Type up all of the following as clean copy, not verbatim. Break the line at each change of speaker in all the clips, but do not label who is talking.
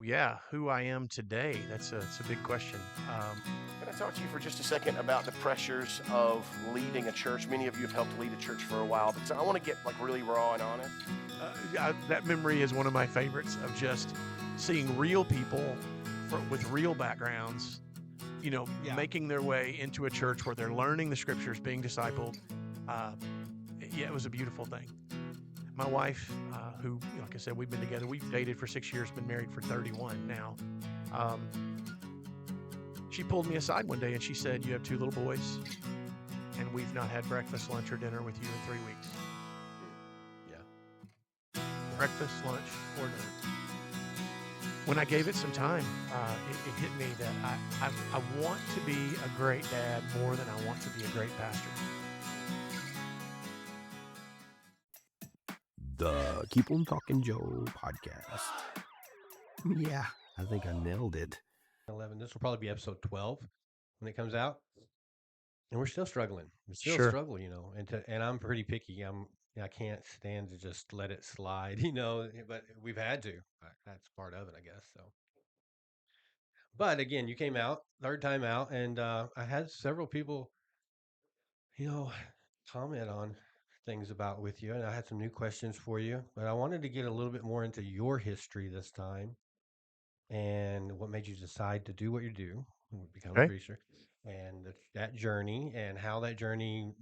yeah, who I am today. That's a big question.
Can I talk to you for just a second about the pressures of leading a church? Many of you have helped lead a church for a while, but I want to get like really raw and honest.
Yeah, that memory is one of my favorites of just seeing real people with real backgrounds,
Yeah.
making their way into a church where they're learning the scriptures, being discipled. Uh, yeah, it was a beautiful thing. My wife, who, like I said, we've been together, we've dated for 6 years, been married for 31 now. Um, she pulled me aside one day and she said, "You have two little boys, and we've not had breakfast, lunch, or dinner with you in 3 weeks.
Yeah.
Breakfast, lunch, or dinner." When I gave it some time, it hit me that I want to be a great dad more than I want to be a great pastor.
The Keep On Talking Joe podcast. Yeah, I think I nailed it.
11. This will probably be episode 12 when it comes out. And we're still struggling. We still
Sure.
struggle, and I'm pretty picky. I can't stand to just let it slide, but we've had to. That's part of it, I guess. So, but again, you came out third time out, and I had several people, you know, comment on things about with you, and I had some new questions for you. But I wanted to get a little bit more into your history this time, and what made you decide to do what you do, become a
Okay.
preacher, and that journey, and how that journey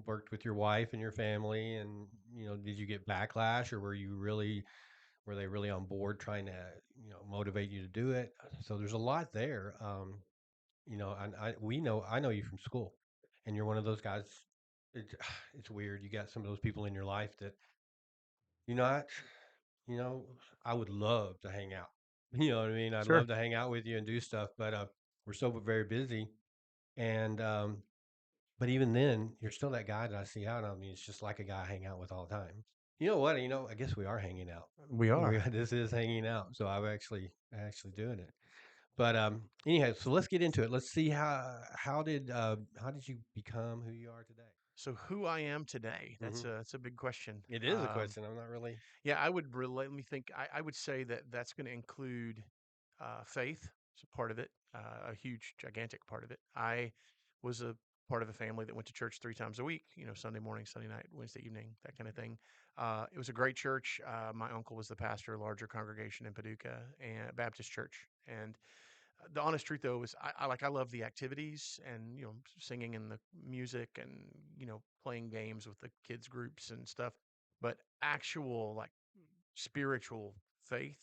worked with your wife and your family, and did you get backlash, or were they really on board trying to motivate you to do it? So there's a lot there. And I know you from school, and you're one of those guys. It, it's weird. You got some of those people in your life that you know I, you know I would love to hang out. You know what I mean? I'd
Sure.
love to hang out with you and do stuff, but we're so very busy, and but even then, you're still that guy that I see out. I mean, it's just like a guy I hang out with all the time. You know what? I guess we are hanging out.
We are.
This is hanging out. So I'm actually doing it. But anyhow, so let's get into it. Let's see how did you become who you are today?
So who I am today,
Hmm.
that's a big question.
It is a question. I'm not really.
Yeah, I would relate. Let me think. I would say that that's going to include faith. It's a part of it, a huge, gigantic part of it. I was a part of a family that went to church 3 times a week. Sunday morning, Sunday night, Wednesday evening, that kind of thing. It was a great church. My uncle was the pastor, a larger congregation in Paducah, and Baptist church. And the honest truth, though, is I love the activities and singing and the music and playing games with the kids groups and stuff. But actual like spiritual faith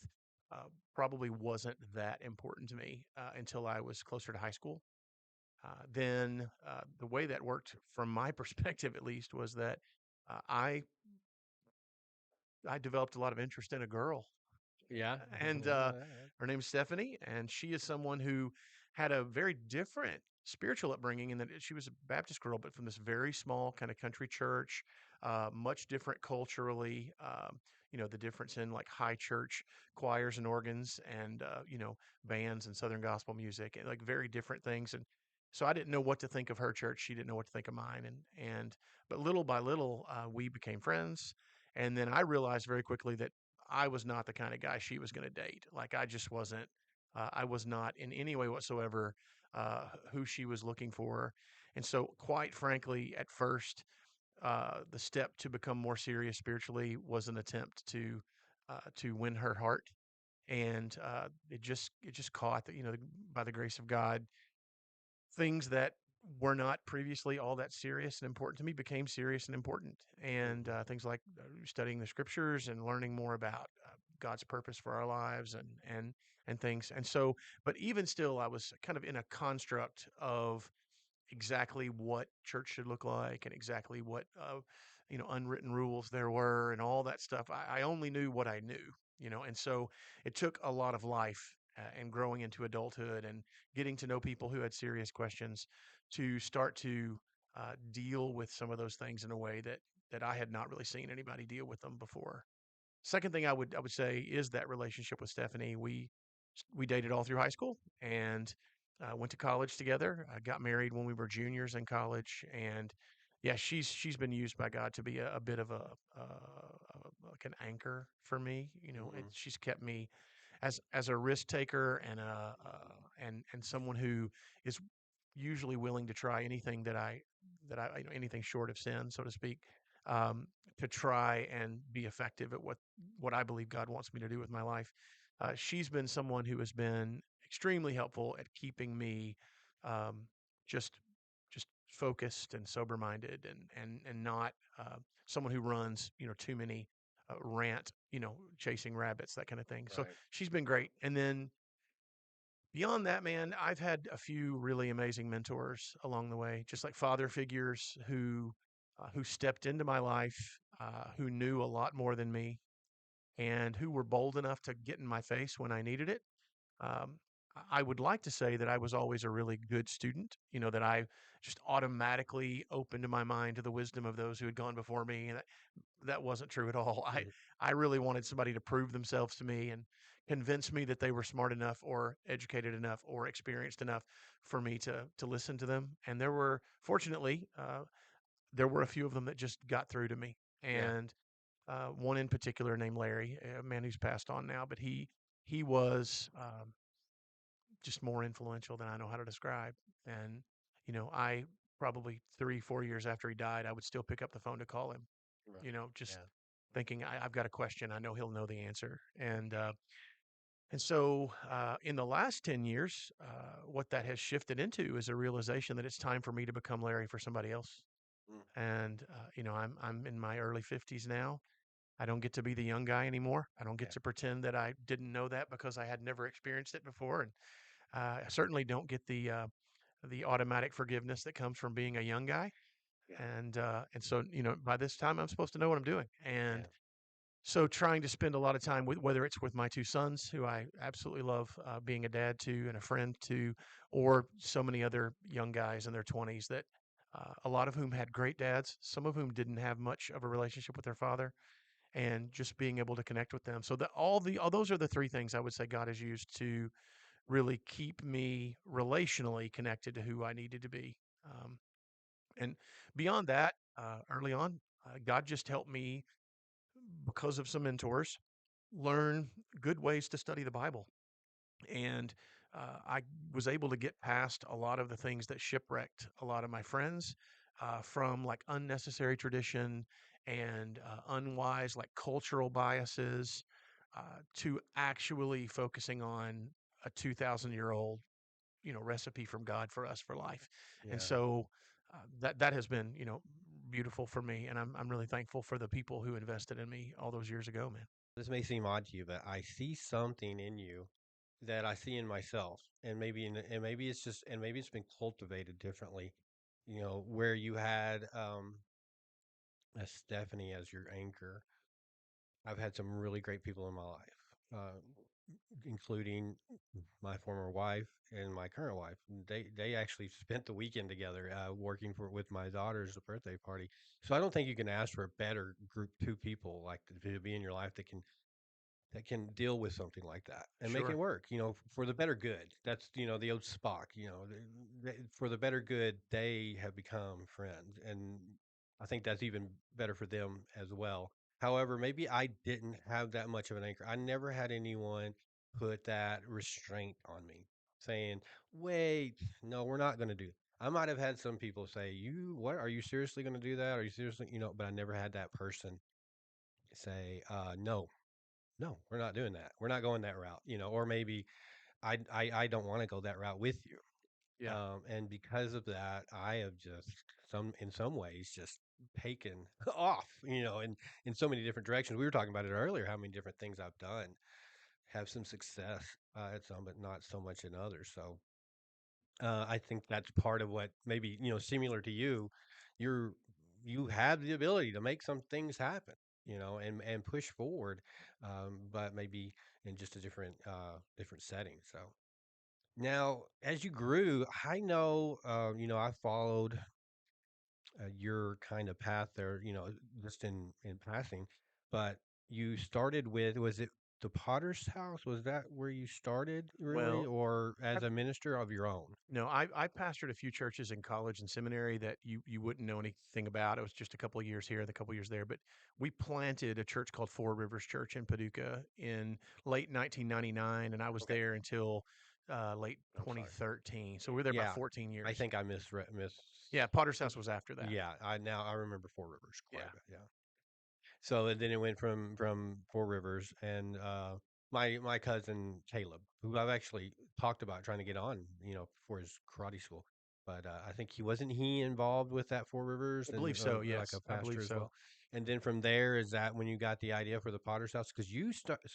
uh, probably wasn't that important to me until I was closer to high school. Then the way that worked, from my perspective at least, was that uh, I I developed a lot of interest in a girl,
Yeah.
and her name's Stephanie, and she is someone who had a very different spiritual upbringing in that she was a Baptist girl, but from this very small kind of country church, much different culturally. The difference in like high church choirs and organs and bands and Southern gospel music, and like very different things. And so I didn't know what to think of her church. She didn't know what to think of mine, and but little by little, we became friends. And then I realized very quickly that I was not the kind of guy she was going to date. Like I just wasn't. I was not in any way whatsoever who she was looking for. And so, quite frankly, at first, the step to become more serious spiritually was an attempt to win her heart, and it just caught that by the grace of God, things that were not previously all that serious and important to me became serious and important. And things like studying the scriptures and learning more about God's purpose for our lives and things. And so, but even still, I was kind of in a construct of exactly what church should look like and exactly what unwritten rules there were and all that stuff. I only knew what I knew, and so it took a lot of life and growing into adulthood and getting to know people who had serious questions to start to deal with some of those things in a way that I had not really seen anybody deal with them before. Second thing I would say is that relationship with Stephanie. We dated all through high school and went to college together. Got married when we were juniors in college, and yeah, she's been used by God to be a bit of a like an anchor for me.
Hmm.
She's kept me as a risk taker and and someone who is usually willing to try anything anything short of sin, so to speak, um, to try and be effective at what I believe God wants me to do with my life. She's been someone who has been extremely helpful at keeping me um, just just focused and sober minded and not someone who runs too many rant chasing rabbits, that kind of thing. So
Right.
she's been great. And then beyond that, man, I've had a few really amazing mentors along the way, just like father figures who stepped into my life, who knew a lot more than me, and who were bold enough to get in my face when I needed it. Um, I would like to say that I was always a really good student, that I just automatically opened my mind to the wisdom of those who had gone before me. And that wasn't true at all.
Mhm.
I really wanted somebody to prove themselves to me and convince me that they were smart enough or educated enough or experienced enough for me to listen to them. And fortunately, there were a few of them that just got through to me.
Yeah.
And one in particular named Larry, a man who's passed on now, but he was just more influential than I know how to describe. And I probably 3 4 years after he died, I would still pick up the phone to call him.
Right.
Just
Yeah.
thinking I've got a question, I know he'll know the answer. And so in the last 10 years, what that has shifted into is a realization that it's time for me to become Larry for somebody else.
Mm.
And I'm in my early 50s now. I don't get to be the young guy anymore. I don't get
Yeah.
to pretend that I didn't know that because I had never experienced it before. And I certainly don't get the automatic forgiveness that comes from being a young guy.
Yeah.
And so by this time I'm supposed to know what I'm doing. And
Yeah.
so trying to spend a lot of time with, whether it's with my two sons, who I absolutely love being a dad to and a friend to, or so many other young guys in their 20s that a lot of whom had great dads, some of whom didn't have much of a relationship with their father, and just being able to connect with them. So that all those are the three things I would say God has used to really keep me relationally connected to who I needed to be. And beyond that, early on, God just helped me because of some mentors learn good ways to study the Bible. And I was able to get past a lot of the things that shipwrecked a lot of my friends, from like unnecessary tradition and unwise, like cultural biases, to actually focusing on a 2,000-year-old, recipe from God for us for life. And
Yeah.
so that has been, beautiful for me. And I'm really thankful for the people who invested in me all those years ago, man.
This may seem odd to you, but I see something in you that I see in myself, and maybe it's just, and maybe it's been cultivated differently. Where you had a Stephanie as your anchor. I've had some really great people in my life, including my former wife and my current wife. They actually spent the weekend together, working for with my daughter's birthday party. So I don't think you can ask for a better group, two people like to be in your life that can deal with something like that and make it
Sure.
work, for the better good. That's, the old Spock, for the better good, they have become friends. And I think that's even better for them as well. However, maybe I didn't have that much of an anchor. I never had anyone put that restraint on me saying, wait, no, we're not going to do it. I might have had some people say, what, are you seriously going to do that? Are you seriously, but I never had that person say, no, no, we're not doing that. We're not going that route, or maybe I don't want to go that route with you.
Yeah.
And because of that, I have just in some ways just taken off, in so many different directions. We were talking about it earlier, how many different things I've done, have some success at some, but not so much in others. So I think that's part of what maybe, similar to you, you're you have the ability to make some things happen, and push forward, but maybe in just a different setting. So now, as you grew, I know, I followed your kind of path there, just in passing, but you started with, was it the Potter's House, was that where you started really,
Well,
or
I
as a minister of your own?
no, I pastored a few churches in college and seminary that you wouldn't know anything about. It was just a couple of years here, and a couple of years there. But we planted a church called Four Rivers Church in Paducah in late 1999, and I was
Okay.
there until late
I'm sorry.
2013. So we were there about
Yeah,
14
I
years.
think I
Yeah, Potter's House was after that.
yeah, I remember Four Rivers quite
Yeah.
a bit, yeah. So and then it went from Four Rivers and my cousin Caleb, who I've actually talked about trying to get on, for his karate school. But I think he involved with that Four Rivers
I
and
believe so.
like a
Yes, I
pastor
believe
as
so.
well. And then from there, is that when you got the idea for the Potter's House? Because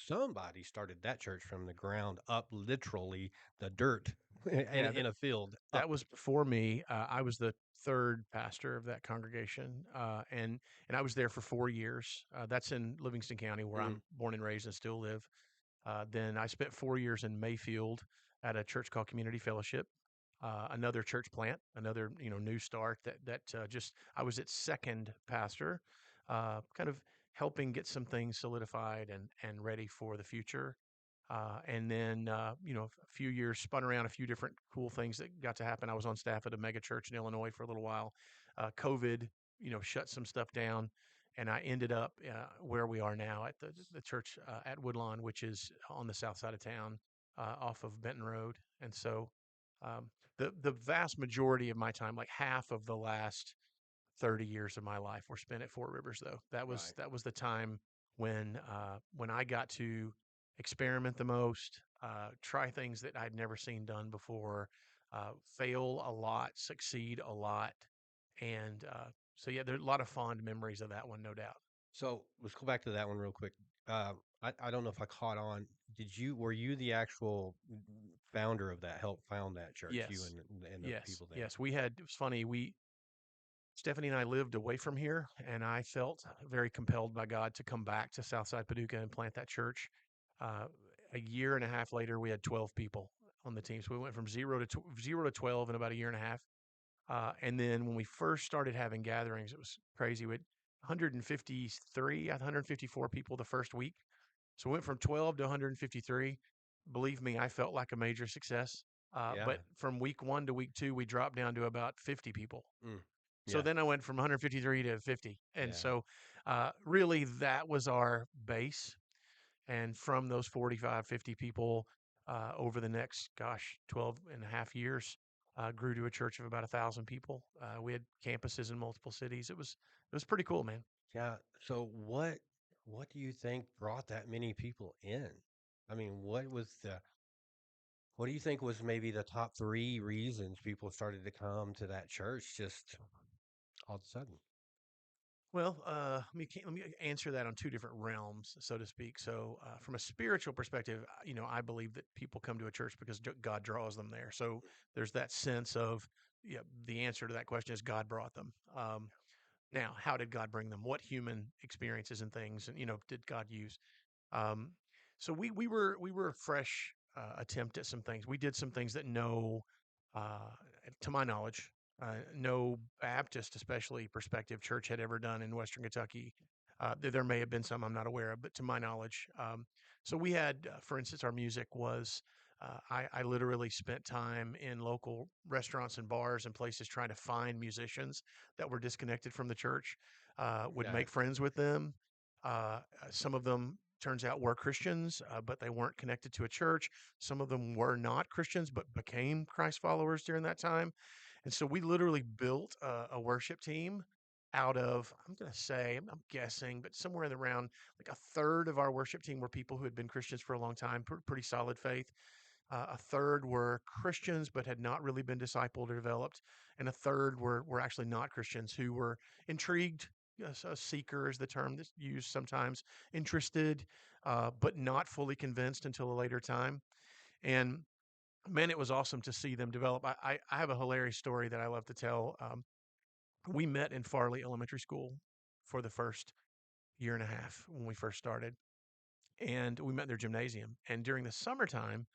somebody started that church from the ground up, literally the dirt
Yeah,
in a field
that
up.
was before me. I was the third pastor of that congregation, and I was there for 4 years. That's in Livingston County, where
Mm,
I'm born and raised and still live. Then I spent 4 years in Mayfield at a church called Community Fellowship, another church plant, another new start. That just I was its second pastor, kind of helping get some things solidified and ready for the future. And then a few years spun around a few different cool things that got to happen. I was on staff at a mega church in Illinois for a little while. COVID, shut some stuff down, and I ended up where we are now at the church at Woodlawn, which is on the south side of town, off of Benton Road. And so, um, the vast majority of my time, like half of the last 30 years of my life, were spent at Four Rivers. Though
right.
that was the time when I got to experiment the most, try things that I'd never seen done before, fail a lot, succeed a lot, and so yeah, there's a lot of fond memories of that one, no doubt.
So let's go back to that one real quick. I don't know if I caught on. Were you the actual founder of that? Help found that church? You
Yes,
and the
yes,
people there.
yes. It was funny. Stephanie and I lived away from here, and I felt very compelled by God to come back to Southside Paducah and plant that church. Uh, a year and a half later, we had 12 people on the team. So we went from zero to 12 in about a year and a half. And then when we first started having gatherings, it was crazy. We had 153, 154 people the first week. So we went from 12 to 153. Believe me, I felt like a major success.
Yeah.
But from week one to week two, we dropped down to about 50 people.
Mm.
So
Yeah.
then I went from 153 to 50. And
Yeah.
so really that was our base. And from those 45, 50 people over the next, 12 and a half years, grew to a church of about 1,000 people. We had campuses in multiple cities. It was pretty cool, man.
Yeah. So what do you think brought that many people in? I mean, what do you think was maybe the top three reasons people started to come to that church just all of a sudden?
Well, let me answer that on two different realms, so to speak. So, from a spiritual perspective, I believe that people come to a church because God draws them there. So there's that sense of, yeah, the answer to that question is God brought them. Now, how did God bring them? What human experiences and things, and did God use? Um, so we were a fresh attempt at some things. We did some things that uh, to my knowledge, no Baptist, especially perspective church, had ever done in Western Kentucky. There may have been some I'm not aware of, but to my knowledge, so we had, for instance, our music was. I literally spent time in local restaurants and bars and places trying to find musicians that were disconnected from the church. Would
Okay.
make friends with them. Some of them turns out were Christians, but they weren't connected to a church. Some of them were not Christians, but became Christ followers during that time. And so we literally built a worship team out of, I'm going to say, I'm guessing, but somewhere in the around like a third of our worship team were people who had been Christians for a long time, pretty solid faith. A third were Christians but had not really been discipled or developed, and a third were actually not Christians who were intrigued. A seeker is the term that's used sometimes. Interested, but not fully convinced until a later time. And man, it was awesome to see them develop. I have a hilarious story that I love to tell. We met in Farley Elementary School for the first year and a half when we first started, and we met in their gymnasium. And during the summertime,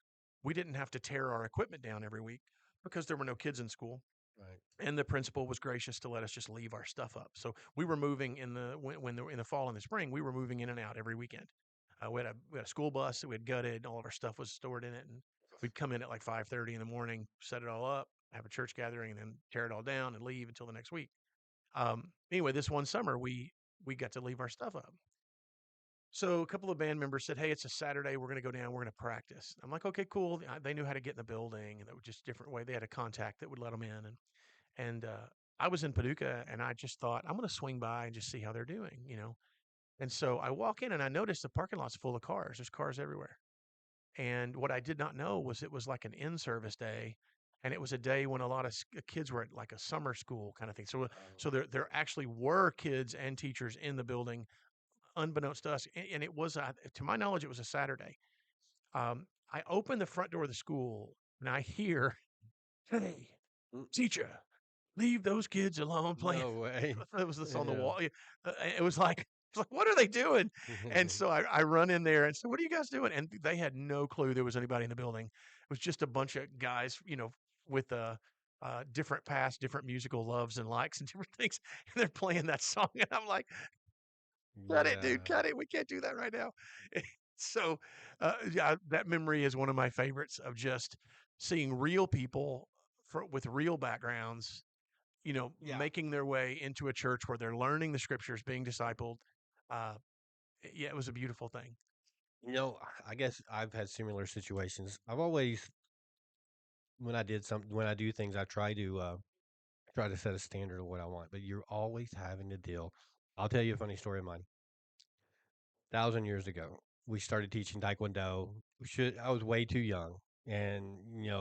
we didn't have to tear our equipment down every week because there were no kids in school.
Right.
And the principal was gracious to let us just leave our stuff up. So we were moving in the in the fall and the spring. We were moving in and out every weekend. We had a school bus that we had gutted, and all of our stuff was stored in it. And we'd come in at like 5:30 in the morning, set it all up, have a church gathering, and then tear it all down and leave until the next week. Anyway, this one summer we got to leave our stuff up. So a couple of band members said, "Hey, it's a Saturday. We're going to go down. We're going to practice." I'm like, "Okay, cool." They knew how to get in the building, and that was just a different way. They had a contact that would let them in, and I was in Paducah, and I just thought I'm going to swing by and just see how they're doing. And so I walk in, and I notice the parking lot's full of cars. There's cars everywhere. And what I did not know was it was like an in-service day, and it was a day when a lot of kids were at like a summer school kind of thing. So there actually were kids and teachers in the building, unbeknownst to us. And it was, to my knowledge, it was a Saturday. I open the front door of the school, and I hear, "Hey, teacher, leave those kids alone playing."
No way.
It was this on the
Yeah.
wall. It was like, what are they doing? And so I run in there and said, "What are you guys doing?" And they had no clue there was anybody in the building. It was just a bunch of guys, with different past, different musical loves and likes and different things. And they're playing that song. And I'm like, "Cut it, dude,
Yeah.
cut it. We can't do that right now." So, yeah, that memory is one of my favorites of just seeing real people with real backgrounds,
Yeah.
making their way into a church where they're learning the scriptures, being discipled. Uh, yeah, it was a beautiful thing.
I guess I've had similar situations. I've always, when I do things, I try to set a standard of what I want, but you're always having to deal. I'll tell you a funny story of mine. 1,000 years ago, we started teaching Taekwondo. I was way too young, and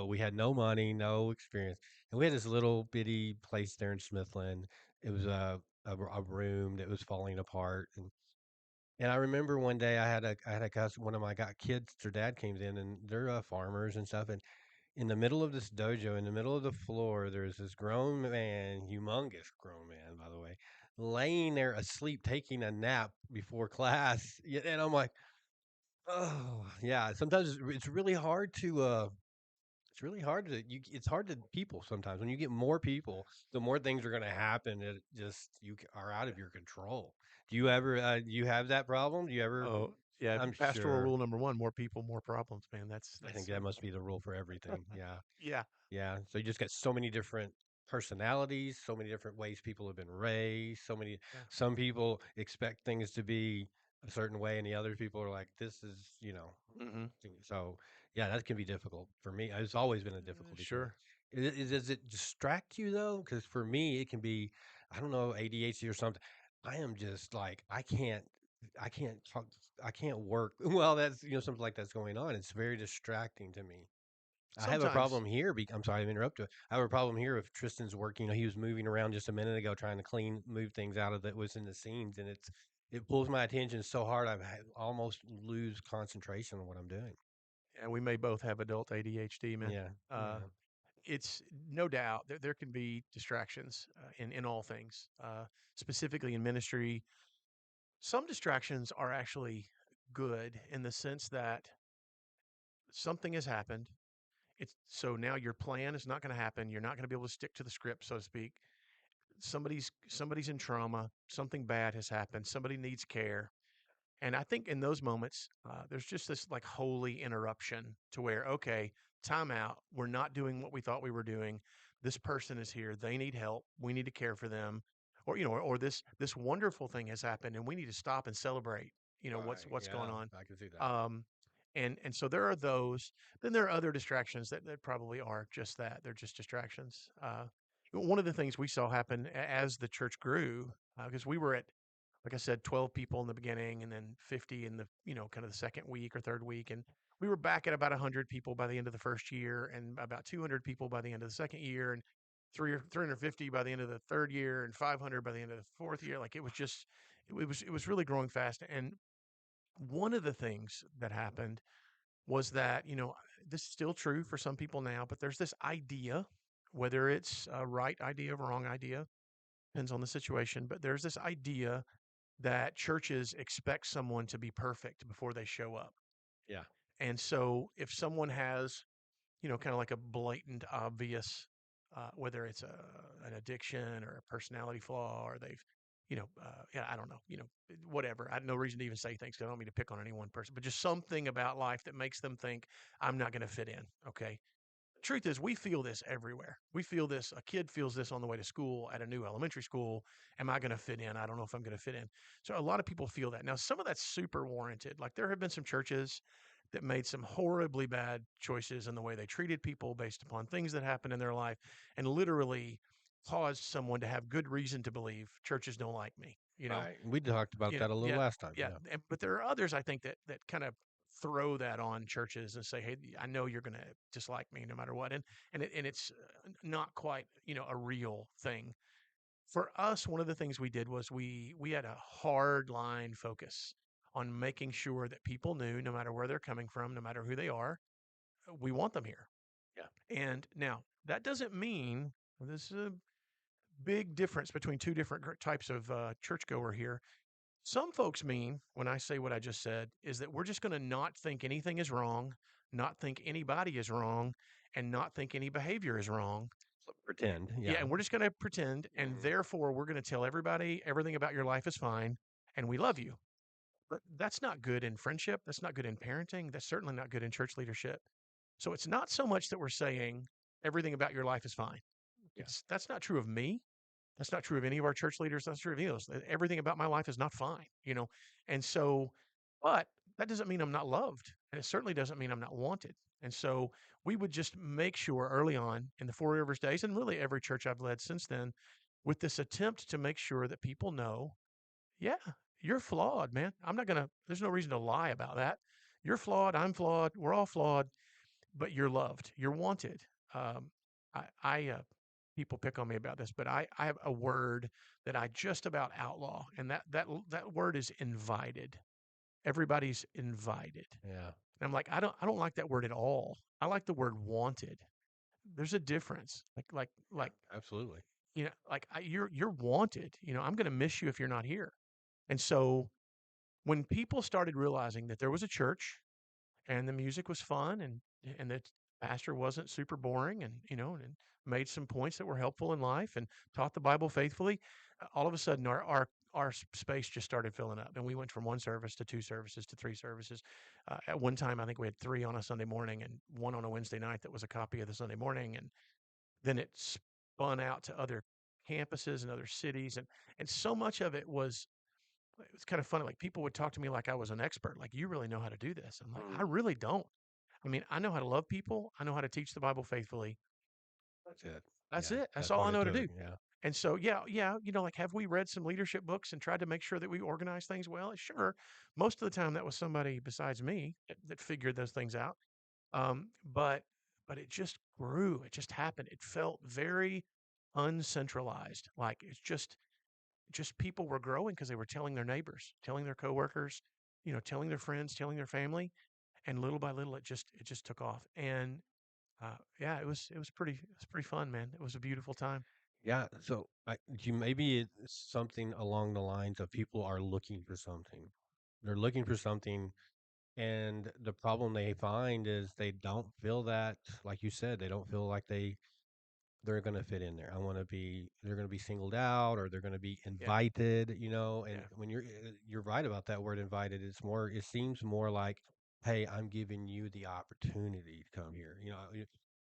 we had no money, no experience, and we had this little bitty place there in Smithland. It was a room that was falling apart, and I remember one day I had a cousin, one of my got kids. Their dad came in, and they're farmers and stuff, and in the middle of this dojo, in the middle of the floor, there's this grown man, humongous grown man, by the way, laying there asleep, taking a nap before class. Yeah, and I'm like, oh, yeah. Sometimes it's really hard to, it's hard to people sometimes. When you get more people, the more things are going to happen. It just, are out of your control. Do you have that problem? Do you ever,
Oh, yeah.
I'm
Pastoral
sure,
rule number one: more people, more problems. Man, that's
I think
that's
that must be the rule for everything. Yeah.
yeah,
Yeah, so you just got so many different personalities, so many different ways people have been raised,
yeah.
some people expect things to be a certain way and the other people are like, this is,
Hmm.
so yeah, that can be difficult for me. It's always been a difficulty for me.
Sure.
Does it distract you though? Because for me, it can be, I don't know, ADHD or something. I am just like, I can't talk, I can't work. Well, that's, something like that's going on. It's very distracting to me. I have a
Sometimes,
problem here. I'm sorry to interrupt you. I have a problem here if Tristan's working. He was moving around just a minute ago, trying to move things out of that was in the scenes, and it pulls my attention so hard almost lose concentration on what I'm doing.
and we may both have adult ADHD, man.
Yeah,
Uh,
yeah,
it's no doubt there can be distractions in all things, specifically in ministry. Some distractions are actually good in the sense that something has happened. It's so now your plan is not going to happen. You're not going to be able to stick to the script, so to speak. Somebody's in trauma. Something bad has happened. Somebody needs care. And I think in those moments, there's just this like holy interruption to where, okay, time out. We're not doing what we thought we were doing. This person is here. They need help. We need to care for them. Or this wonderful thing has happened and we need to stop and celebrate,
right.
what's going
Yeah,
on.
I can see that.
Um, and so there are those. Then there are other distractions that probably are just that. They're just distractions. One of the things we saw happen as the church grew, because we were at, like I said, 12 people in the beginning and then 50 in the, kind of the second week or third week. And we were back at about 100 people by the end of the first year and about 200 people by the end of the second year and 350 by the end of the third year and 500 by the end of the fourth year. Like it was really growing fast. And one of the things that happened was that, this is still true for some people now, but there's this idea, whether it's a right idea or wrong idea, depends on the situation, but there's this idea that churches expect someone to be perfect before they show up.
Yeah,
And so if someone has, kind of like a blatant, obvious, whether it's an addiction or a personality flaw, or they've, yeah, I don't know, whatever. I had no reason to even say things 'cause I don't mean to pick on any one person, but just something about life that makes them think I'm not going to fit in. Okay. Truth is, we feel this everywhere. We feel this. A kid feels this on the way to school at a new elementary school. Am I going to fit in? I don't know if I'm going to fit in. So a lot of people feel that. Now, some of that's super warranted. Like there have been some churches that made some horribly bad choices in the way they treated people based upon things that happened in their life and literally caused someone to have good reason to believe churches don't like me,
Right. We talked about that a little
yeah,
last time.
yeah.
Yeah.
But there are others I think that kind of throw that on churches and say, "Hey, I know you're going to dislike me no matter what," and it's not quite a real thing. For us, one of the things we did was we had a hard line focus on making sure that people knew, no matter where they're coming from, no matter who they are, we want them here.
Yeah.
And now that doesn't mean this is a big difference between two different types of churchgoer here. Some folks mean, when I say what I just said, is that we're just going to not think anything is wrong, not think anybody is wrong, and not think any behavior is wrong.
So pretend.
Yeah,
Yeah.
and we're just going to pretend, and
Mhm.
therefore we're going to tell everybody everything about your life is fine, and we love you. But that's not good in friendship. That's not good in parenting. That's certainly not good in church leadership. So it's not so much that we're saying everything about your life is fine.
Yeah.
That's not true of me. That's not true of any of our church leaders. That's true of any of those. Everything about my life is not fine. And so, but that doesn't mean I'm not loved. And it certainly doesn't mean I'm not wanted. And so we would just make sure early on in the Four Rivers days, and really every church I've led since then, with this attempt to make sure that people know, yeah, you're flawed, man. There's no reason to lie about that. You're flawed. I'm flawed. We're all flawed, but you're loved. You're wanted. Um, people pick on me about this, but I have a word that I just about outlaw, and that word is invited. Everybody's invited.
Yeah.
And I'm like, I don't like that word at all. I like the word wanted. There's a difference.
Yeah.
Like
Absolutely.
you're wanted. I'm going to miss you if you're not here. And so when people started realizing that there was a church and the music was fun and the pastor wasn't super boring and made some points that were helpful in life and taught the Bible faithfully, all of a sudden our space just started filling up, and we went from one service to two services to three services. At one time I think we had three on a Sunday morning and one on a Wednesday night that was a copy of the Sunday morning, and then it spun out to other campuses and other cities, and so much of it was kind of funny. Like people would talk to me like I was an expert. Like, you really know how to do this. I'm like, I
Mm.
really don't. I mean, I know how to love people. I know how to teach the Bible faithfully.
That's it.
That's
Yeah.
it. That's
That's
all
what
I
it
know to
took.
do.
Yeah.
And so, yeah, like, have we read some leadership books and tried to make sure that we organize things well? Sure. Most of the time, that was somebody besides me that figured those things out. Um, but but it just grew. It just happened. It felt very uncentralized. Like it's just people were growing because they were telling their neighbors, telling their coworkers, telling their friends, telling their family, and little by little, it just took off. And yeah, it was pretty fun, man. It was a beautiful time.
Yeah. So you maybe it's something along the lines of people are looking for something. They're looking for something, and the problem they find is they don't feel that, like you said, they don't feel like they're going to fit in there. They're going to be singled out, or they're going to be
Yeah,
invited, and
yeah,
when you're right about that word invited. It seems more like, hey, I'm giving you the opportunity to come here.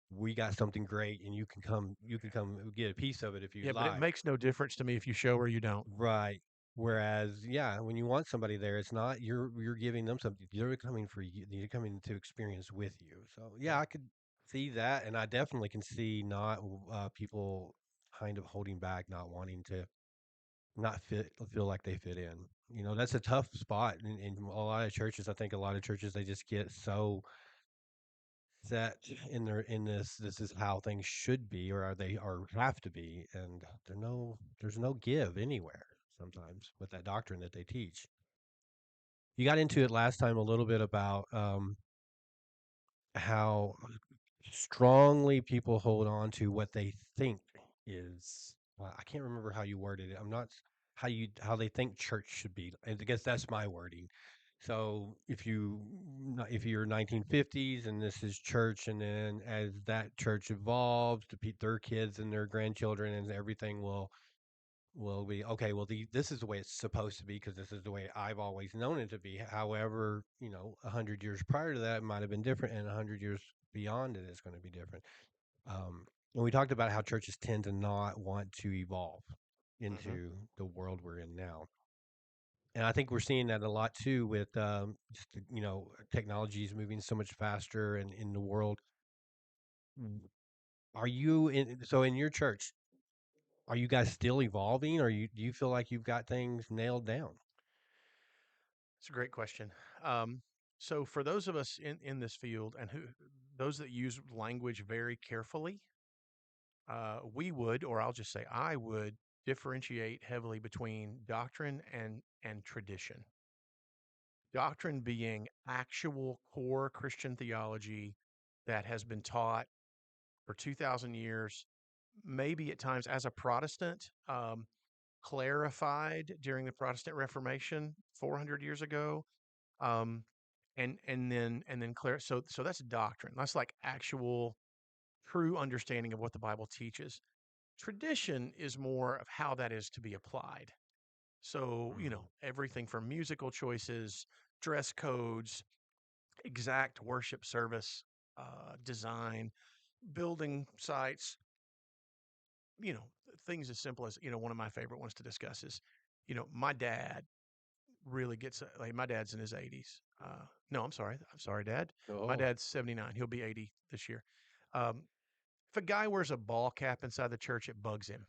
We got something great, and you can
yeah,
come get a piece of it if
yeah.
you'd
But it
like.
makes no difference to me if you show or you don't.
Right. Whereas, yeah, when you want somebody there, it's not you're giving them something. They're coming for you. They're coming to experience with you. So
Yeah,
yeah, I could see that, and I definitely can see not people kind of holding back, not wanting to not feel like they fit in. That's a tough spot in a lot of churches. I think a lot of churches they just get so set in this is how things should be, or are they or have to be, and there's no give anywhere sometimes with that doctrine that they teach. You got into it last time a little bit about how strongly people hold on to what they think is I can't remember how you worded it. I'm not how they think church should be. I guess that's my wording. So if you're 1950s and this is church, and then as that church evolves, their kids and their grandchildren and everything will will be okay. Well, this is the way it's supposed to be because this is the way I've always known it to be. However, 100 years prior to that it might have been different, and 100 years beyond it is going to be different. And we talked about how churches tend to not want to evolve
Hmm.
into the world we're in now. And I think we're seeing that a lot too with just technology is moving so much faster and in the world. Are you in your church? Are you guys still evolving, or do you feel like you've got things nailed down?
It's a great question. Um, so for those of us in this field and who those that use language very carefully, we would, or I'll just say I would, differentiate heavily between doctrine and tradition. Doctrine being actual core Christian theology that has been taught for 2,000 years, maybe at times as a Protestant, clarified during the Protestant Reformation 400 years ago, um, and then clear. So that's doctrine. That's like actual true understanding of what the Bible teaches. Tradition is more of how that is to be applied. So,
Mm.
everything from musical choices, dress codes, exact worship service design, building sites, you know, things as simple as, one of my favorite ones to discuss is, my dad really gets, like, my dad's in his 80s. No, I'm sorry, Dad. My
Oh,
dad's 79. He'll be 80 this year. Um, if a guy wears a ball cap inside the church, it bugs him.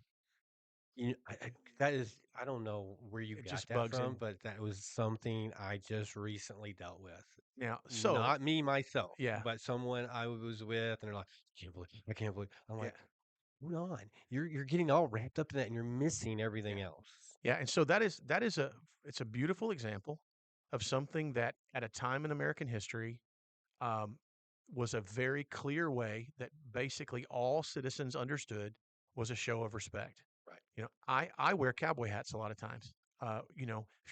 that is, I don't know where you
It
got
just
that
bugs
from,
him.
but that was something I just recently dealt with.
Now, so
Not me myself,
yeah,
but someone I was with, and they're like, I can't believe. I'm
yeah,
like, hold on, you're getting all wrapped up in that, and you're missing
yeah.
everything else.
Yeah, and so that is it's a beautiful example of something that at a time in American history um, was a very clear way that basically all citizens understood was a show of respect.
Right.
I wear cowboy hats a lot of times. If you're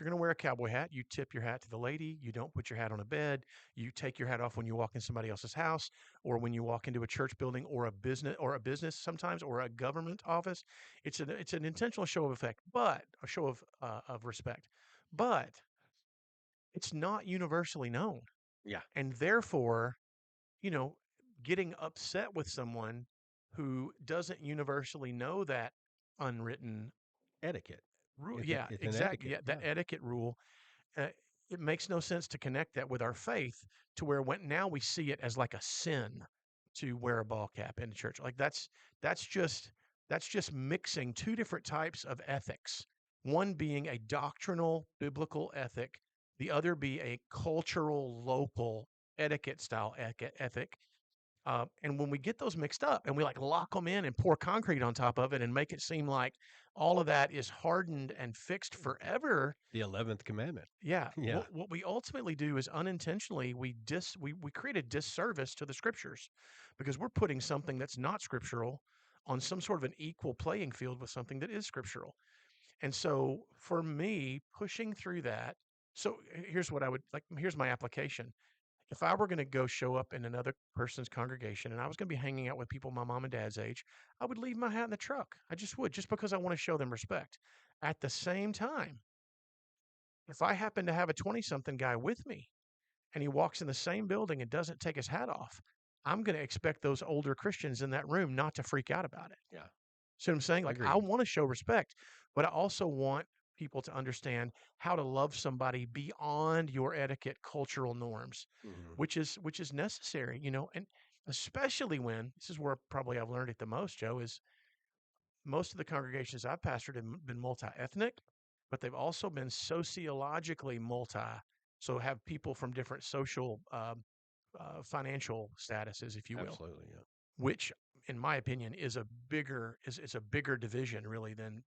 going to wear a cowboy hat, you tip your hat to the lady. You don't put your hat on a bed. You take your hat off when you walk in somebody else's house, or when you walk into a church building, or a business sometimes, or a government office. It's an intentional show of effect, but a show of respect. But it's not universally known,
Yeah.
and therefore, you know, getting upset with someone who doesn't universally know that unwritten
Etiquette.
rule.
It's a,
Yeah,
it's an
exactly.
etiquette.
Yeah, that
Yeah.
etiquette rule. Uh, it makes no sense to connect that with our faith to where now we see it as like a sin to wear a ball cap in the church. Like that's just that's just mixing two different types of ethics. One being a doctrinal biblical ethic, the other be a cultural local etiquette style ethic. And when we get those mixed up and we like lock them in and pour concrete on top of it and make it seem like all of that is hardened and fixed forever,
The 11th commandment.
yeah,
Yeah.
what we ultimately do is unintentionally we create a disservice to the scriptures because we're putting something that's not scriptural on some sort of an equal playing field with something that is scriptural. And so for me, pushing through that, so here's what I would like, here's my application. If I were going to go show up in another person's congregation and I was going to be hanging out with people my mom and dad's age, I would leave my hat in the truck. I just would, just because I want to show them respect. At the same time, if I happen to have a 20 something guy with me and he walks in the same building and doesn't take his hat off, I'm going to expect those older Christians in that room not to freak out about it.
Yeah.
See what I'm saying? Like, I
Agreed.
want to show respect, but I also want people to understand how to love somebody beyond your etiquette cultural norms,
Hmm.
which is necessary, and especially when this is where probably I've learned it the most, Joe, is most of the congregations I've pastored have been multi-ethnic, but they've also been sociologically multi. So have people from different social, financial statuses, if you will,
Absolutely. Yeah.
which, in my opinion, is a bigger division really than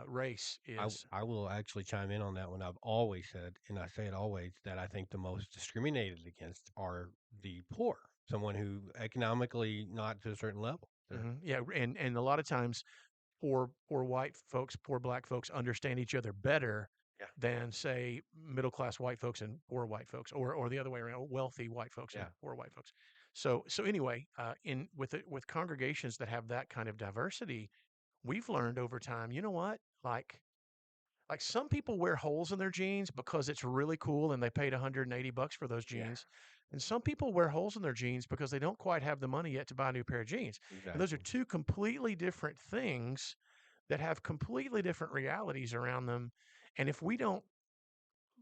race is.
I will actually chime in on that one. I've always said, and I say it always, that I think the most discriminated against are the poor, someone who economically not to a certain level.
Yeah, and a lot of times poor white folks, poor black folks understand each other better
Yeah.
than say middle class white folks and poor white folks, or the other way around, wealthy white folks and
Yeah.
poor white folks. So anyway, in with congregations that have that kind of diversity, we've learned over time, you know what? Like some people wear holes in their jeans because it's really cool and they paid $180 for those
Yeah.
jeans. And some people wear holes in their jeans because they don't quite have the money yet to buy a new pair of jeans. And those are
Exactly.
two completely different things that have completely different realities around them. And if we don't,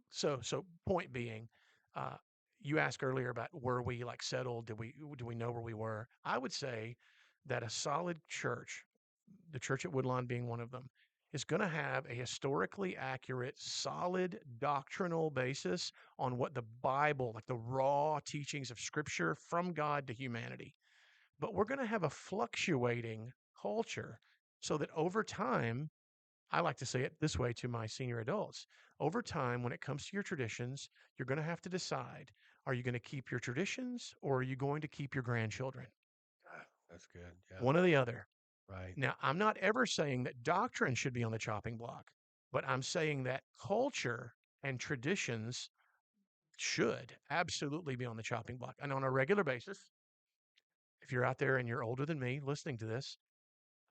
so point being, uh, you asked earlier about were we like settled? Do we know where we were? I would say that a solid church, the church at Woodlawn being one of them, is going to have a historically accurate, solid doctrinal basis on what the Bible, like the raw teachings of Scripture from God to humanity. But we're going to have a fluctuating culture so that over time, I like to say it this way to my senior adults. Over time, when it comes to your traditions, you're going to have to decide, are you going to keep your traditions or are you going to keep your grandchildren?
That's good. Yeah.
One or the other.
Right.
Now, I'm not ever saying that doctrine should be on the chopping block, but I'm saying that culture and traditions should absolutely be on the chopping block. And on a regular basis, if you're out there and you're older than me listening to this,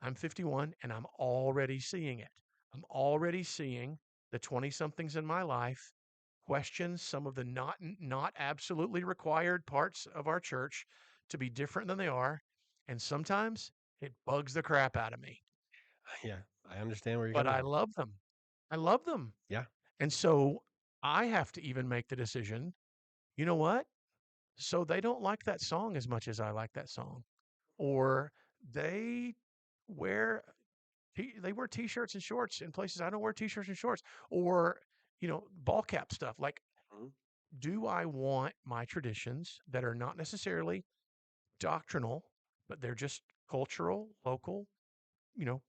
I'm 51 and I'm already seeing it. I'm already seeing the 20 somethings in my life question some of the not absolutely required parts of our church to be different than they are. And sometimes it bugs the crap out of me,
Yeah. I understand where you're
but
coming
I
from.
love them. I love them.
Yeah.
And so I have to even make the decision, you know what? So they don't like that song as much as I like that song. Or they wear they wear t-shirts and shorts in places I don't wear t-shirts and shorts. Or, ball cap stuff. Like,
Mhm.
do I want my traditions that are not necessarily doctrinal, but they're just cultural, local, you know,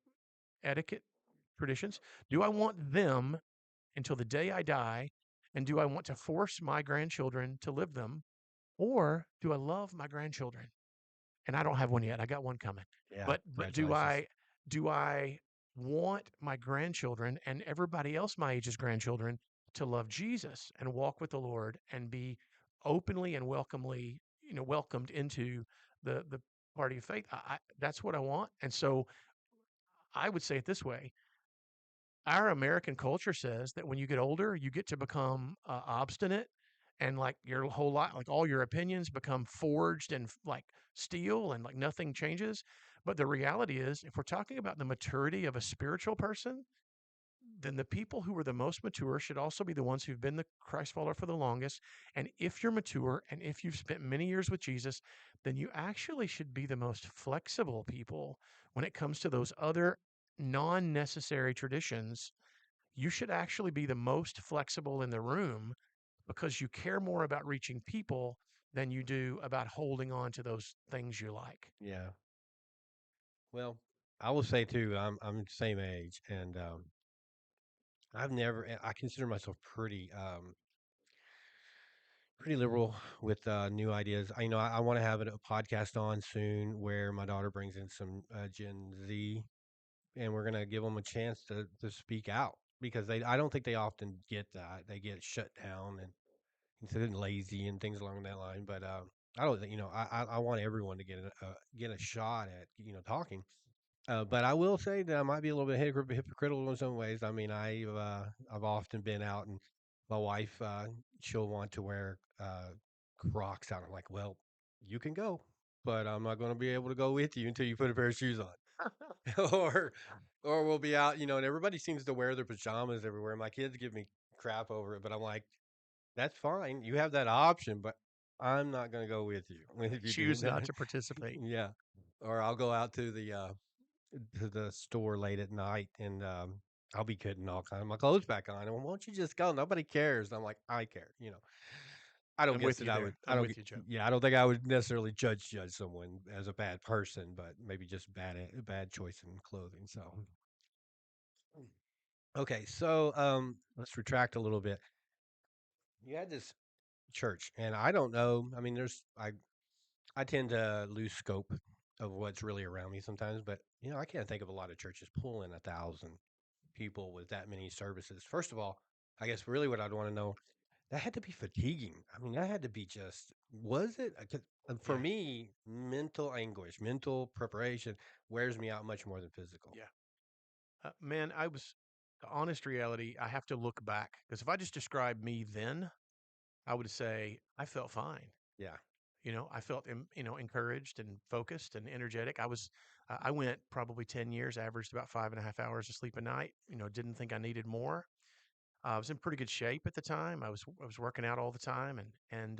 etiquette traditions? Do I want them until the day I die? And do I want to force my grandchildren to live them? Or do I love my grandchildren? And I don't have one yet. I got one coming.
Yeah.
But do
Congratulations.
I want my grandchildren and everybody else my age's grandchildren to love Jesus and walk with the Lord and be openly and welcomely, welcomed into the party of faith? That's what I want. And so I would say it this way: our American culture says that when you get older, you get to become obstinate and like your whole life, like all your opinions become forged and like steel and like nothing changes. But the reality is, if we're talking about the maturity of a spiritual person, then the people who are the most mature should also be the ones who've been the Christ follower for the longest. And if you're mature and if you've spent many years with Jesus, then you actually should be the most flexible people when it comes to those other non necessary traditions. You should actually be the most flexible in the room because you care more about reaching people than you do about holding on to those things you like.
Yeah. Well, I will say too, I'm the same age, and I consider myself pretty liberal with new ideas. I want to have a podcast on soon where my daughter brings in some Gen Z, and we're gonna give them a chance to speak out because I don't think they often get that. They get shut down and considered lazy and things along that line. But I don't think I want everyone to get a shot at talking. But I will say that I might be a little bit hypocritical in some ways. I mean, I've often been out, and my wife she'll want to wear Crocs out. I'm like, well, you can go, but I'm not going to be able to go with you until you put a pair of shoes on, or we'll be out, and everybody seems to wear their pajamas everywhere. My kids give me crap over it, but I'm like, that's fine. You have that option, but I'm not going to go with you if you do
Choose not
that.
to participate.
Yeah, or I'll go out to the store late at night and I'll be putting all kind of my clothes back on. And won't you just go? Nobody cares. I'm like, I care. I don't
I'm
guess
with
that
you
I
there.
would. I
I'm
don't.
with you, Joe.
Yeah, I don't think I would necessarily judge someone as a bad person, but maybe just bad choice in clothing. So okay, so let's retract a little bit. You had this church, and I don't know. I mean, I tend to lose scope of what's really around me sometimes, but I can't think of a lot of churches pulling 1,000 people with that many services. First of all, I guess really what I'd want to know, that had to be fatiguing. I mean, that had to be was it? For
Yeah.
me, mental anguish, mental preparation wears me out much more than physical.
Yeah. Man, the honest reality, I have to look back because if I just describe me then, I would say I felt fine.
Yeah.
I felt, encouraged and focused and energetic. I went probably 10 years, averaged about 5.5 hours of sleep a night. Didn't think I needed more. I was in pretty good shape at the time. I was working out all the time, and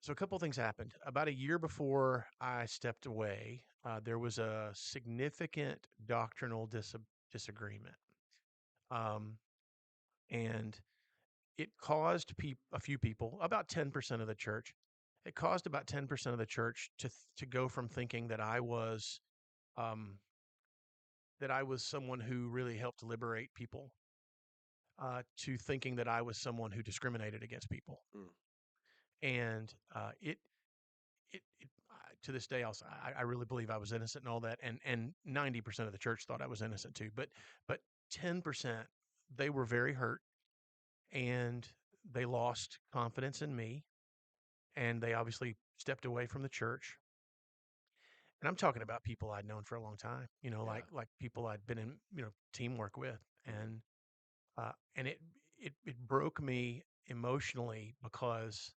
so a couple of things happened. About a year before I stepped away, there was a significant doctrinal disagreement, um, and it caused a few people, about 10% of the church. It caused about 10% of the church to go from thinking um, that I was someone who really helped liberate people, to thinking that I was someone who discriminated against people.
Mm.
And to this day, I really believe I was innocent and all that. And 90% of the church thought I was innocent too. But 10%, they were very hurt, and they lost confidence in me, and they obviously stepped away from the church. And I'm talking about people I'd known for a long time,
Yeah.
like people I'd been in, teamwork with.
Mhm.
And it broke me emotionally because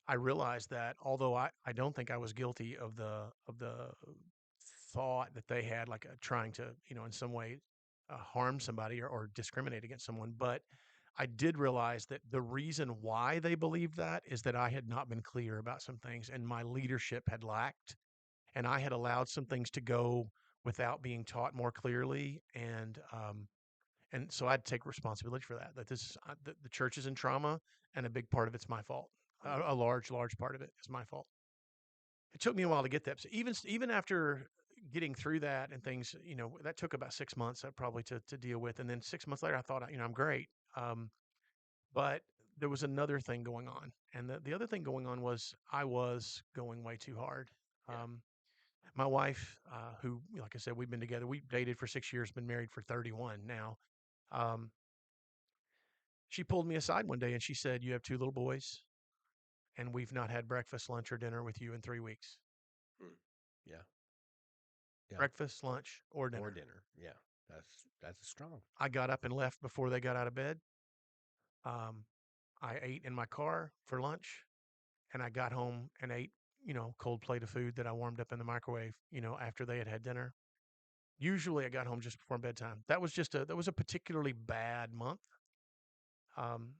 I realized that although I don't think I was guilty of the thought that they had, like, trying to, in some way, harm somebody, or discriminate against someone, but I did realize that the reason why they believed that is that I had not been clear about some things, and my leadership had lacked, and I had allowed some things to go without being taught more clearly, and so I'd take responsibility for that. That the church is in trauma, and a big part of it's my fault.
Mhm.
A large part of it is my fault. It took me a while to get that. So even after getting through that and things, that took about 6 months, probably to deal with. And then 6 months later, I thought, I'm great. But there was another thing going on, and the other thing going on was I was going way too hard.
Yeah.
Um, my wife, who, like I said, we've been together. We dated for 6 years, been married for 31 now. Um, she pulled me aside one day and she said, "You have two little boys, and we've not had breakfast, lunch, or dinner with you in 3 weeks.
Mm.
Yeah. Yeah.
Breakfast, lunch, or
Or
dinner."
dinner. Yeah. That's strong.
I got up and left before they got out of bed. Um, I ate in my car for lunch, and I got home and ate, cold plate of food that I warmed up in the microwave, after they had had dinner. Usually I got home just before bedtime. That was a particularly bad month. Um,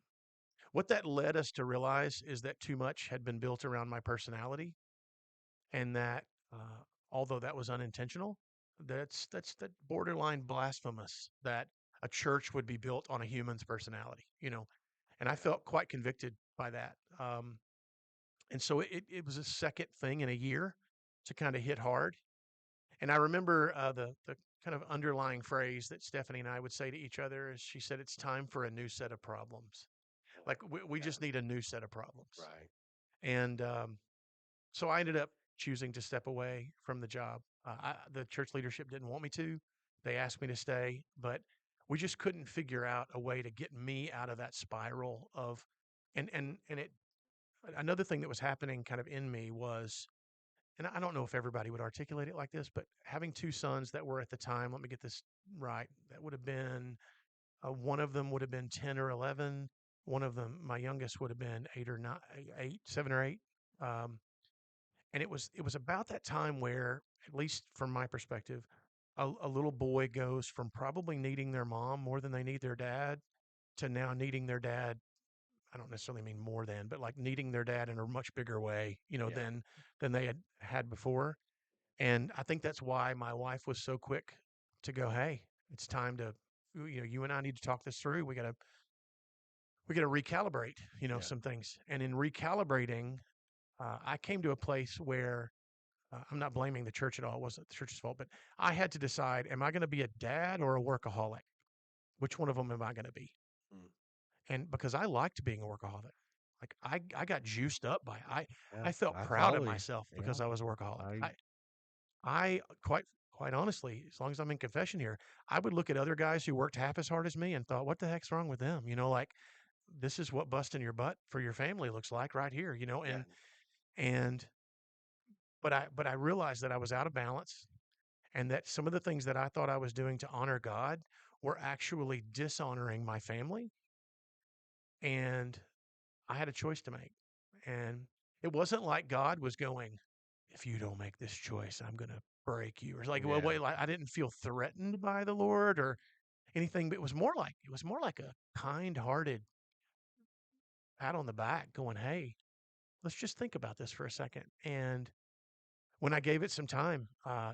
what that led us to realize is that too much had been built around my personality, and that, although that was unintentional, that borderline blasphemous that a church would be built on a human's personality. And I
Yeah.
felt quite convicted by that. And so it was a second thing in a year to kind of hit hard. And I remember, the kind of underlying phrase that Stephanie and I would say to each other is, she said, "It's time for a new set of problems. Like, we
Yeah.
just need a new set of problems."
Right.
And so I ended up choosing to step away from the job. The church leadership didn't want me to. They asked me to stay, but we just couldn't figure out a way to get me out of that spiral of, and it. Another thing that was happening kind of in me was, and I don't know if everybody would articulate it like this, but having two sons that were at the time, let me get this right, that would have been, one of them would have been 10 or 11. One of them, my youngest, would have been 8 or 9, 8, 7 or 8. Um, and it was about that time where, at least from my perspective, a little boy goes from probably needing their mom more than they need their dad to now needing their dad. I don't necessarily mean more than, but like needing their dad in a much bigger way,
Yeah.
than they had before. And I think that's why my wife was so quick to go, "Hey, it's time to, you and I need to talk this through. We got to recalibrate,
Yeah.
some things." And in recalibrating, I came to a place where, I'm not blaming the church at all. It wasn't the church's fault, but I had to decide: am I going to be a dad or a workaholic? Which one of them am I going to be?
Mm.
And because I liked being a workaholic, like I got juiced up by it.
Yeah.
I felt
I
proud of
follow you.
myself
Yeah.
because I was a workaholic.
I
I quite honestly, as long as I'm in confession here, I would look at other guys who worked half as hard as me and thought, what the heck's wrong with them? Like, this is what busting your butt for your family looks like right here,
Yeah.
and but I realized that I was out of balance, and that some of the things that I thought I was doing to honor God were actually dishonoring my family. And I had a choice to make. And it wasn't like God was going, if you don't make this choice, I'm going to break you. Or like, well,
Yeah.
wait, like I didn't feel threatened by the Lord or anything, but it was more like a kind-hearted pat on the back going, hey, let's just think about this for a second. And when I gave it some time,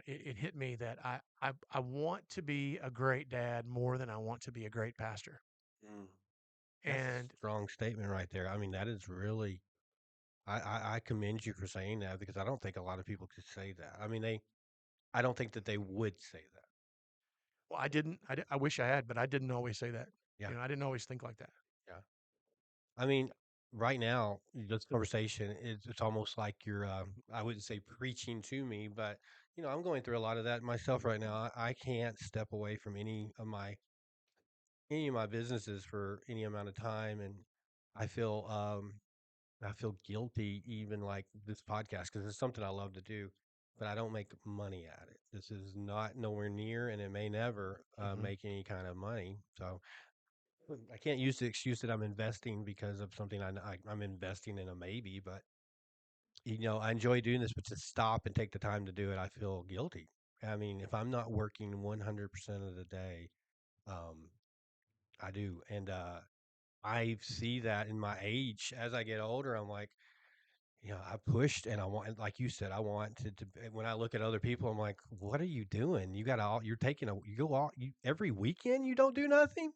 it hit me that I want to be a great dad more than I want to be a great pastor.
Mm. That's a
And
strong statement right there. I mean, that is really, I commend you for saying that because I don't think a lot of people could say that. I mean, I don't think that they would say that.
well, I wish I had, but I didn't always say that.
Yeah.
I didn't always think like that.
Yeah. I mean, right now, this conversation it's almost like you're I wouldn't say preaching to me, but I'm going through a lot of that myself right now. I can't step away from any of my businesses for any amount of time, and I feel I feel guilty even like this podcast because it's something I love to do, but I don't make money at it. This is not nowhere near, and it may never
Hmm.
make any kind of money. So I can't use the excuse that I'm investing because of something I'm investing in a maybe, but I enjoy doing this, but to stop and take the time to do it, I feel guilty. I mean, if I'm not working 100% of the day, um, I do. And I see that in my age as I get older, I'm like, I pushed and I want, like you said, I want when I look at other people, I'm like, what are you doing? You're taking you go all, every weekend, you don't do nothing.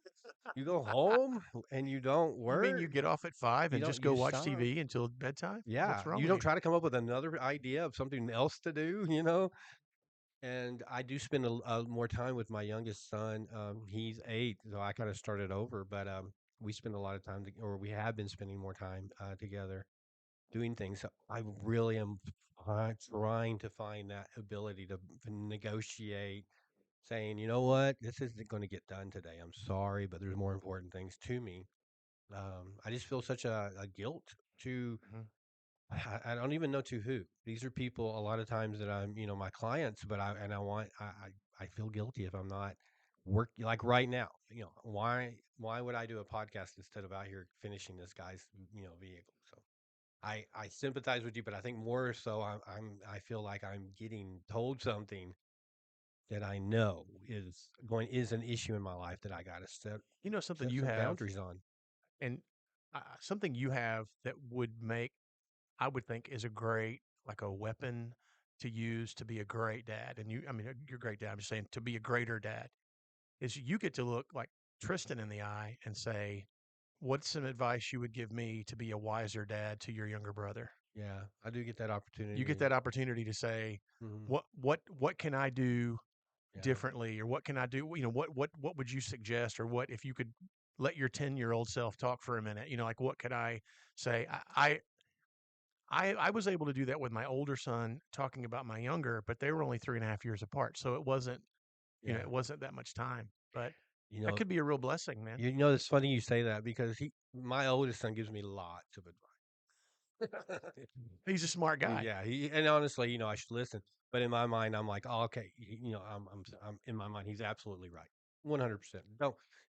You go home and you don't
You mean
work.
you get off at 5 and just
You
go watch
stop.
TV until bedtime?
Yeah.
What's wrong
You
with
don't
you?
try to come up with another idea of something else to do. And I do spend more time with my youngest son. He's 8, so I kind of started over, but we spend a lot of time, or we have been spending more time together doing things. So I really am trying to find that ability to negotiate, saying, you know what, this isn't going to get done today. I'm sorry, but there's more important things to me. I just feel such a guilt to
Mhm.
I don't even know to who. These are people a lot of times that I'm, my clients, but I feel guilty if I'm not work like right now. Why would I do a podcast instead of out here finishing this guy's, vehicle? So I sympathize with you, but I think more so I feel like I'm getting told something that I know is an issue in my life that I got to
Something
set
you
some
have,
boundaries on.
and something you have that would make, I would think, is a great, like a weapon to use to be a great dad. And you're a great dad. I'm just saying to be a greater dad is you get to look like Tristan in the eye and say, what's some advice you would give me to be a wiser dad to your younger brother?
Yeah, I do get that
You get
opportunity.
that opportunity to say,
Hmm.
what can I do
Yeah.
differently, or what can I do? What would you suggest, or what if you could let your 10-year-old self talk for a minute? Like what could I say? I was able to do that with my older son talking about my younger, but they were only 3.5 years apart, so
Yeah.
it wasn't that much time. But
You
that
know,
could be a real blessing, man.
it's funny you say that because my oldest son gives me lots of advice.
He's a smart guy.
Yeah, and honestly, I should listen. But in my mind, I'm like, oh, okay, I'm in my mind, he's absolutely right, 100%.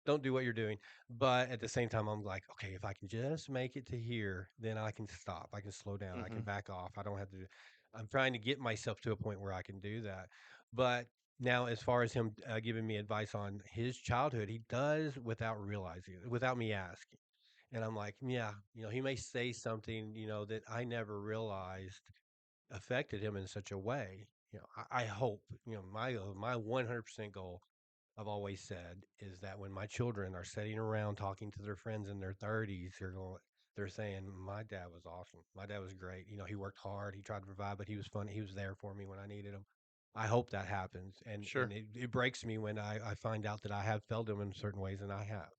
Don't do what you're doing. But at the same time, I'm like, okay, if I can just make it to here, then I can stop, I can slow down, I can
Hmm.
back off. I don't have to. I'm trying to get myself to a point where I can do that. But now, as far as him giving me advice on his childhood, he does without realizing it, without me asking. And I'm like, yeah, he may say something, that I never realized affected him in such a way. I hope, my 100% goal I've always said is that when my children are sitting around talking to their friends in their 30s, they're saying, my dad was awesome. My dad was great. He worked hard. He tried to provide, but he was funny. He was there for me when I needed him. I hope that happens. And
Sure,
it breaks me when I find out that I have failed him in certain ways, and I have,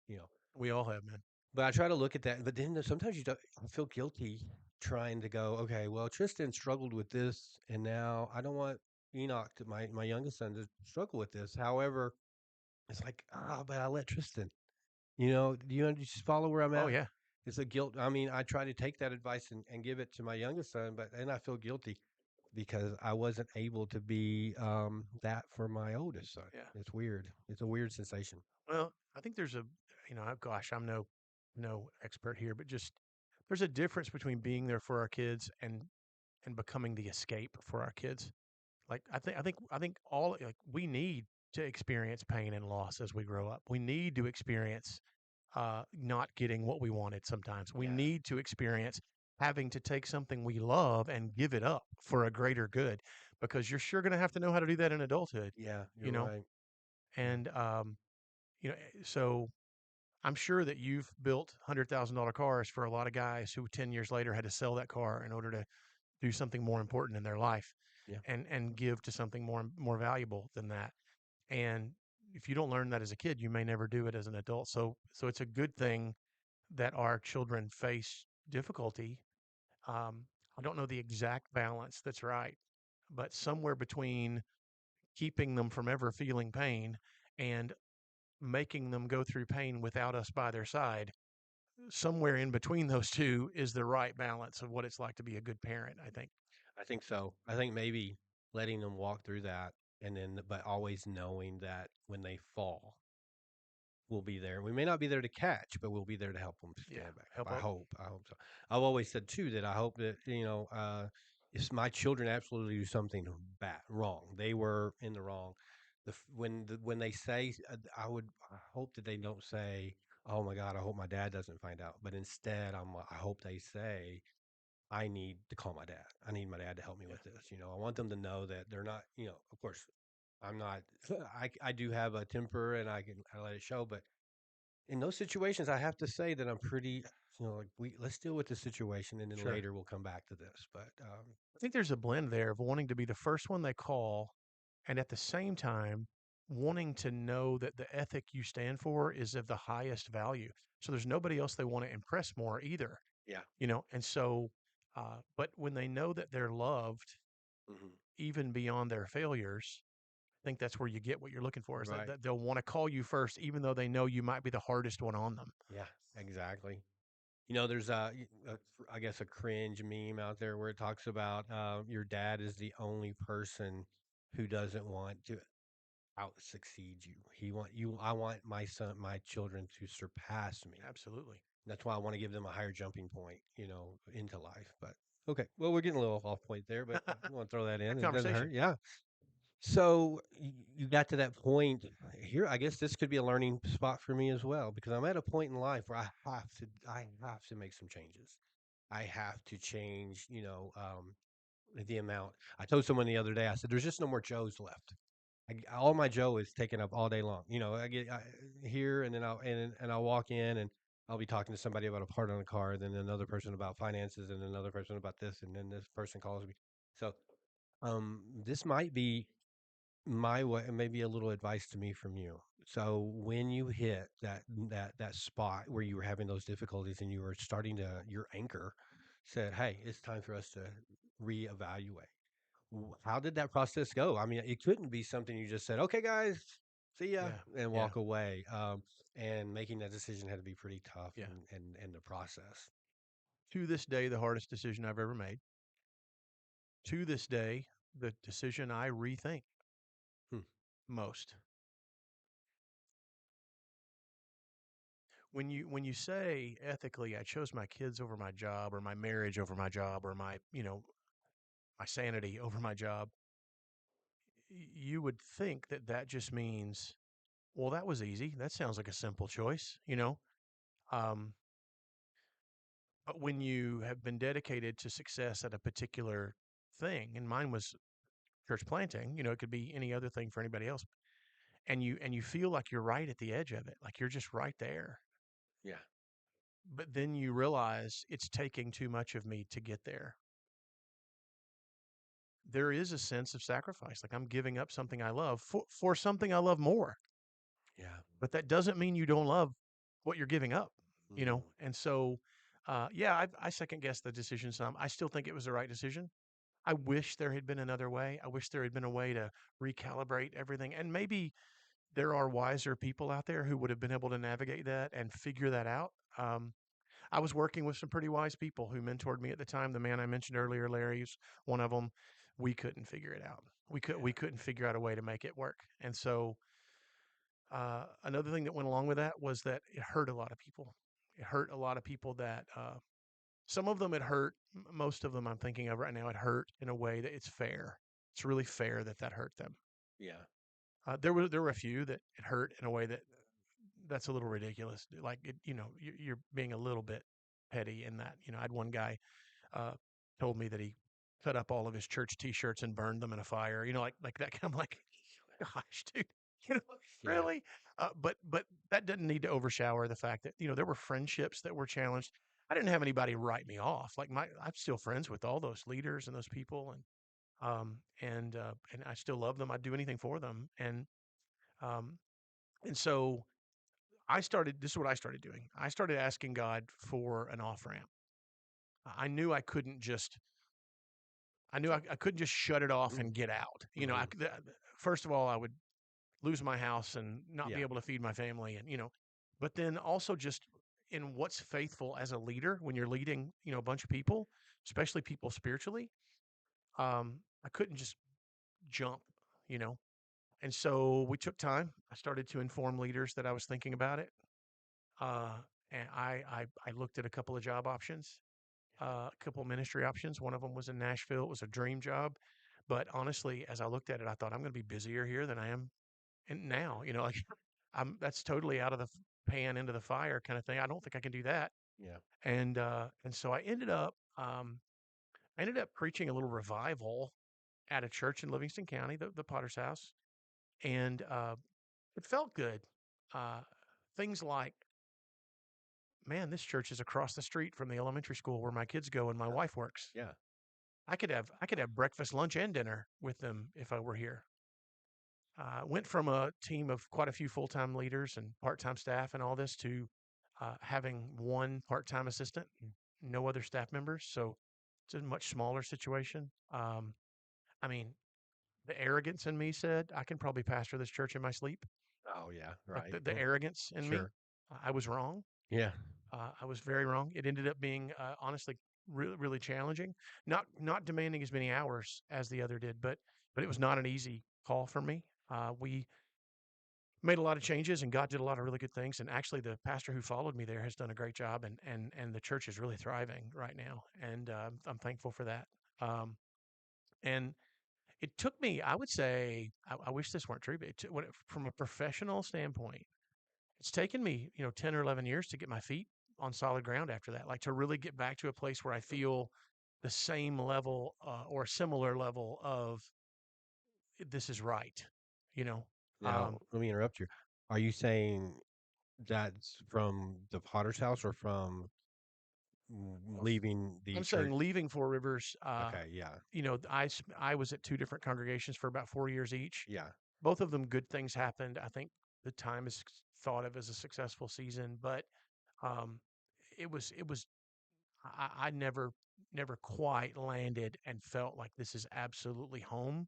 you know.
we all have, man.
But I try to look at that, but then sometimes I feel guilty trying to go, okay, well, Tristan struggled with this, and now I don't want Enoch, my youngest son, to struggle with this. However, it's like, but I let Tristan. Do you just follow where I'm
Oh
at?
yeah,
It's a guilt. I mean, I try to take that advice and give it to my youngest son, but then I feel guilty. because I wasn't able to be that for my oldest son.
Yeah.
It's weird. It's a weird sensation.
Well, I think there's gosh, I'm no expert here, but just there's a difference between being there for our kids and becoming the escape for our kids. Like I think all like we need to experience pain and loss as we grow up. We need to experience not getting what we wanted sometimes. We
Yeah.
need to experience having to take something we love and give it up for a greater good because you're sure going to have to know how to do that in adulthood,
Yeah,
you
you're
know?
right. Yeah.
And so I'm sure that you've built $100,000 cars for a lot of guys who 10 years later had to sell that car in order to do something more important in their life
Yeah.
and give to something more valuable than that. And if you don't learn that as a kid, you may never do it as an adult. So it's a good thing that our children face difficulty. Um, I don't know the exact balance that's right, but somewhere between keeping them from ever feeling pain and making them go through pain without us by their side, somewhere in between those two is the right balance of what it's like to be a good parent, I think.
I think so. I think maybe letting them walk through that, and then, but always knowing that when they fall, we'll be there. We may not be there to catch, but we'll be there to help them
Yeah,
stand back up.
help out.
I hope so. I've always said too that I hope that, if my children absolutely do something bad, wrong, they were in the wrong. When they say, I hope that they don't say, "Oh my God, I hope my dad doesn't find out." But instead, I hope they say, I need to call my dad. I need my dad to help me
Yeah,
with this. I want them to know that they're not, of course, I'm not, I do have a temper and I let it show, but in those situations, I have to say that I'm pretty, like let's deal with the situation and then
sure.
later we'll come back to this. But
I think there's a blend there of wanting to be the first one they call and at the same time wanting to know that the ethic you stand for is of the highest value. So there's nobody else they want to impress more either,
yeah.
and so but when they know that they're loved
Hmm.
even beyond their failures, I think that's where you get what you're looking for is that,
Right.
that they'll want to call you first, even though they know you might be the hardest one on them.
Yeah, exactly. There's I guess a cringe meme out there where it talks about your dad is the only person who doesn't want to out succeed you. He want you. I want my children to surpass me.
Absolutely.
That's why I want to give them a higher jumping point, into life. But okay, well, we're getting a little off point there, but I want to throw that in.
Good
It doesn't
conversation.
hurt. Yeah. So you got to that point here. I guess this could be a learning spot for me as well because I'm at a point in life where I have to make some changes. I have to change, the amount. I told someone the other day. I said, "There's just no more Joes left." All my Joe is taken up all day long. I get here and then I'll walk in and I'll be talking to somebody about a part on a car, then another person about finances, and another person about this, and then this person calls me. So this might be my way, maybe a little advice to me from you. So when you hit that spot where you were having those difficulties and you were starting to your anchor said, "Hey, it's time for us to reevaluate." How did that process go? I mean, it couldn't be something you just said, "Okay, guys, see ya,"
Yeah.
and
Yeah.
walk away. And making that decision had to be pretty tough,
Yeah.
and the process.
To this day, the hardest decision I've ever made. To this day, the decision I rethink
Hmm.
most. When you say ethically, I chose my kids over my job or my marriage over my job or my sanity over my job, you would think that that just means, well, that was easy. That sounds like a simple choice. Um, but when you have been dedicated to success at a particular thing, and mine was church planting, it could be any other thing for anybody else, and you feel like you're right at the edge of it, like you're just right there.
Yeah.
But then you realize it's taking too much of me to get there. There is a sense of sacrifice. Like I'm giving up something I love for something I love more.
Yeah.
But that doesn't mean you don't love what you're giving up.
Mm.
And so, yeah, I second guess the decision some. I still think it was the right decision. I wish there had been another way. I wish there had been a way to recalibrate everything. And maybe there are wiser people out there who would have been able to navigate that and figure that out. I was working with some pretty wise people who mentored me at the time. The man I mentioned earlier, Larry's one of them. we couldn't figure it out. We couldn't figure out a way to make it work. And so another thing that went along with that was that it hurt a lot of people. It hurt a lot of people that some of them it hurt. Most of them I'm thinking of right now, it hurt in a way that it's fair. It's really fair that that hurt them.
Yeah.
There were a few that it hurt in a way that that's a little ridiculous. Like it, you're being a little bit petty in that. I had one guy uh, told me that he cut up all of his church T-shirts and burned them in a fire. Like that. I'm like, gosh, dude, you know,
Yeah.
really? But that doesn't need to overshadow the fact that there were friendships that were challenged. I didn't have anybody write me off. Like I'm still friends with all those leaders and those people, and I still love them. I'd do anything for them, um, and so I started. This is what I started doing. I started asking God for an off ramp. I knew I couldn't just. I knew I couldn't just shut it off and get out.
Mhm.
First of all, I would lose my house and not be
Yeah.
able to feed my family, and but then also just in what's faithful as a leader when you're leading, a bunch of people, especially people spiritually. I couldn't just jump, you know. And so we took time. I started to inform leaders that I was thinking about it. Uh, and I looked at a couple of job options, a couple of ministry options. One of them was in Nashville. It was a dream job. But honestly, as I looked at it, I thought I'm going to be busier here than I am now. Like that's totally out of the pan into the fire kind of thing. I don't think I can do that.
Yeah.
And so I ended up preaching a little revival at a church in Livingston County, the Potter's House, and it felt good. Uh, Things like, man, this church is across the street from the elementary school where my kids go and my
Yeah.
wife works.
Yeah.
I could have breakfast, lunch, and dinner with them if I were here. Went from a team of quite a few full-time leaders and part-time staff and all this to having one part-time assistant, and no other staff members. So it's a much smaller situation. I mean, the arrogance in me said I can probably pastor this church in my sleep.
Oh, yeah.
Like
Right.
the arrogance in me,
Sure.
I was wrong.
Yeah.
I was very wrong. It ended up being honestly really really challenging. Not demanding as many hours as the other did, but it was not an easy call for me. We made a lot of changes, and God did a lot of really good things. And actually, the pastor who followed me there has done a great job, and the church is really thriving right now, and I'm thankful for that. And it took me, I would say, I wish this weren't true, but from a professional standpoint, it's taken me, 10 or 11 years to get my feet on solid ground after that, like to really get back to a place where I feel the same level or a similar level of this is right, you know.
Now,
Um,
let me interrupt you. Are you saying that's from the Potter's house or from leaving the
I'm
church?
saying leaving Four Rivers,
Okay. Yeah.
I was at two different congregations for about 4 years each.
Yeah.
Both of them, good things happened. I think the time is thought of as a successful season, but um, it was I never quite landed and felt like this is absolutely home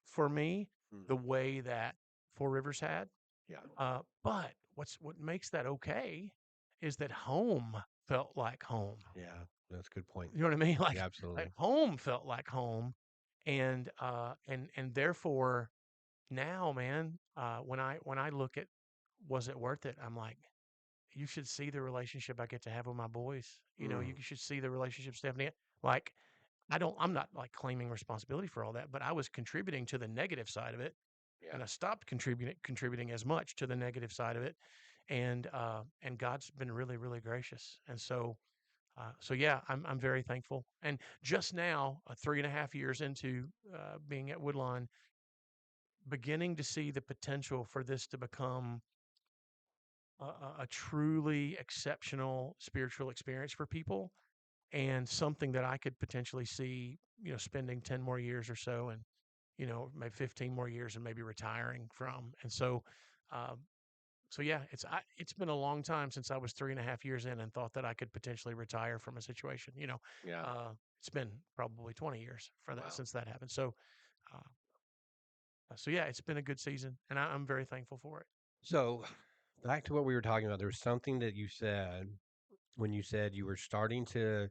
for me
Mm.
the way that Four Rivers had.
Yeah.
But what makes that okay is that home felt like home.
Yeah. That's a good point.
You know what I mean?
Yeah,
Like
absolutely.
home felt like home, and therefore now, man, when I look at was it worth it? I'm like, you should see the relationship I get to have with my boys. You
Mm.
should see the relationship, Stephanie. Like, I'm not like claiming responsibility for all that, but I was contributing to the negative side of it,
Yeah.
and I stopped contributing as much to the negative side of it, and God's been really, really gracious, and so yeah, I'm very thankful. And just now, 3.5 years into being at Woodlawn, beginning to see the potential for this to become a truly exceptional spiritual experience for people and something that I could potentially see, spending 10 more years or so and, maybe 15 more years and maybe retiring from. And um, so yeah, it's been a long time since I was 3.5 years in and thought that I could potentially retire from a situation,
Yeah.
it's been probably 20 years for that
Wow.
since that happened. So yeah, it's been a good season and I'm very thankful for it.
So back to what we were talking about, there was something that you said when you said you were starting to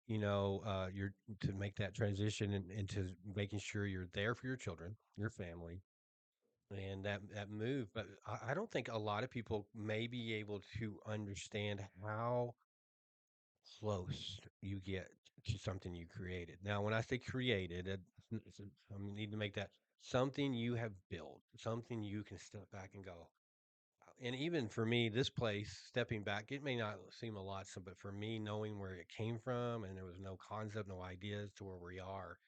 you're to make that transition into making sure you're there for your children, your family, and that move. But I don't think a lot of people may be able to understand how close you get to something you created. Now, when I say created, I need to make that something you have built, something you can step back and go. And even for me, this place, stepping back, it may not seem a lot, so, but for me, knowing where it came from and there was no concept, no ideas to where we are,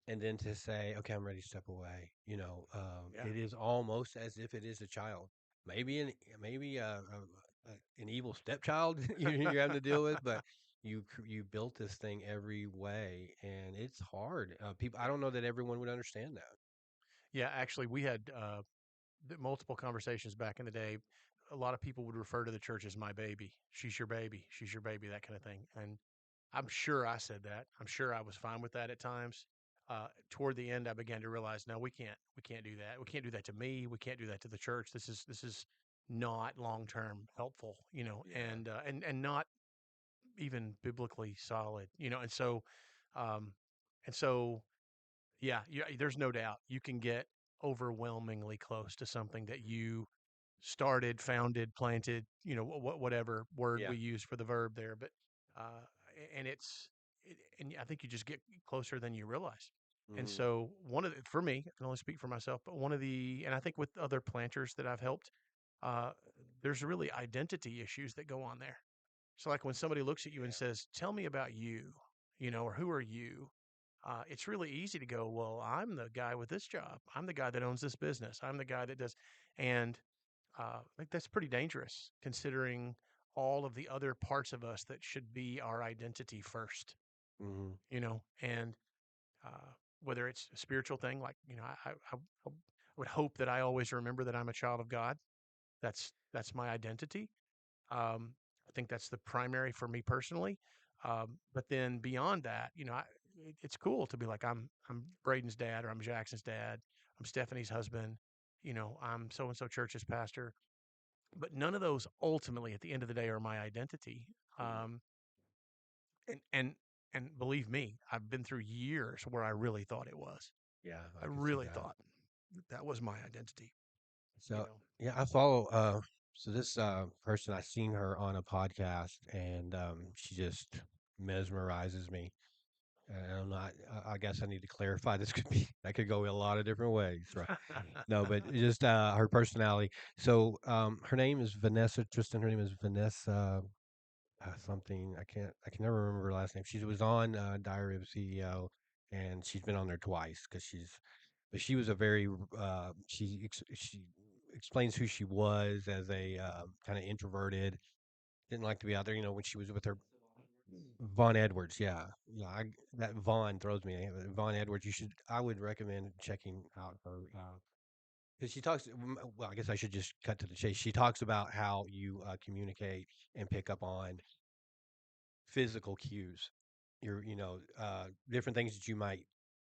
and then to say, okay, I'm ready to step away.
Yeah.
It is almost as if it is a child, maybe an evil stepchild you're having to deal with, but you built this thing every way, and it's hard. People, I don't know that everyone would understand that.
Yeah, actually, we had multiple conversations back in the day. A lot of people would refer to the church as my baby. She's your baby. She's your baby, that kind of thing. And I'm sure I said that. I'm sure I was fine with that at times. Toward the end, I began to realize, no, we can't do that. We can't do that to me. We can't do that to the church. This is not long term helpful,
Yeah.
and not even biblically solid, um, and so yeah, there's no doubt you can get overwhelmingly close to something that you started, founded, planted, whatever word
Yeah.
we use for the verb there. But and and I think you just get closer than you realize. And
Hmm.
so for me, I can only speak for myself, but and I think with other planters that I've helped, uh, there's really identity issues that go on there. So like when somebody looks at you and
Yeah.
says, "Tell me about you," or "Who are you?" It's really easy to go, "Well, I'm the guy with this job. I'm the guy that owns this business. I'm the guy that does," and I think that's pretty dangerous considering all of the other parts of us that should be our identity first.
Hmm.
And uh, whether it's a spiritual thing, like I would hope that I always remember that I'm a child of God. That's my identity. I think that's the primary for me personally. But then beyond that, it's cool to be like I'm Braden's dad, or I'm Jackson's dad, I'm Stephanie's husband, I'm so and so church's pastor. But none of those ultimately, at the end of the day, are my identity. Um, and and and believe me, I've been through years where I really thought it was.
Yeah,
I
I can see
really
that.
thought that was my identity. You
So
know.
yeah, I follow. So this person, I seen her on a podcast, and she just mesmerizes me. And I'm not. I guess I need to clarify. This could be. That could go a lot of different ways, right? No, but just her personality. So her name is Vanessa Tristan. Her name is Vanessa something. I can never remember her last name. She was on Diary of a CEO, and she's been on there twice because but she was a very she explains who she was as a kind of introverted, didn't like to be out there. When she was with her Vaughn Edwards, yeah, yeah, that Vaughn throws me. Vaughn Edwards, I would recommend checking out her. Because she talks, well, I guess I should just cut to the chase. She talks about how you communicate and pick up on physical cues, different things that you might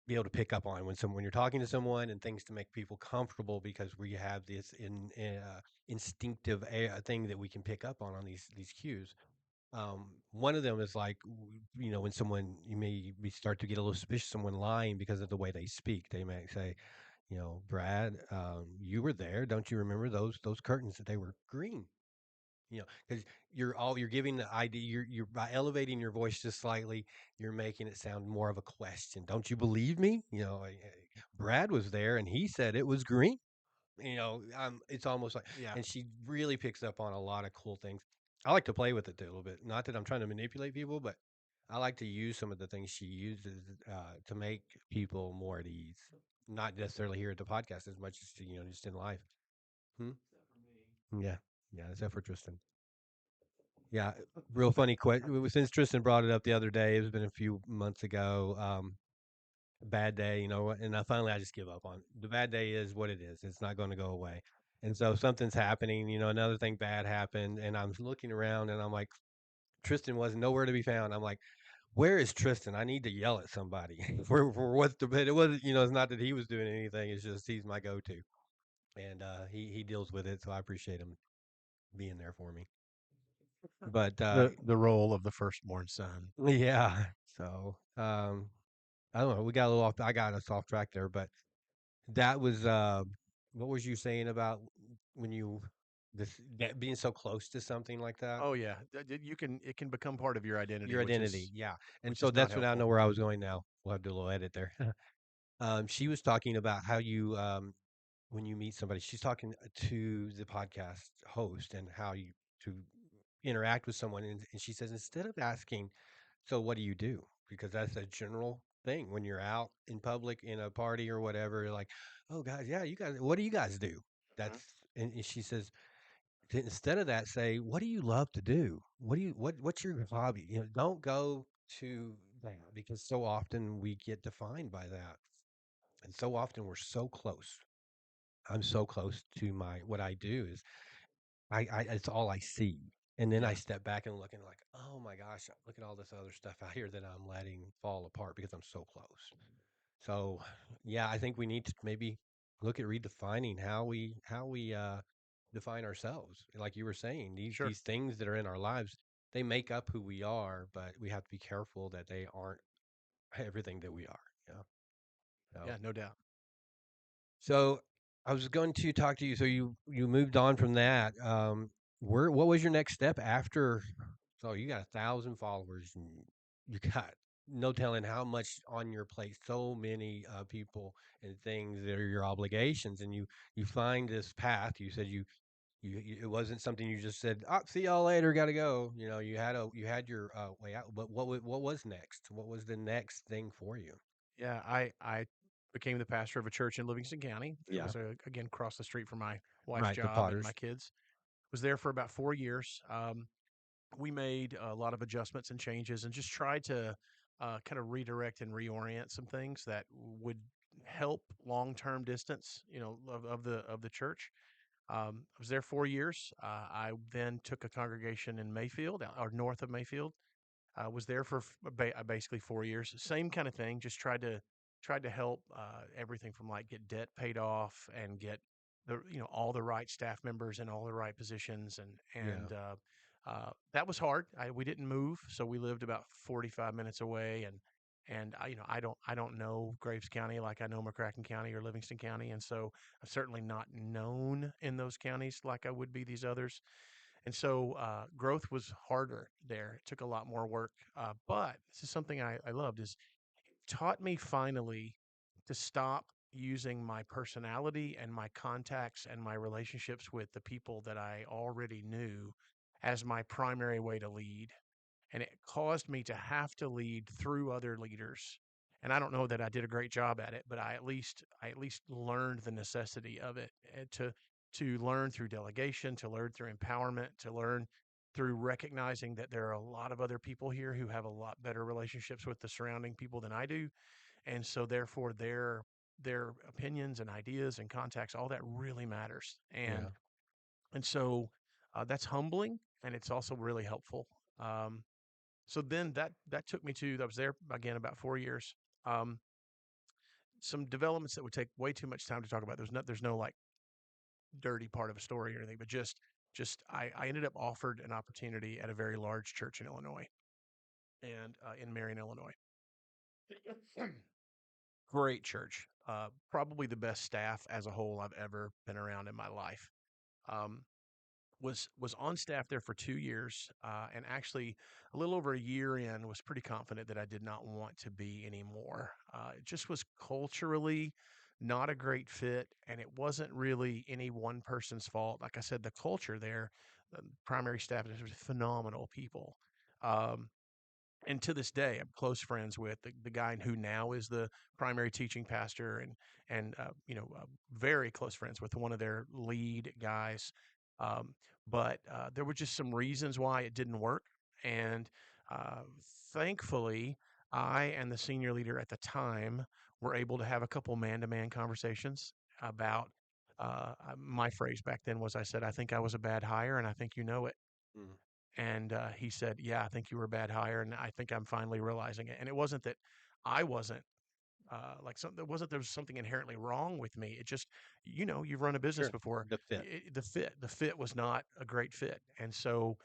be able to pick up on when you're talking to someone, and things to make people comfortable, because we have this instinctive thing that we can pick up on these cues. One of them is like, when someone, you may start to get a little suspicious of someone lying because of the way they speak. They may say, Brad, you were there, don't you remember those curtains, that they were green? Because you're giving the idea, you're by elevating your voice just slightly, you're making it sound more of a question. Don't you believe me? Brad was there and he said it was green. It's almost like,
Yeah.
and she really picks up on a lot of cool things. I like to play with it too, a little bit. Not that I'm trying to manipulate people, but I like to use some of the things she uses to make people more at ease. Not necessarily here at the podcast as much as just in life. Hmm? Yeah, yeah, except for Tristan. Yeah, real funny question. Since Tristan brought it up the other day, it's been a few months ago. Bad day, and I just give up on it. The bad day is what it is. It's not going to go away. And so something's happening, another thing bad happened, and I'm looking around and I'm like, Tristan was nowhere to be found. I'm like, where is Tristan? I need to yell at somebody for what's the, but it wasn't, it's not that he was doing anything. It's just he's my go-to, and he deals with it. So I appreciate him being there for me. But
The role of the firstborn son.
yeah, so I don't know. We got a little off. I got us off track there, but that was what was you saying about when you this that being so close to something like that?
Oh yeah, you can it can become part of your identity,
Your identity, yeah. And
which
so
is not
that's what I know
helpful.
where I was going now. We'll have to do a little edit there. She was talking about how you when you meet somebody, she's talking to the podcast host and how you to interact with someone, and she says instead of asking, "So what do you do?" Because that's a general thing when you're out in public in a party or whatever. You're like, "Oh guys, yeah, you guys, what do you guys do?"
Mhm.
That's and she says instead of that, say, "What do you love to do? What's your hobby?" Don't go to that because so often we get defined by that, and so often we're so close. I'm so close to my what I do is I it's all I see. And then I
Yeah,
step back and look and like, oh my gosh, look at all this other stuff out here that I'm letting fall apart because I'm so close. So yeah, I think we need to maybe look at redefining how we define ourselves. Like you were saying,
sure.
these things that are in our lives, they make up who we are, but we have to be careful that they aren't everything that we are. Yeah. So
Yeah, no doubt.
So I was going to talk to you. So you moved on from that. Where what was your next step after? So you got 1,000 followers, and you got no telling how much on your plate. So many people and things that are your obligations, and you find this path. You said you it wasn't something you just said. Oh, see y'all later. Got to go. You had your way out. But what was next? What was the next thing for you?
Yeah, I became the pastor of a church in Livingston County. It
Yeah,
was again across the street from my wife's
right. The
job and my
Potters.
kids. Was there for about 4 years. We made a lot of adjustments and changes, and just tried to kind of redirect and reorient some things that would help long-term distance, of the church. I was there 4 years. I then took a congregation in Mayfield, or north of Mayfield. Was there for basically 4 years. Same kind of thing. Just tried to help everything from like get debt paid off and get all the right staff members in all the right positions,
Yeah,
that was hard. We didn't move, so we lived about 45 minutes away, and I don't know Graves County like I know McCracken County or Livingston County, and so I'm certainly not known in those counties like I would be these others. And so growth was harder there. It took a lot more work. But this is something I loved is it taught me finally to stop using my personality and my contacts and my relationships with the people that I already knew as my primary way to lead, and it caused me to have to lead through other leaders. And I don't know that I did a great job at it, but I at least learned the necessity of it, to learn through delegation, to learn through empowerment, to learn through recognizing that there are a lot of other people here who have a lot better relationships with the surrounding people than I do, and so therefore their opinions and ideas and contacts, all that really matters.
yeah.
And so that's humbling, and it's also really helpful. Um, so then that took me to I was there again about 4 years. Um, some developments that would take way too much time to talk about. There's no like dirty part of a story or anything, but just I ended up offered an opportunity at a very large church in Illinois, and in Marion, Illinois. Great church, probably the best staff as a whole I've ever been around in my life. Um, was on staff there for 2 years, and actually a little over a year in was pretty confident that I did not want to be anymore. It just was culturally not a great fit, and it wasn't really any one person's fault. Like I said, the culture there, the primary staff is phenomenal people. Um, and to this day, I'm close friends with the guy who now is the primary teaching pastor, and very close friends with one of their lead guys. Um, but there were just some reasons why it didn't work, and uh, thankfully, I and the senior leader at the time were able to have a couple man-to-man conversations about. My phrase back then was, I said, "I think I was a bad hire, and I think you know it."
Mhm.
And he said, "Yeah, I think you were a bad hire, and I think I'm finally realizing it." And it wasn't that I wasn't like something. It wasn't there was something inherently wrong with me. It just, you've run a business
Sure.
before.
The fit.
The fit was not a great fit, and so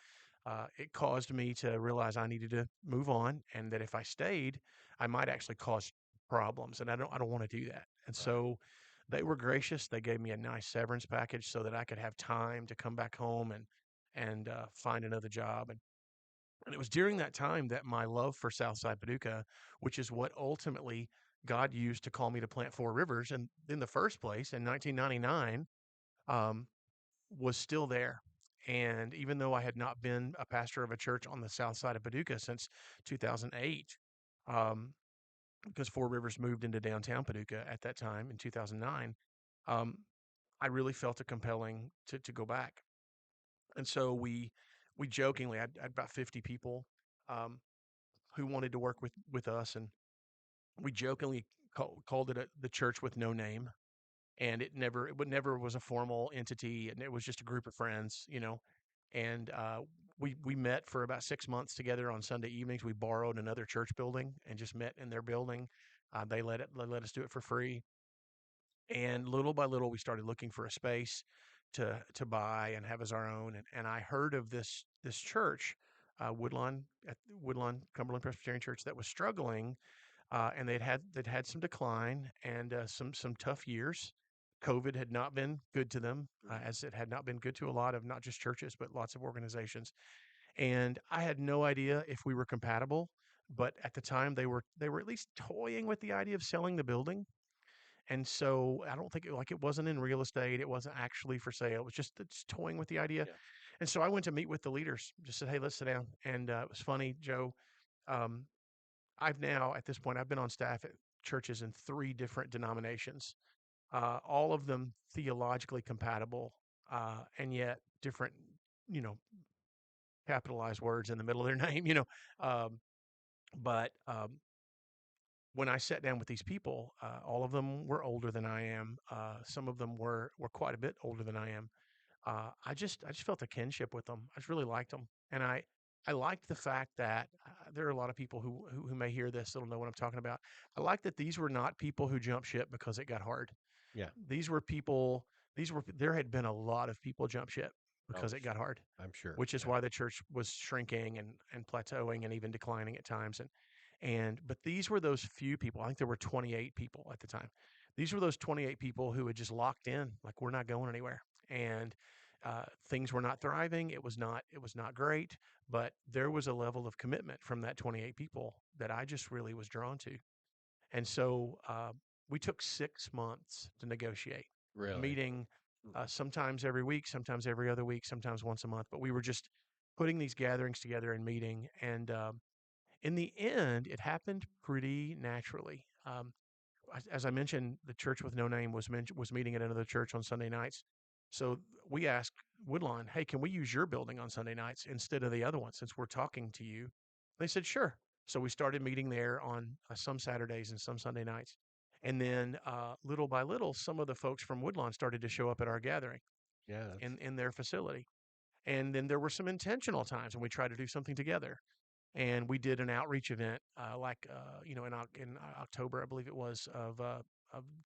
it caused me to realize I needed to move on, and that if I stayed, I might actually cause problems, and I don't want to do that. And
Right.
so they were gracious. They gave me a nice severance package so that I could have time to come back home and find another job. And it was during that time that my love for Southside Paducah, which is what ultimately God used to call me to plant Four Rivers, and in the first place in 1999, um, was still there. And even though I had not been a pastor of a church on the south side of Paducah since 2008, um, because Four Rivers moved into downtown Paducah at that time in 2009, um, I really felt a compelling to go back. And so we jokingly, I had about 50 people um, who wanted to work with us, and we jokingly called it the church with no name. And it never was a formal entity, and it was just a group of friends, and we met for about 6 months together on Sunday evenings. We borrowed another church building and just met in their building. They let us do it for free, and little by little we started looking for a space to buy and have as our own. And I heard of this church, Woodlawn Cumberland Presbyterian Church, that was struggling, and they'd had some decline and some tough years. COVID had not been good to them, as it had not been good to a lot of not just churches but lots of organizations. And I had no idea if we were compatible, but at the time they were at least toying with the idea of selling the building. And so I don't think it wasn't in real estate. It wasn't actually for sale. It was just toying with the idea.
Yeah.
And so I went to meet with the leaders. Just said, "Hey, let's sit down." And it was funny, Joe. Um, I've now, at this point, I've been on staff at churches in three different denominations, all of them theologically compatible, and yet different, you know, capitalized words in the middle of their name, Um, but when I sat down with these people, all of them were older than I am. Some of them were quite a bit older than I am. I just felt a kinship with them. I just really liked them, and I liked the fact that there are a lot of people who may hear this that'll know what I'm talking about. I like that these were not people who jumped ship because it got hard.
Yeah.
These were people. There had been a lot of people jump ship
Oh,
because it got hard,
I'm sure.
which is
Yeah.
why the church was shrinking and plateauing and even declining at times. And but these were those few people. I think there were 28 people at the time. These were those 28 people who had just locked in, like, we're not going anywhere. And things were not thriving. It was not great, but there was a level of commitment from that 28 people that I just really was drawn to. And so we took 6 months to negotiate,
Really.
meeting
Mm.
sometimes every week, sometimes every other week, sometimes once a month. But we were just putting these gatherings together and meeting. And in the end, it happened pretty naturally. As I mentioned, the church with no name was meeting at another church on Sunday nights. So we asked Woodlawn, "Hey, can we use your building on Sunday nights instead of the other one since we're talking to you?" They said, "Sure." So we started meeting there on some Saturdays and some Sunday nights. And then little by little, some of the folks from Woodlawn started to show up at our gathering
Yeah. That's
in their facility. And then there were some intentional times when we tried to do something together, and we did an outreach event, in October, I believe it was, of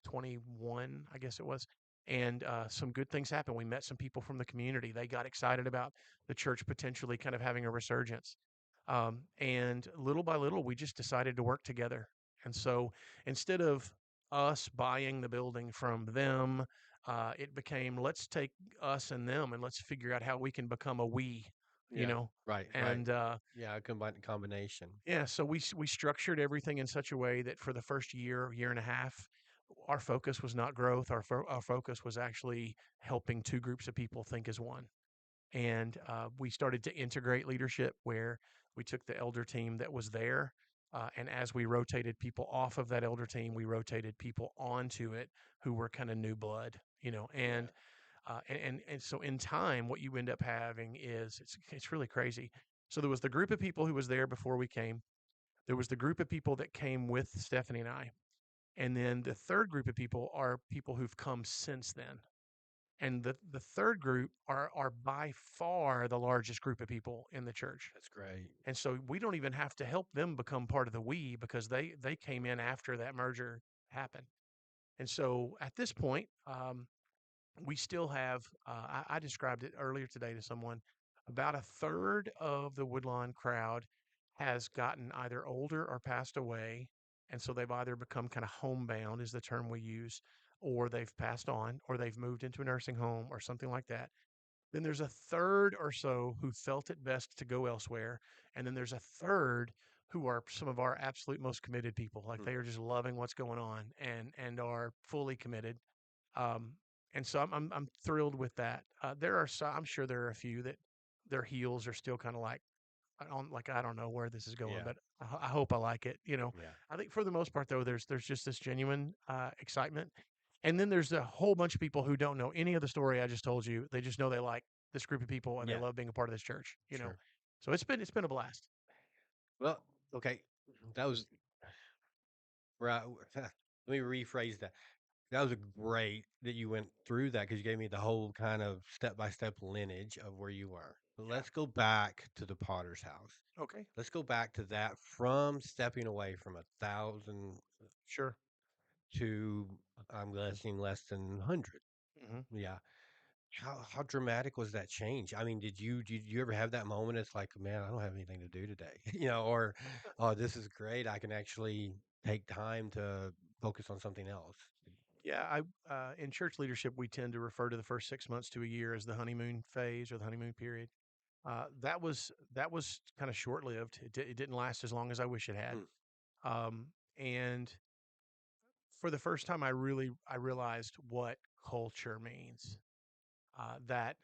21, I guess it was. And some good things happened. We met some people from the community. They got excited about the church potentially kind of having a resurgence. And little by little, we just decided to work together. And so instead of us buying the building from them, it became, let's take us and them and let's figure out how we can become a we, you
yeah.
know?
Right. Right.
And
Yeah. A combination.
yeah, so we structured everything in such a way that for the first year and a half, our focus was not growth. Our focus was actually helping two groups of people think as one. And we started to integrate leadership where we took the elder team that was there, and as we rotated people off of that elder team, we rotated people onto it who were kind of new blood,
Yeah.
and so in time, what you end up having is it's really crazy. So there was the group of people who was there before we came. There was the group of people that came with Stephanie and I, and then the third group of people are people who've come since then. And the third group are by far the largest group of people in the church.
That's great.
And so we don't even have to help them become part of the we, because they came in after that merger happened. And so at this point, we still have, I described it earlier today to someone. About a third of the Woodlawn crowd has gotten either older or passed away. And so they've either become kind of homebound, is the term we use, or they've passed on, or they've moved into a nursing home or something like that. Then there's a third or so who felt it best to go elsewhere. And then there's a third who are some of our absolute most committed people. Like
Hmm.
they are just loving what's going on and are fully committed. Um, and so I'm thrilled with that. There are some, I'm sure there are a few that their heels are still kind of like I don't know where this is going,
Yeah.
but I hope I like it.
Yeah.
I think for the most part though, there's just this genuine excitement, and then there's a whole bunch of people who don't know any of the story I just told you. They just know they like this group of people and they
Yeah.
love being a part of this church.
Sure.
So it's been a blast.
Well, okay. That was right. Let me rephrase that. That was a great that you went through that because you gave me the whole kind of step by step lineage of where you were. But
Yeah.
let's go back to the Potter's house.
Okay.
Let's go back to that from stepping away from 1,000
Sure.
to I'm guessing less than 100.
Hmm.
Yeah. How dramatic was that change? I mean, did you ever have that moment? It's like, man, I don't have anything to do today, or oh, this is great. I can actually take time to focus on something else.
Yeah, I in church leadership we tend to refer to the first 6 months to a year as the honeymoon phase or the honeymoon period. That was kind of short lived. It didn't last as long as I wish it had.
Hmm.
And for the first time, I realized what culture means. That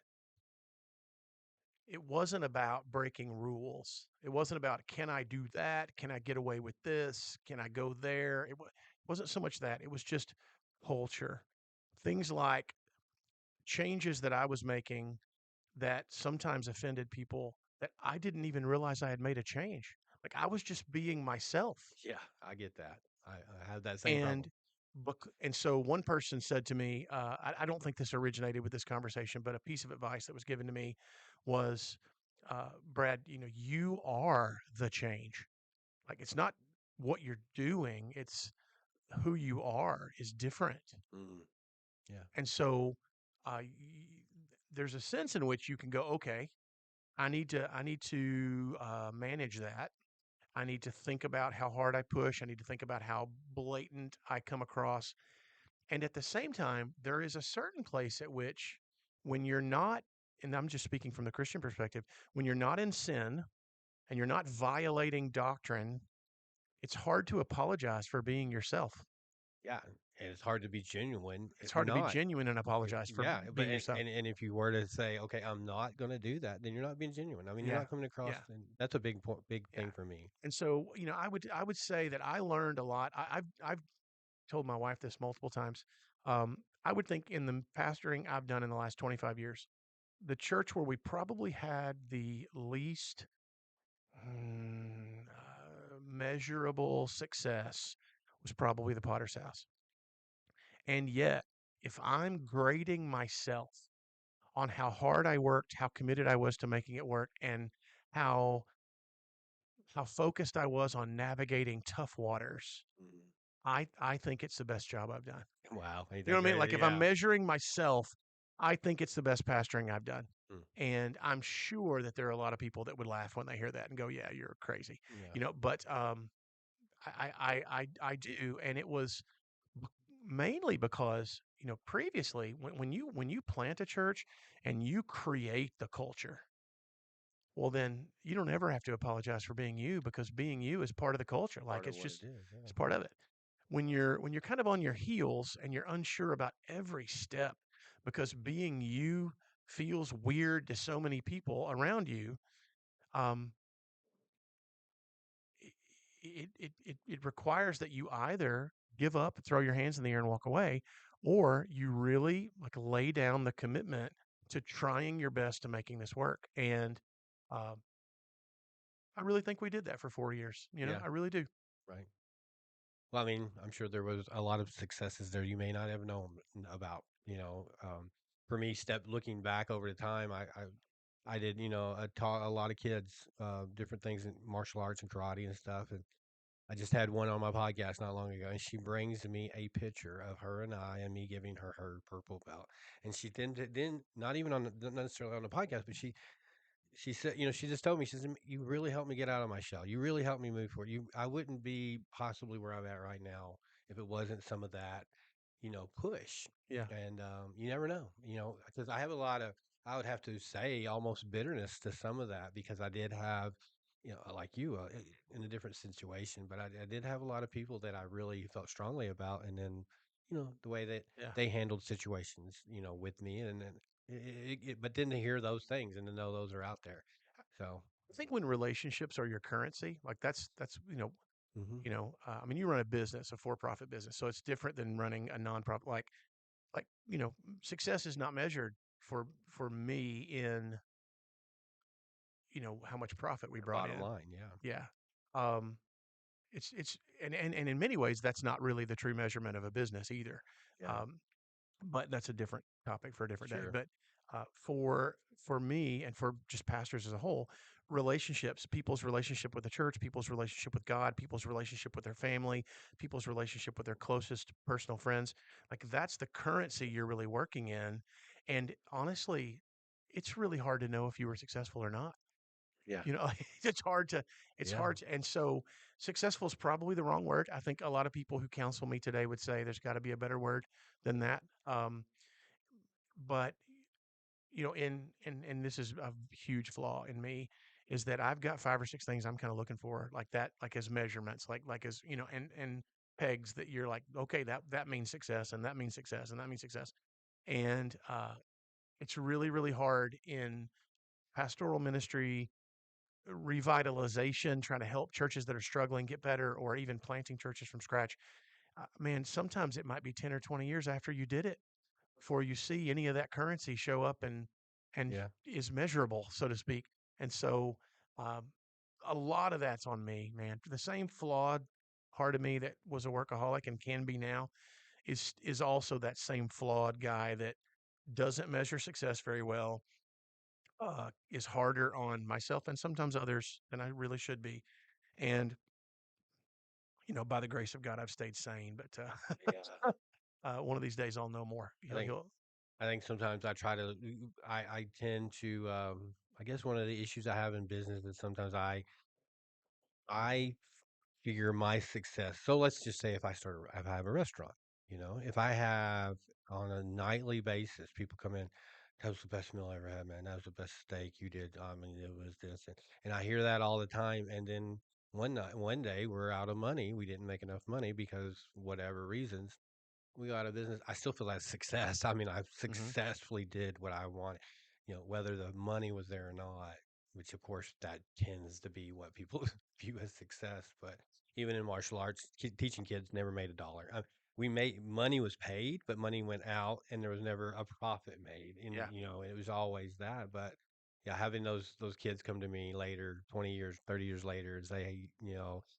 it wasn't about breaking rules. It wasn't about can I do that? Can I get away with this? Can I go there? Wasn't so much that. It was just culture. Things like changes that I was making that sometimes offended people that I didn't even realize I had made a change. Like I was just being myself.
Yeah, I get that. I have that same problem.
And and so one person said to me, I don't think this originated with this conversation, but a piece of advice that was given to me was, Brad, you are the change. Like it's not what you're doing, it's who you are is different.
Mm, yeah,
And so there's a sense in which you can go, okay, I need to manage that. I need to think about how hard I push. I need to think about how blatant I come across. And at the same time, there is a certain place at which, when you're not, and I'm just speaking from the Christian perspective, when you're not in sin and you're not violating doctrine, it's hard to apologize for being yourself.
yeah, and it's hard to be genuine
It's
if you're
hard to be
not.
genuine and apologize for
Yeah, but
being yourself.
and if you were to say, okay, I'm not going to do that, then you're not being genuine. I mean, you're
Yeah.
not coming across.
Yeah.
And that's a big
Yeah.
thing for me.
And so, I would say that I learned a lot. I've told my wife this multiple times. I would think in the pastoring I've done in the last 25 years, the church where we probably had the least measurable success was probably the Potter's house. And yet, if I'm grading myself on how hard I worked, how committed I was to making it work, and how how focused I was on navigating tough waters,
Mm.
I think it's the best job I've done.
Wow, ain't
You know
that
what I mean?
great?
Like if I'm
Yeah.
measuring myself, I think it's the best pastoring I've done.
Mm.
And I'm sure that there are a lot of people that would laugh when they hear that and go, "Yeah, you're crazy,"
Yeah.
But I do, and it was mainly because previously when you plant a church and you create the culture, well then you don't ever have to apologize for being you because being you is part of the culture. Like
Part of
it's
what it
just
is. Yeah.
it's part of it. When you're kind of on your heels and you're unsure about every step because being you feels weird to so many people around you, um, it requires that you either give up, throw your hands in the air and walk away, or you really like lay down the commitment to trying your best to making this work. And um, I really think we did that for 4 years.
Yeah.
I really do.
Right. Well, I mean, I'm sure there was a lot of successes there you may not have known about. For me, step looking back over the time, I did, I taught a lot of kids different things in martial arts and karate and stuff. And I just had one on my podcast not long ago, and she brings me a picture of her and I, and me giving her purple belt. And she didn't not even not necessarily on the podcast, but she said, she just told me, she said, "You really helped me get out of my shell. You really helped me move forward. I wouldn't be possibly where I'm at right now if it wasn't some of that, push."
Yeah.
And you never know, because I have a lot of, I would have to say, almost bitterness to some of that because I did have, like you, in a different situation, but I did have a lot of people that I really felt strongly about, and then, the way that
Yeah.
they handled situations, with me, and then but then to hear those things and to know those are out there. So,
I think when relationships are your currency, like that's
hmm,
I mean, you run a business, a for-profit business, so it's different than running a nonprofit. Like success is not measured for me in how much profit we
your
brought
bottom
in.
line, yeah.
Yeah. Um, it's and in many ways that's not really the true measurement of a business either.
Yeah,
Um, but that's a different topic for a different day.
sure.
But for me and for just pastors as a whole, relationships, people's relationship with the church, people's relationship with God, people's relationship with their family, people's relationship with their closest personal friends, like that's the currency you're really working in. And honestly, it's really hard to know if you were successful or not.
Yeah.
It's hard to,
Yeah,
and so successful is probably the wrong word. I think a lot of people who counsel me today would say there's got to be a better word than that. But and this is a huge flaw in me, is that I've got five or six things I'm kind of looking for like that, like as measurements, like as and pegs that you're like, okay, that means success, and that means success, and that means success, and it's really really hard in pastoral ministry revitalization, trying to help churches that are struggling get better, or even planting churches from scratch. Man, sometimes it might be 10 or 20 years after you did it before you see any of that currency show up and
yeah,
is measurable, so to speak. And so um, a lot of that's on me, man. The same flawed part of me that was a workaholic and can be now is also that same flawed guy that doesn't measure success very well, is harder on myself and sometimes others than I really should be. And by the grace of God, I've stayed sane. But
yeah.
one of these days, I'll know more.
I
He'll,
think
he'll,
I think sometimes I try to, I tend to, I guess one of the issues I have in business is sometimes I figure my success. So let's just say if I have a restaurant, if I have on a nightly basis, people come in, that was the best meal I ever had, man. That was the best steak you did. I mean, it was this, and I hear that all the time. And then one day, we're out of money. We didn't make enough money because whatever reasons we go out of business. I still feel that's success. I mean, I
Mhm.
successfully did what I wanted, whether the money was there or not, which of course that tends to be what people view as success. But even in martial arts, teaching kids never made a dollar. We made money was paid, but money went out and there was never a profit made. And,
Yeah.
it was always that. But yeah, having those kids come to me later, 20 years, 30 years later, and say, hey,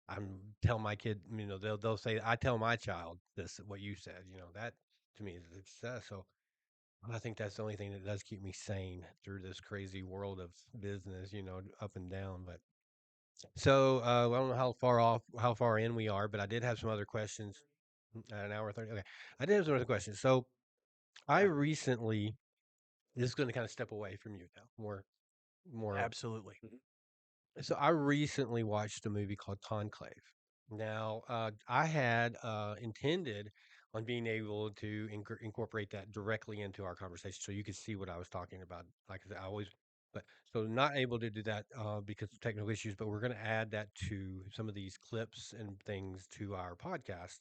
I'm tell my kid, they'll say, I tell my child this, what you said, that to me is a success. So I think that's the only thing that does keep me sane through this crazy world of business, up and down. But so I don't know how far in we are, but I did have some other questions. At an hour 30. Okay. I did have some other questions. So I
Yeah.
recently, this is going to kind of step away from you now, more.
Absolutely.
So I recently watched a movie called Conclave. Now, I had intended on being able to incorporate that directly into our conversation, so you could see what I was talking about. Like I said, I always, but so not able to do that because of technical issues. But we're going to add that to some of these clips and things to our podcast.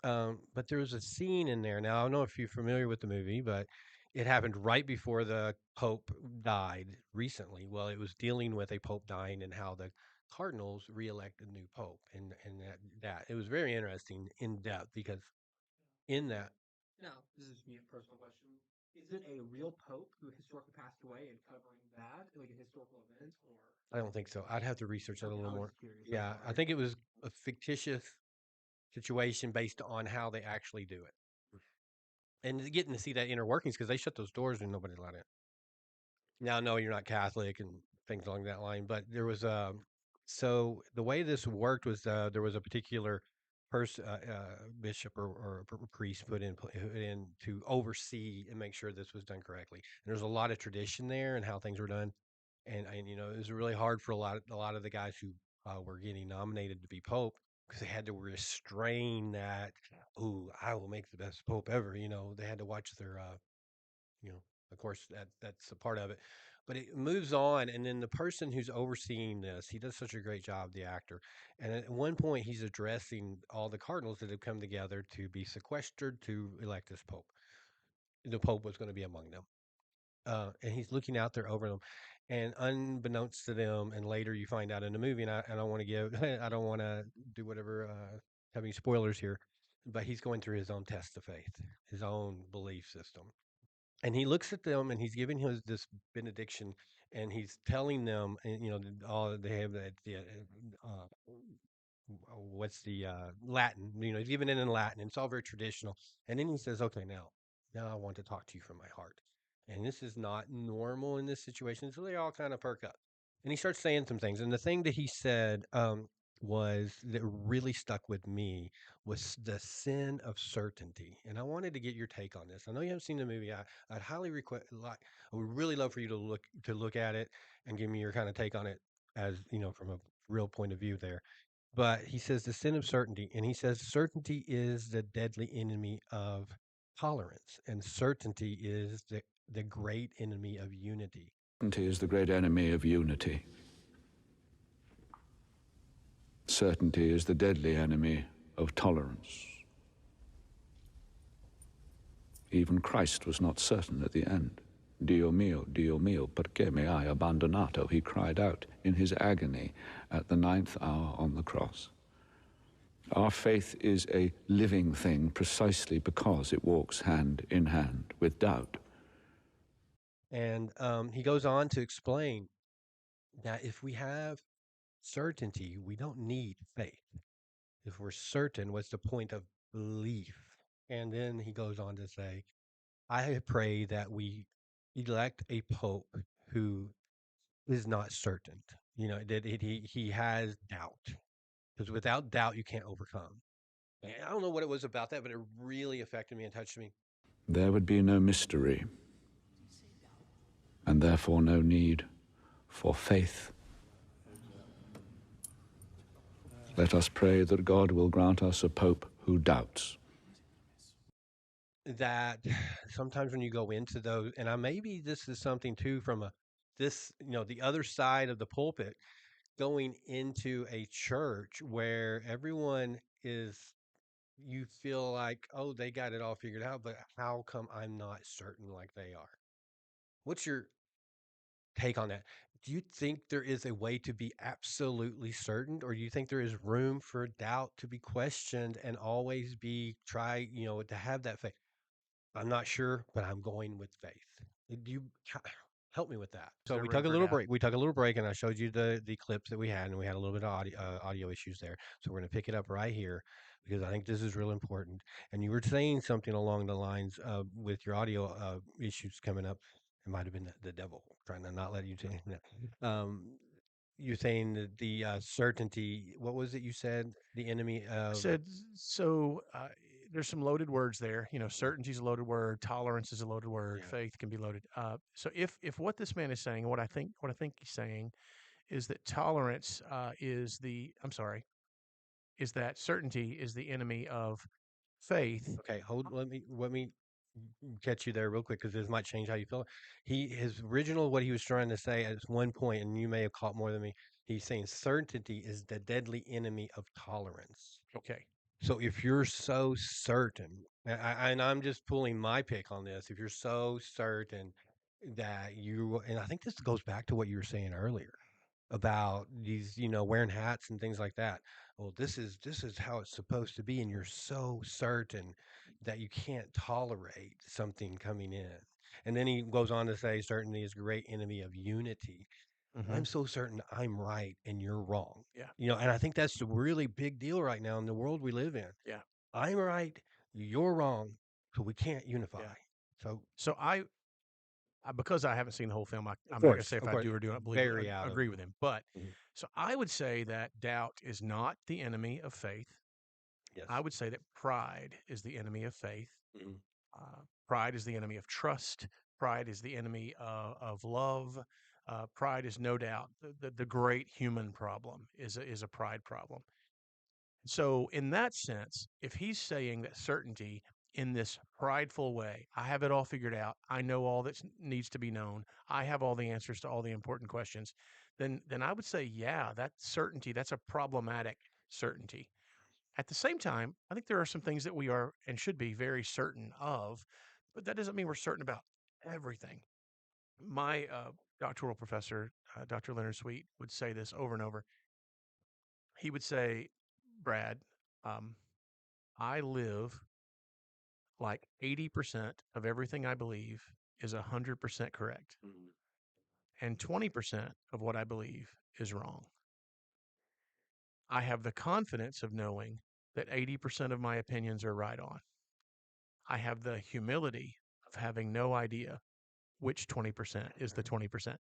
But there was a scene in there. Now, I don't know if you're familiar with the movie, but it happened right before the Pope died recently. Well, it was dealing with a Pope dying and how the Cardinals reelected a new Pope, and that it was very interesting in depth because in that,
Now, this is me a personal question. Is it a real pope who historically passed away and covering that, like a historical event, or
I don't think so. I'd have to research that a
okay?
little
I was
more.
just curious. I'm
Yeah, I
sorry.
think it was a fictitious situation based on how they actually do it, and getting to see that inner workings because they shut those doors and nobody allowed in. Now, no, you're not Catholic and things along that line, but there was so the way this worked was there was a particular person, bishop or priest put in to oversee and make sure this was done correctly. And there's a lot of tradition there and how things were done. And it was really hard for a lot of the guys who were getting nominated to be pope because they had to restrain that. "Ooh, I will make the best pope ever." They had to watch their you know, of course, that's a part of it. But it moves on, and then the person who's overseeing this, he does such a great job, the actor. And at one point, he's addressing all the cardinals that have come together to be sequestered to elect this pope. The pope was going to be among them, and he's looking out there over them. And unbeknownst to them, and later you find out in the movie, and I don't want to give, I don't want to do whatever, have any spoilers here, but he's going through his own test of faith, his own belief system, and he looks at them and he's giving his this benediction, and he's telling them, and all they have that what's the Latin, he's giving it in Latin, and it's all very traditional. And then he says, "Okay, now I want to talk to you from my heart." And this is not normal in this situation, so they all kind of perk up, and he starts saying some things. And the thing that he said was that really stuck with me was the sin of certainty. And I wanted to get your take on this. I know you haven't seen the movie. I'd highly request, like, I would really love for you to look at it and give me your kind of take on it, as from a real point of view there. But he says the sin of certainty, and he says certainty is the deadly enemy of tolerance, and certainty is the great enemy of unity.
Certainty is the great enemy of unity. Certainty is the deadly enemy of tolerance. Even Christ was not certain at the end. Dio mio, perché mi hai abbandonato? He cried out in his agony at the 9th hour on the cross. Our faith is a living thing precisely because it walks hand in hand with doubt.
And he goes on to explain that if we have certainty, we don't need faith. If we're certain, what's the point of belief? And then he goes on to say, I pray that we elect a pope who is not certain. That he has doubt, because without doubt you can't overcome. And I don't know what it was about that, but it really affected me and touched me.
There would be no mystery, and therefore no need for faith. Let us pray that God will grant us a pope who doubts.
That sometimes when you go into those, and maybe this is something too from the other side of the pulpit, going into a church where everyone is, you feel like, oh, they got it all figured out, but how come I'm not certain like they are? What's your take on that? Do you think there is a way to be absolutely certain, or do you think there is room for doubt to be questioned and always to have that faith? I'm not sure, but I'm going with faith. Do you help me with that?
Is
So
there
we
room
took a
for
little
doubt?
break. We took a little break, and I showed you the clips that we had, and we had a little bit of audio issues there. So we're going to pick it up right here because I think this is real important. And you were saying something along the lines with your audio issues coming up. It might have been the devil trying to not let you say that. You're saying that the certainty. What was it you said? The enemy
I
of.
said, so there's some loaded words there. Certainty is a loaded word. Tolerance is a loaded word.
Yeah.
Faith can be loaded. So if what this man is saying, what I think he's saying is that tolerance is that certainty is the enemy of faith.
Okay, hold. Let me catch you there real quick because this might change how you feel. His original, what he was trying to say at one point, and you may have caught more than me. He's saying certainty is the deadly enemy of tolerance.
Okay.
So if you're so certain, and I'm just pulling my pick on this, if you're so certain that and I think this goes back to what you were saying earlier about these, wearing hats and things like that. Well, this is how it's supposed to be, and you're so certain that you can't tolerate something coming in. And then he goes on to say, certainty is a great enemy of unity.
Mm-hmm.
I'm so certain I'm right and you're wrong.
Yeah.
And I think that's the really big deal right now in the world we live in.
Yeah.
I'm right, you're wrong, so we can't unify.
Yeah.
So,
So because I haven't seen the whole film,
of
I'm not going to
course,
say if
of
I
course,
do or do not believe
very out of.
agree with him. But
Mhm.
so I would say that doubt is not the enemy of faith.
Yes.
I would say that pride is the enemy of faith.
Mhm.
Pride is the enemy of trust. Pride is the enemy of love. Pride is no doubt the great human problem is a pride problem. So, in that sense, if he's saying that certainty in this prideful way, I have it all figured out, I know all that needs to be known, I have all the answers to all the important questions, then I would say, yeah, that certainty, that's a problematic certainty. At the same time, I think there are some things that we are and should be very certain of, but that doesn't mean we're certain about everything. My doctoral professor, Dr. Leonard Sweet, would say this over and over. He would say, Brad, um, I live like 80% of everything I believe is 100% correct, and 20% of what I believe is wrong. I have the confidence of knowing that 80% of my opinions are right on. I have the humility of having no idea which 20% is the 20%.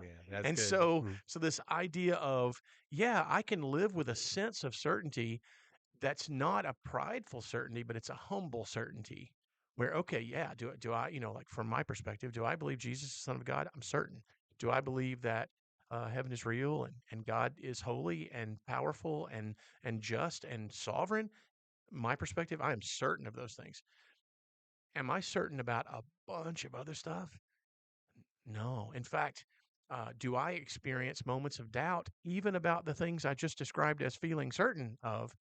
Yeah, that's
And
good.
so this idea of, yeah, I can live with a sense of certainty that's not a prideful certainty, but it's a humble certainty where, okay, yeah, do I, like from my perspective, do I believe Jesus is the Son of God? I'm certain. Do I believe that heaven is real and God is holy and powerful and just and sovereign? My perspective, I am certain of those things. Am I certain about a bunch of other stuff? No. In fact, do I experience moments of doubt even about the things I just described as feeling certain of?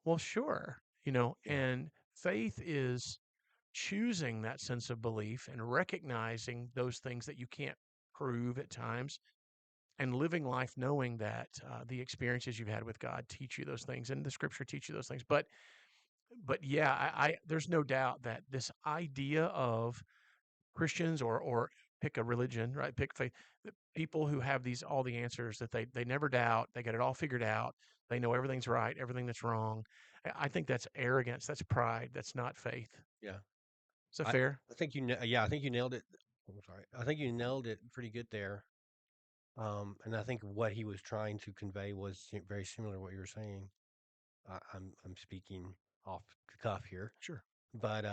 Well, sure.
Yeah.
And faith is choosing that sense of belief and recognizing those things that you can't prove at times and living life knowing that the experiences you've had with God teach you those things and the scripture teach you those things. But yeah, there's no doubt that this idea of Christians or pick a religion, right? Pick faith. People who have all the answers that they never doubt, they get it all figured out, they know everything's right, everything that's wrong. I think that's arrogance, that's pride, that's not faith.
Yeah.
Is that
I,
fair?
I think yeah, I think you nailed it. I'm sorry. I think you nailed it pretty good there. And I think what he was trying to convey was very similar to what you were saying. I'm speaking off the cuff here,
Sure.
but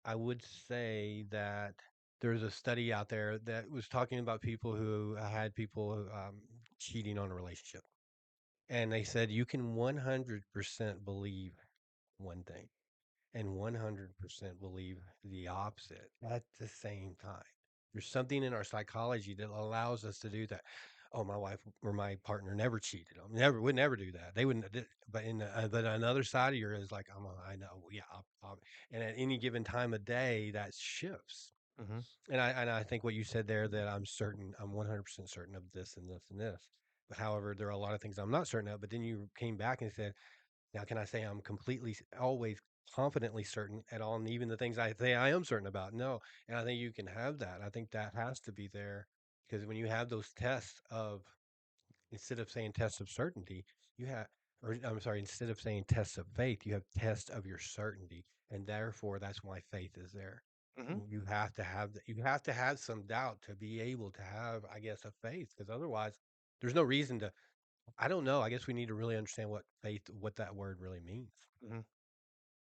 I would say that there's a study out there that was talking about people who had people cheating on a relationship, and they said you can 100% believe one thing and 100% believe the opposite at the same time. There's something in our psychology that allows us to do that. Oh, my wife or my partner never cheated. Would never do that. They wouldn't. But but another side of you is like, I know, yeah. And at any given time of day, that shifts.
Mm-hmm.
And I think what you said there, that I'm certain, I'm 100% certain of this and this and this. But however, there are a lot of things I'm not certain of. But then you came back and said, now, can I say I'm completely, always confidently certain at all, and even the things I say I am certain about? No. And I think you can have that. I think that has to be there, because when you have those tests of, instead of saying tests of certainty, you have, or I'm sorry, instead of saying tests of faith, you have tests of your certainty. And therefore, that's why faith is there.
Mm-hmm.
You have to have you have to have some doubt to be able to have, I guess, a faith, because otherwise, there's no reason to. I don't know. I guess we need to really understand what faith, what that word really means,
Mm-hmm.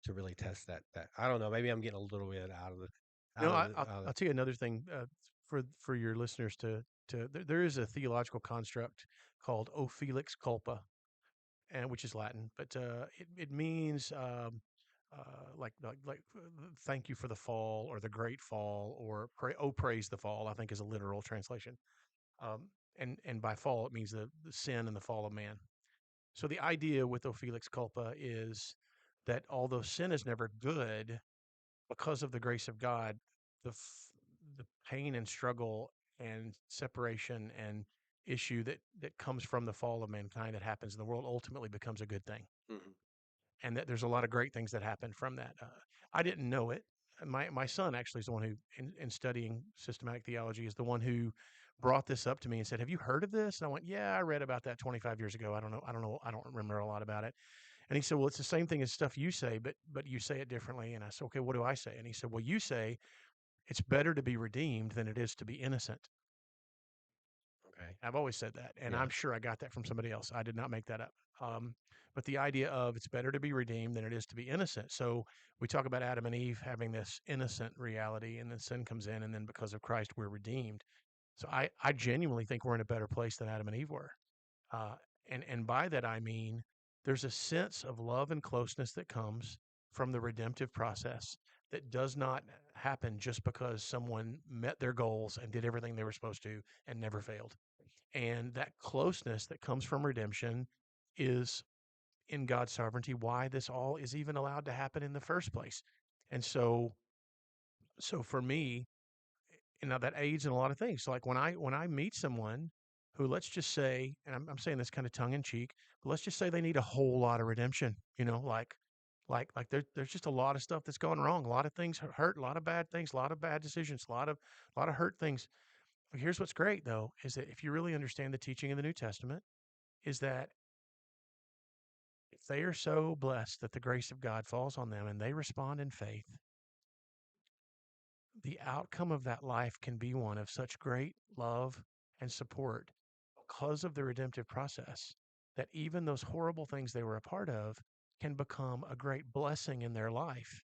to really test that. I don't know. Maybe I'm getting a little bit
No,
out of the,
I'll tell you another thing for your listeners there is a theological construct called O Felix Culpa, and which is Latin, but it means thank you for the fall or the great fall or praise the fall. I think is a literal translation. Um, and by fall it means the sin and the fall of man. So the idea with O Felix Culpa is that although sin is never good, because of the grace of God, the pain and struggle and separation and issue that comes from the fall of mankind that happens in the world ultimately becomes a good thing,
Mhm.
and that there's a lot of great things that happen from that. I didn't know it. My son actually is the one who, in studying systematic theology, is the one who brought this up to me and said, "Have you heard of this?" And I went, "Yeah, I read about that 25 years ago. I don't know. I don't know. I don't remember a lot about it." And he said, "Well, it's the same thing as stuff you say, but you say it differently." And I said, "Okay, what do I say?" And he said, "Well, you say it's better to be redeemed than it is to be innocent."
Okay.
I've always said that, and
Yeah.
I'm sure I got that from somebody else. I did not make that up. But the idea of it's better to be redeemed than it is to be innocent. So we talk about Adam and Eve having this innocent reality, and then sin comes in, and then because of Christ, we're redeemed. So I genuinely think we're in a better place than Adam and Eve were. Uh, and by that I mean there's a sense of love and closeness that comes from the redemptive process that does not happen just because someone met their goals and did everything they were supposed to and never failed. And that closeness that comes from redemption is in God's sovereignty why this all is even allowed to happen in the first place. And so for me, and now that aids in a lot of things. So like when I meet someone who, let's just say, and I'm saying this kind of tongue in cheek, but let's just say they need a whole lot of redemption. There's just a lot of stuff that's going wrong. A lot of things hurt. A lot of bad things. A lot of bad decisions. A lot of hurt things. But here's what's great though is that if you really understand the teaching in the New Testament, is that if they are so blessed that the grace of God falls on them and they respond in faith, the outcome of that life can be one of such great love and support because of the redemptive process that even those horrible things they were a part of can become a great blessing in their life.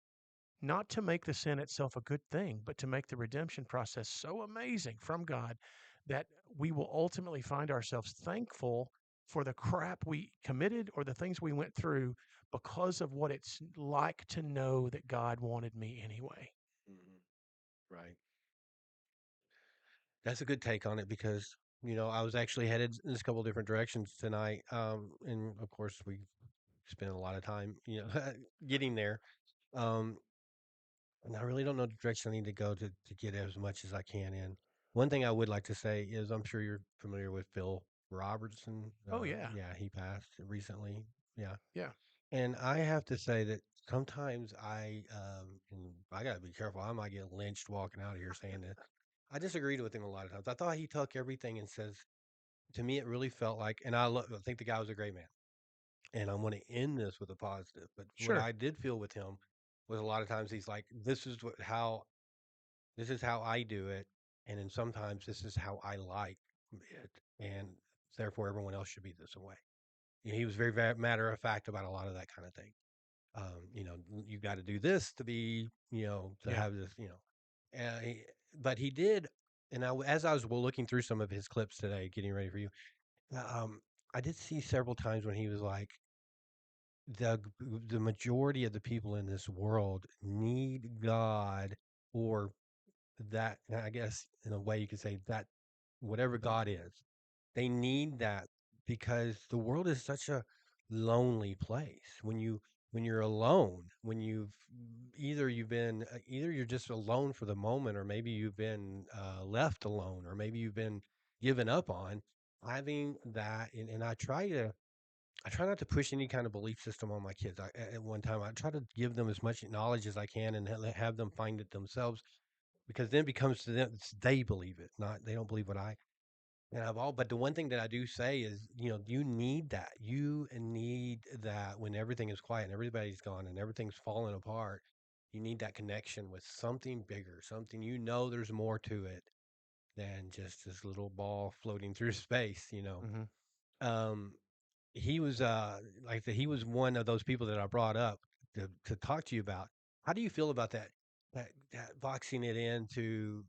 Not to make the sin itself a good thing, but to make the redemption process so amazing from God that we will ultimately find ourselves thankful for the crap we committed or the things we went through because of what it's like to know that God wanted me anyway.
Mhm. Right. That's a good take on it because, I was actually headed in a couple different directions tonight. And of course we spent a lot of time, getting there. Um, and I really don't know the direction I need to go to get as much as I can in. One thing I would like to say is I'm sure you're familiar with Phil Robertson.
Oh, yeah.
Yeah, he passed recently. Yeah.
Yeah.
And I have to say that sometimes and I gotta be careful. I might get lynched walking out of here saying this. I disagreed with him a lot of times. I thought he took everything and says, to me, it really felt like, and I think the guy was a great man. And I want to end this with a positive. But what
Sure.
I did feel with him was a lot of times he's like, this is how I do it. And then sometimes this is how I like it. And therefore everyone else should be this way. He was very, very matter of fact about a lot of that kind of thing. You got to do this to be, to
Yeah.
have this, uh, he, but he did. And as I was looking through some of his clips today, getting ready for you, um, I did see several times when he was like, the the majority of the people in this world need God, or that, I guess in a way you could say that whatever God is, they need that because the world is such a lonely place. When you're alone, when either you're just alone for the moment, or maybe you've been left alone, or maybe you've been given up on. Having that, and I try not to push any kind of belief system on my kids. At one time, I try to give them as much knowledge as I can and have them find it themselves, because then it becomes to them, they believe it, not they don't believe what I and I've all. But the one thing that I do say is, you need that. You need that when everything is quiet and everybody's gone and everything's falling apart. You need that connection with something bigger, something there's more to it than just this little ball floating through space.
Hmm.
Um, he was like I said, he was one of those people that I brought up to talk to you about. How do you feel about that boxing it into?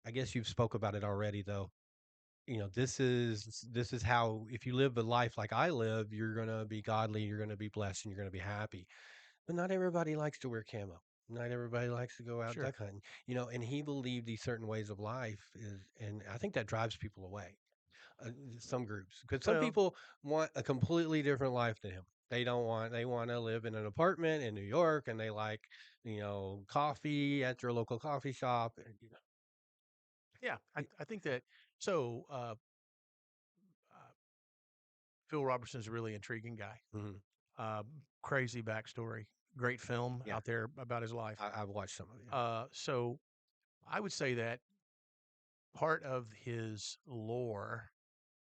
I guess you've spoke about it already, though. This is how, if you live a life like I live, you're gonna be godly, you're gonna be blessed, and you're gonna be happy. But not everybody likes to wear camo. Not everybody likes to go out
Sure.
duck hunting. And he believed these certain ways of life and I think that drives people away, some groups, because some
Well,
people want a completely different life than him. They want to live in an apartment in New York, and they like, coffee at your local coffee shop. And,
yeah, I,
y-
I think that so. Phil Robertson's a really intriguing guy.
mhm.
Uh, Crazy backstory. Great film
Yeah,
out there about his life.
I've watched some of it.
So I would say that part of his lore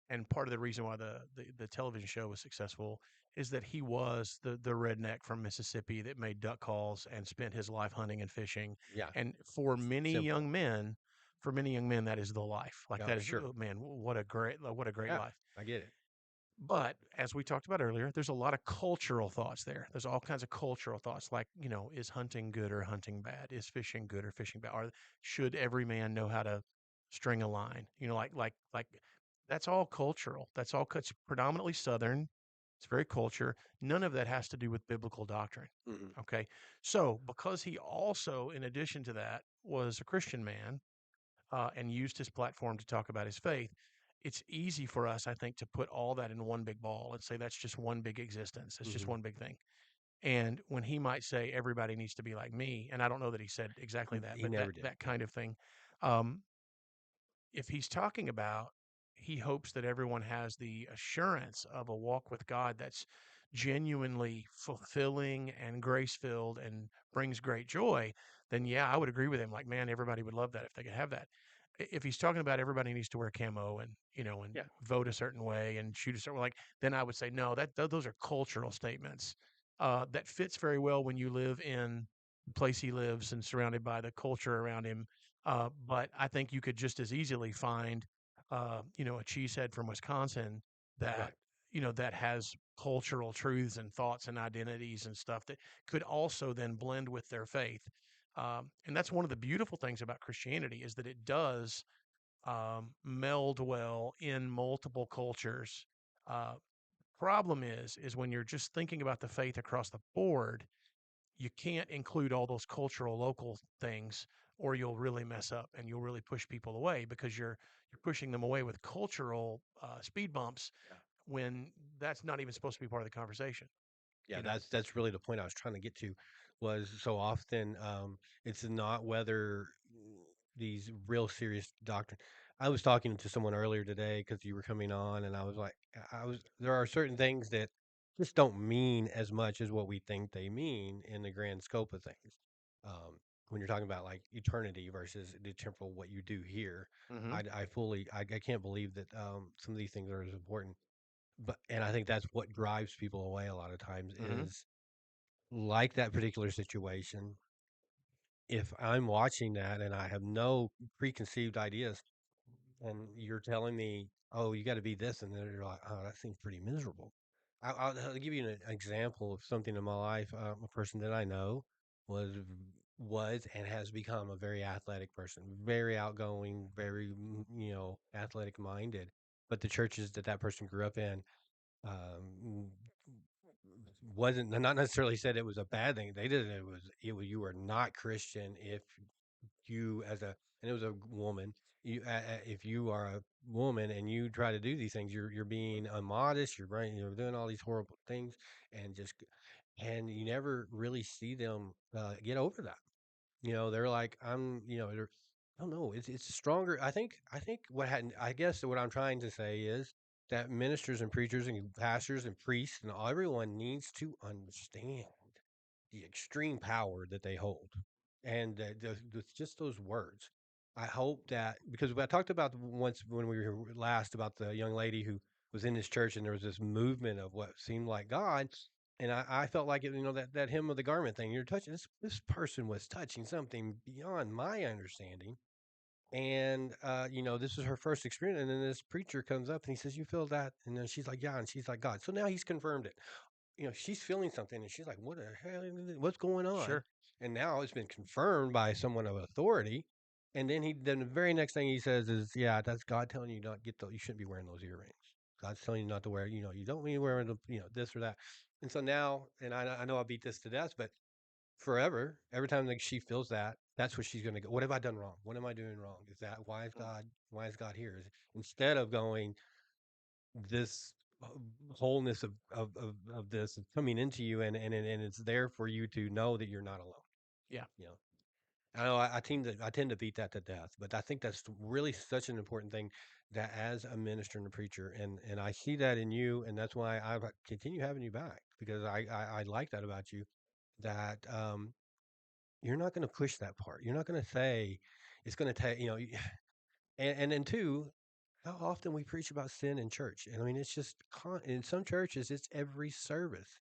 and part of the reason why the television show was successful is that he was the redneck from Mississippi that made duck calls and spent his life hunting and fishing.
Yeah,
And for many
simple.
young men, that is the life. Like
Yeah,
that is,
sure.
oh, man, what a great
Yeah,
life.
I get it.
But as we talked about earlier, there's a lot of cultural thoughts there. There's all kinds of cultural thoughts like, is hunting good or hunting bad? Is fishing good or fishing bad? Or should every man know how to string a line. Like that's all cultural. That's all it's predominantly Southern. It's very culture. None of that has to do with biblical doctrine.
Mhm.
Okay. So because he also, in addition to that, was a Christian man, and used his platform to talk about his faith, it's easy for us, I think, to put all that in one big ball and say that's just one big existence. It's just
Mhm.
one big thing. And when he might say everybody needs to be like me, and I don't know that he said exactly that,
He
but that
never did.
that kind of thing. Um, if he's talking about he hopes that everyone has the assurance of a walk with God that's genuinely fulfilling and grace filled and brings great joy, then yeah, I would agree with him. Like, man, everybody would love that if they could have that. If he's talking about everybody needs to wear camo and and
Yeah.
vote a certain way and shoot a certain like, then I would say no. Those are cultural statements. That fits very well when you live in the place he lives and surrounded by the culture around him, but I think you could just as easily find, a cheesehead from Wisconsin that,
Right.
that has cultural truths and thoughts and identities and stuff that could also then blend with their faith. And that's one of the beautiful things about Christianity is that it does meld well in multiple cultures. Uh, Problem is when you're just thinking about the faith across the board, you can't include all those cultural local things or you'll really mess up and you'll really push people away because you're pushing them away with cultural speed bumps
Yeah.
when that's not even supposed to be part of the conversation
Yeah,
you know
that's really the point I was trying to get to, was so often it's not whether these real serious doctrine. I was talking to someone earlier today because you were coming on, and I was like, there are certain things that just don't mean as much as what we think they mean in the grand scope of things. Um, when you're talking about like eternity versus the temporal, what you do here,
hmm
I can't believe that some of these things are as important. But and I think that's what drives people away a lot of times
hmm
is like that particular situation. If I'm watching that and I have no preconceived ideas, and you're telling me, "Oh, you got to be this," and then you're like, "Oh, that seems pretty miserable." I'll give you an example of something in my life. A person that I know was was and has become a very athletic person, very outgoing, very athletic minded. But the churches that that person grew up in um, wasn't not necessarily said it was a bad thing. They did it was you were not Christian if you as a and it was a woman. If you are a woman and you try to do these things, you're being immodest. You're doing all these horrible things, and and you never really see them get over that. They're like, I don't know. It's stronger. I think I guess what I'm trying to say is that ministers and preachers and pastors and priests and everyone needs to understand the extreme power that they hold, and just those words. I hope that because I talked about once when we were last about the young lady who was in this church and there was this movement of what seemed like God, and I felt like it, that hem of the garment thing. You're touching this person was touching something beyond my understanding, and this is her first experience. And then this preacher comes up and he says, "You feel that?" And then she's like, "Yeah," and she's like, "God." So now he's confirmed it. She's feeling something and she's like, "What the hell? What's going on?"
sure
And now it's been confirmed by someone of authority. And then the very next thing he says is, "Yeah, that's God telling you not get you shouldn't be wearing those earrings. God's telling you not to wear, you don't need to wear the, this or that." And so now, and I know I beat this to death, but forever, every time that she feels that, that's what she's going to go. What have I done wrong? What am I doing wrong? Is that why is God here? Instead of going, this wholeness of this is coming into you, and it's there for you to know that you're not alone.
yeah
You know, I know I tend to beat that to death, but I think that's really such an important thing that as a minister and a preacher, and I see that in you, and that's why I continue having you back because I like that about you, that you're not going to push that part. You're not going to say it's going to take and then two, how often we preach about sin in church. And I mean, it's just in some churches, it's every service.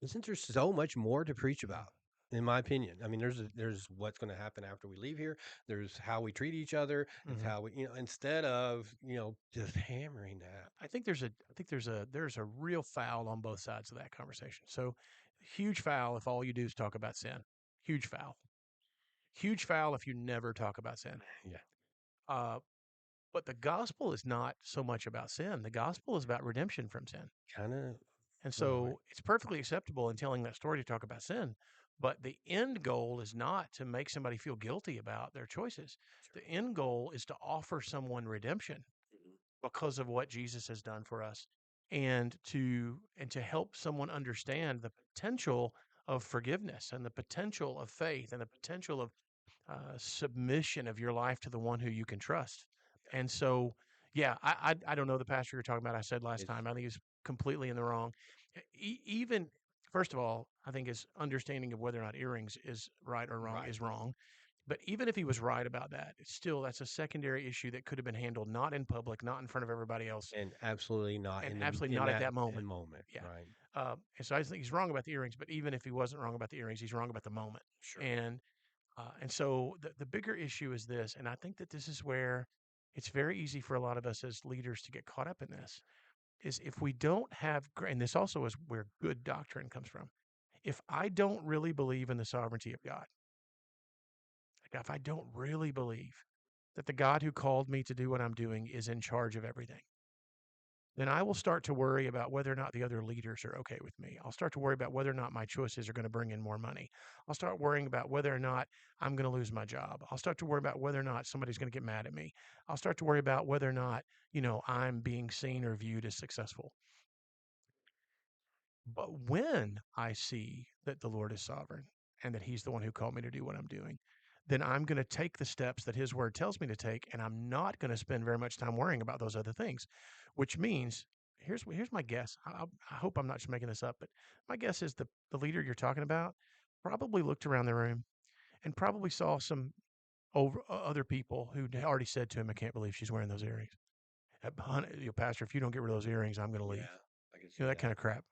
Isn't there so much more to preach about? In my opinion, I mean, there's what's going to happen after we leave here. There's how we treat each other. It's
hmm
how we, instead of just hammering that.
I think there's a real foul on both sides of that conversation. So huge foul if all you do is talk about sin. Huge foul. Huge foul if you never talk about sin.
Yeah.
uh But the gospel is not so much about sin. The gospel is about redemption from sin.
Kind of.
And
Right.
so it's perfectly acceptable in telling that story to talk about sin. But the end goal is not to make somebody feel guilty about their choices. The end goal is to offer someone redemption
Mhm.
because of what Jesus has done for us, and to help someone understand the potential of forgiveness and the potential of faith and the potential of submission of your life to the one who you can trust. And so, yeah, I don't know the pastor you're talking about. I said last
It's
time, I think he's completely in the wrong. Even first of all, I think his understanding of whether or not earrings is right or wrong
right.
is wrong. But even if he was right about that, it's still that's a secondary issue that could have been handled not in public, not in front of everybody else,
And absolutely not
and
in
absolutely
in
not at
that
that moment.
moment.
Yeah.
Right.
And so I just think he's wrong about the earrings. But even if he wasn't wrong about the earrings, he's wrong about the moment.
Sure.
And so the bigger issue is this, and I think that this is where it's very easy for a lot of us as leaders to get caught up in this, is if we don't have, and this also is where good doctrine comes from. If I don't really believe in the sovereignty of God, like if I don't really believe that the God who called me to do what I'm doing is in charge of everything, then I will start to worry about whether or not the other leaders are okay with me. I'll start to worry about whether or not my choices are going to bring in more money. I'll start worrying about whether or not I'm going to lose my job. I'll start to worry about whether or not somebody's going to get mad at me. I'll start to worry about whether or not, I'm being seen or viewed as successful. But when I see that the Lord is sovereign and that He's the one who called me to do what I'm doing, then I'm going to take the steps that His word tells me to take, and I'm not going to spend very much time worrying about those other things. Which means, here's my guess. I hope I'm not just making this up, but my guess is the leader you're talking about probably looked around the room and probably saw some other people who already said to him, "I can't believe she's wearing those earrings." Pastor, if you don't get rid of those earrings, I'm going to
Yeah,
leave.
I can see
That
that.
kind of crap.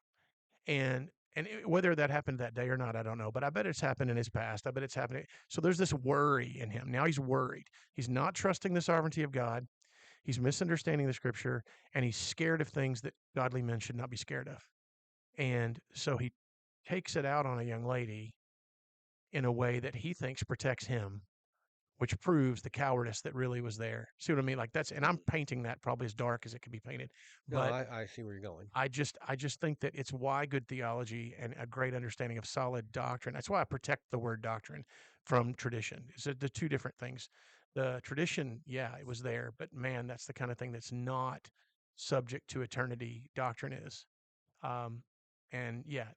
Whether that happened that day or not, I don't know. But I bet it's happened in his past. I bet it's happening. So there's this worry in him. Now he's worried. He's not trusting the sovereignty of God. He's misunderstanding the scripture, and he's scared of things that godly men should not be scared of. And so he takes it out on a young lady in a way that he thinks protects him, which proves the cowardice that really was there. See what I mean? Like and I'm
Mhm.
painting that probably as dark as it could be painted,
No,
but
I see where you're going.
I just think that it's why good theology and a great understanding of solid doctrine. That's why I protect the word doctrine from tradition. It's the two different things. The tradition, yeah, it was there, but man, that's the kind of thing that's not subject to eternity. Doctrine is. Um, and yeah,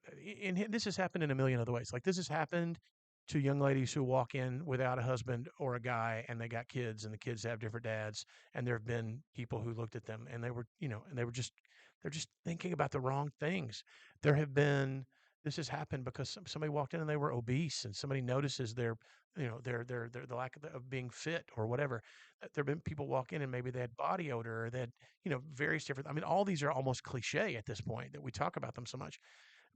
this has happened in a million other ways. Like this has happened to young ladies who walk in without a husband or a guy, and they got kids, and the kids have different dads. And there have been people who looked at them, and they were, and they're just thinking about the wrong things. There have been. This has happened because somebody walked in and they were obese, and somebody notices their the lack of being fit or whatever. There have been people walk in and maybe they had body odor or they had various different. I mean, all these are almost cliche at this point that we talk about them so much.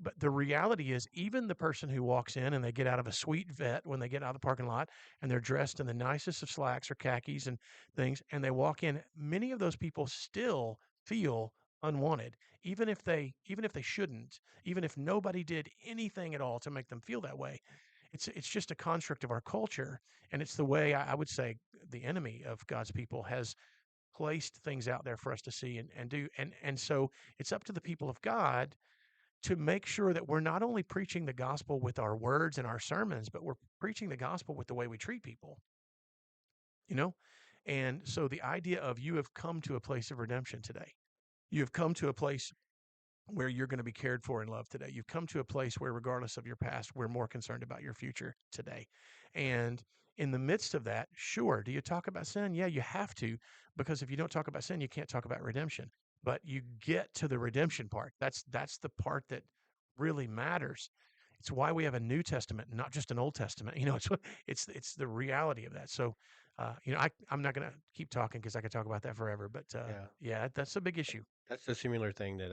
But the reality is, even the person who walks in and they get out of a sweet vet when they get out of the parking lot and they're dressed in the nicest of slacks or khakis and things, and they walk in, many of those people still feel unwanted, even if they shouldn't, even if nobody did anything at all to make them feel that way. It's just a construct of our culture, and it's the way I would say the enemy of God's people has placed things out there for us to see and do. And so it's up to the people of God to make sure that we're not only preaching the gospel with our words and our sermons, but we're preaching the gospel with the way we treat people, you know? And so the idea of you have come to a place of redemption today. You have come to a place where you're going to be cared for and loved today. You've come to a place where, regardless of your past, we're more concerned about your future today. And in the midst of that, sure, do you talk about sin? Yeah, you have to, because if you don't talk about sin, you can't talk about redemption. But you get to the redemption part. That's the part that really matters. It's why we have a New Testament, not just an Old Testament. It's the reality of that. So, I'm not going to keep talking because I could talk about that forever. But
Yeah.
yeah, that's a big issue.
That's a similar thing that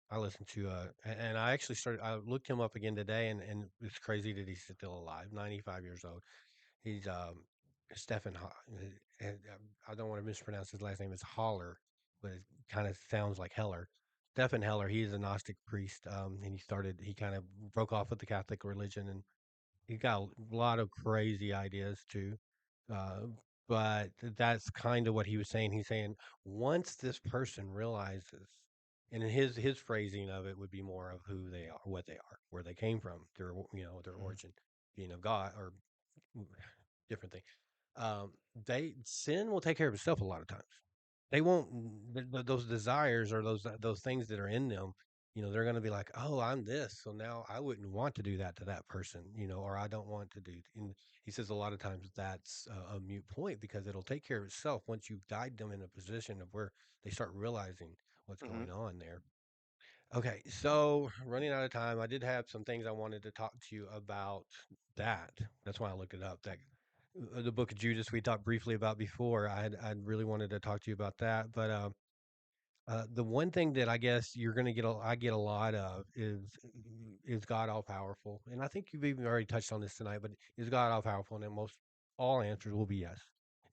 I listened to, and I actually started. I looked him up again today, and it's crazy that he's still alive, 95 years old. He's Stephen. And I don't want to mispronounce his last name. It's Holler, but it kind of sounds like Heller. Stephen Heller. He is a Gnostic priest, and he started. He kind of broke off with the Catholic religion, and he got a lot of crazy ideas too. Uh, but that's kind of what he was saying. He's saying once this person realizes, and in his phrasing of it would be more of who they are, what they are, where they came from, their
Mhm.
origin, being of God or different thing. Um, they sin will take care of itself a lot of times. They won't those desires or those things that are in them. They're going to be like, oh, I'm this, so now I wouldn't want to do that to that person, or I don't want to do. And he says a lot of times that's a mute point because it'll take care of itself once you've guided them in a position of where they start realizing what's
Mm-hmm.
going on there. Okay, so running out of time, I did have some things I wanted to talk to you about that. That's why I looked it up. That the book of Judas we talked briefly about before. I really wanted to talk to you about that, but the one thing that I guess you're going to I get a lot of is God all powerful, and I think you've even already touched on this tonight. But is God all powerful? And most all answers will be yes.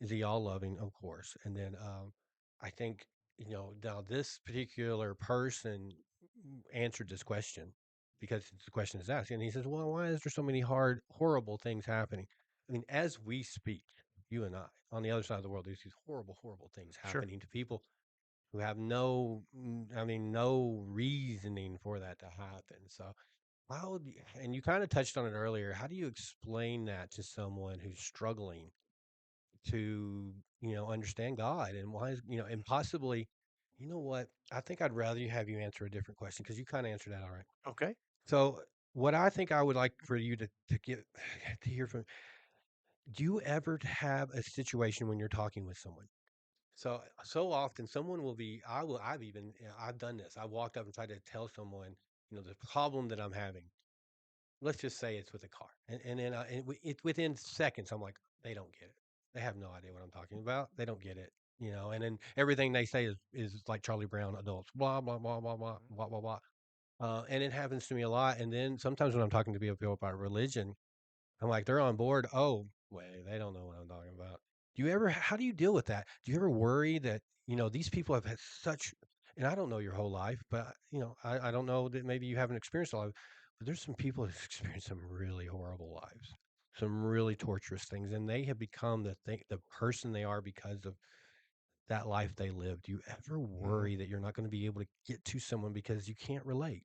Is He all loving? Of course. And then I think now this particular person answered this question because the question is asked, and he says, "Well, why is there so many horrible things happening?" I mean, as we speak, you and I, on the other side of the world, there's these horrible things
Sure.
happening to people who have no reasoning for that to happen. So and you kind of touched on it earlier, how do you explain that to someone who's struggling to, understand God and why is, and possibly, what? I think I'd rather you have you answer a different question because you kind of answered that all right.
Okay.
So what I think I would like for you to get to hear from, do you ever have a situation when you're talking with someone? So often someone will be I've done this. I walked up and tried to tell someone, the problem that I'm having. Let's just say it's with a car. And then it's within seconds I'm like, they don't get it. They have no idea what I'm talking about. They don't get it. And then everything they say is like Charlie Brown adults, blah blah blah blah blah blah blah blah. And it happens to me a lot. And then sometimes when I'm talking to people about religion, I'm like, they're on board. Oh, wait, they don't know what I'm talking about. How do you deal with that? Do you ever worry that, these people have had and I don't know your whole life, but, I don't know that maybe you haven't experienced a lot, but there's some people who've experienced some really horrible lives, some really torturous things, and they have become the person they are because of that life they lived. Do you ever
Mhm.
worry that you're not going to be able to get to someone because you can't relate?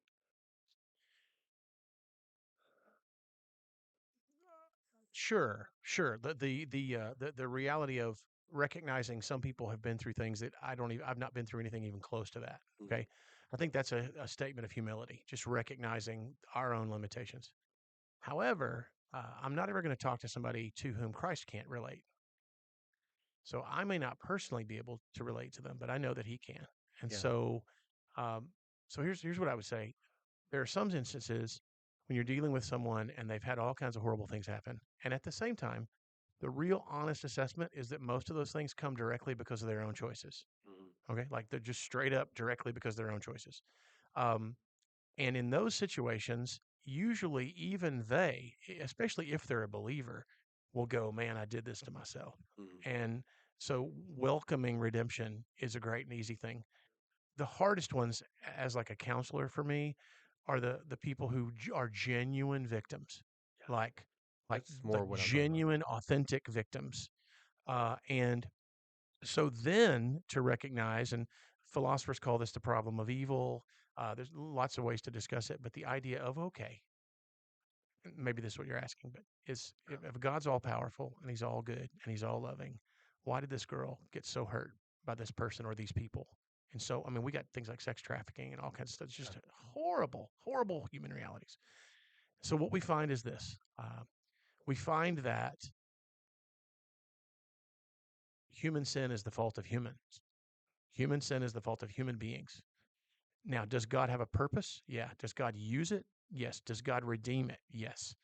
Sure, sure. The reality of recognizing some people have been through things that I've not been through anything even close to that.
Mhm.
Okay. I think that's a statement of humility, just recognizing our own limitations. However, I'm not ever going to talk to somebody to whom Christ can't relate. So I may not personally be able to relate to them, but I know that He can. And
Yeah.
um, so here's what I would say. There are some instances when you're dealing with someone and they've had all kinds of horrible things happen, and at the same time, the real honest assessment is that most of those things come directly because of their own choices.
Mm-hmm.
Okay, like they're just straight up directly because of their own choices. Um, and in those situations, usually even they, especially if they're a believer, will go, "Man, I did this to myself."
Mm-hmm.
And so welcoming redemption is a great and easy thing. The hardest ones, as like a counselor for me, are the people who are genuine victims,
Yeah.
like like
That's more
like
what I'm talking about.
genuine, authentic victims. And so then to recognize, and philosophers call this the problem of evil. There's lots of ways to discuss it, but the idea of, okay, maybe this is what you're asking, but if God's all powerful and He's all good and He's all loving, why did this girl get so hurt by this person or these people? And so, I mean, we got things like sex trafficking and all kinds of stuff. It's just horrible, horrible human realities. So, what we find is this: we find that human sin is the fault of humans. Human sin is the fault of human beings. Now, does God have a purpose? Yeah. Does God use it? Yes. Does God redeem it? Yes.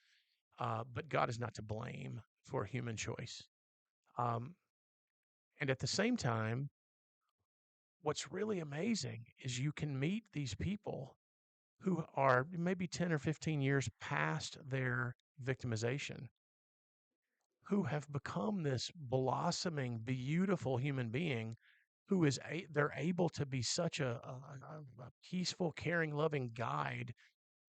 But God is not to blame for human choice. Um, and at the same time, what's really amazing is you can meet these people who are maybe 10 or 15 years past their victimization, who have become this blossoming, beautiful human being who they're able to be such a peaceful, caring, loving guide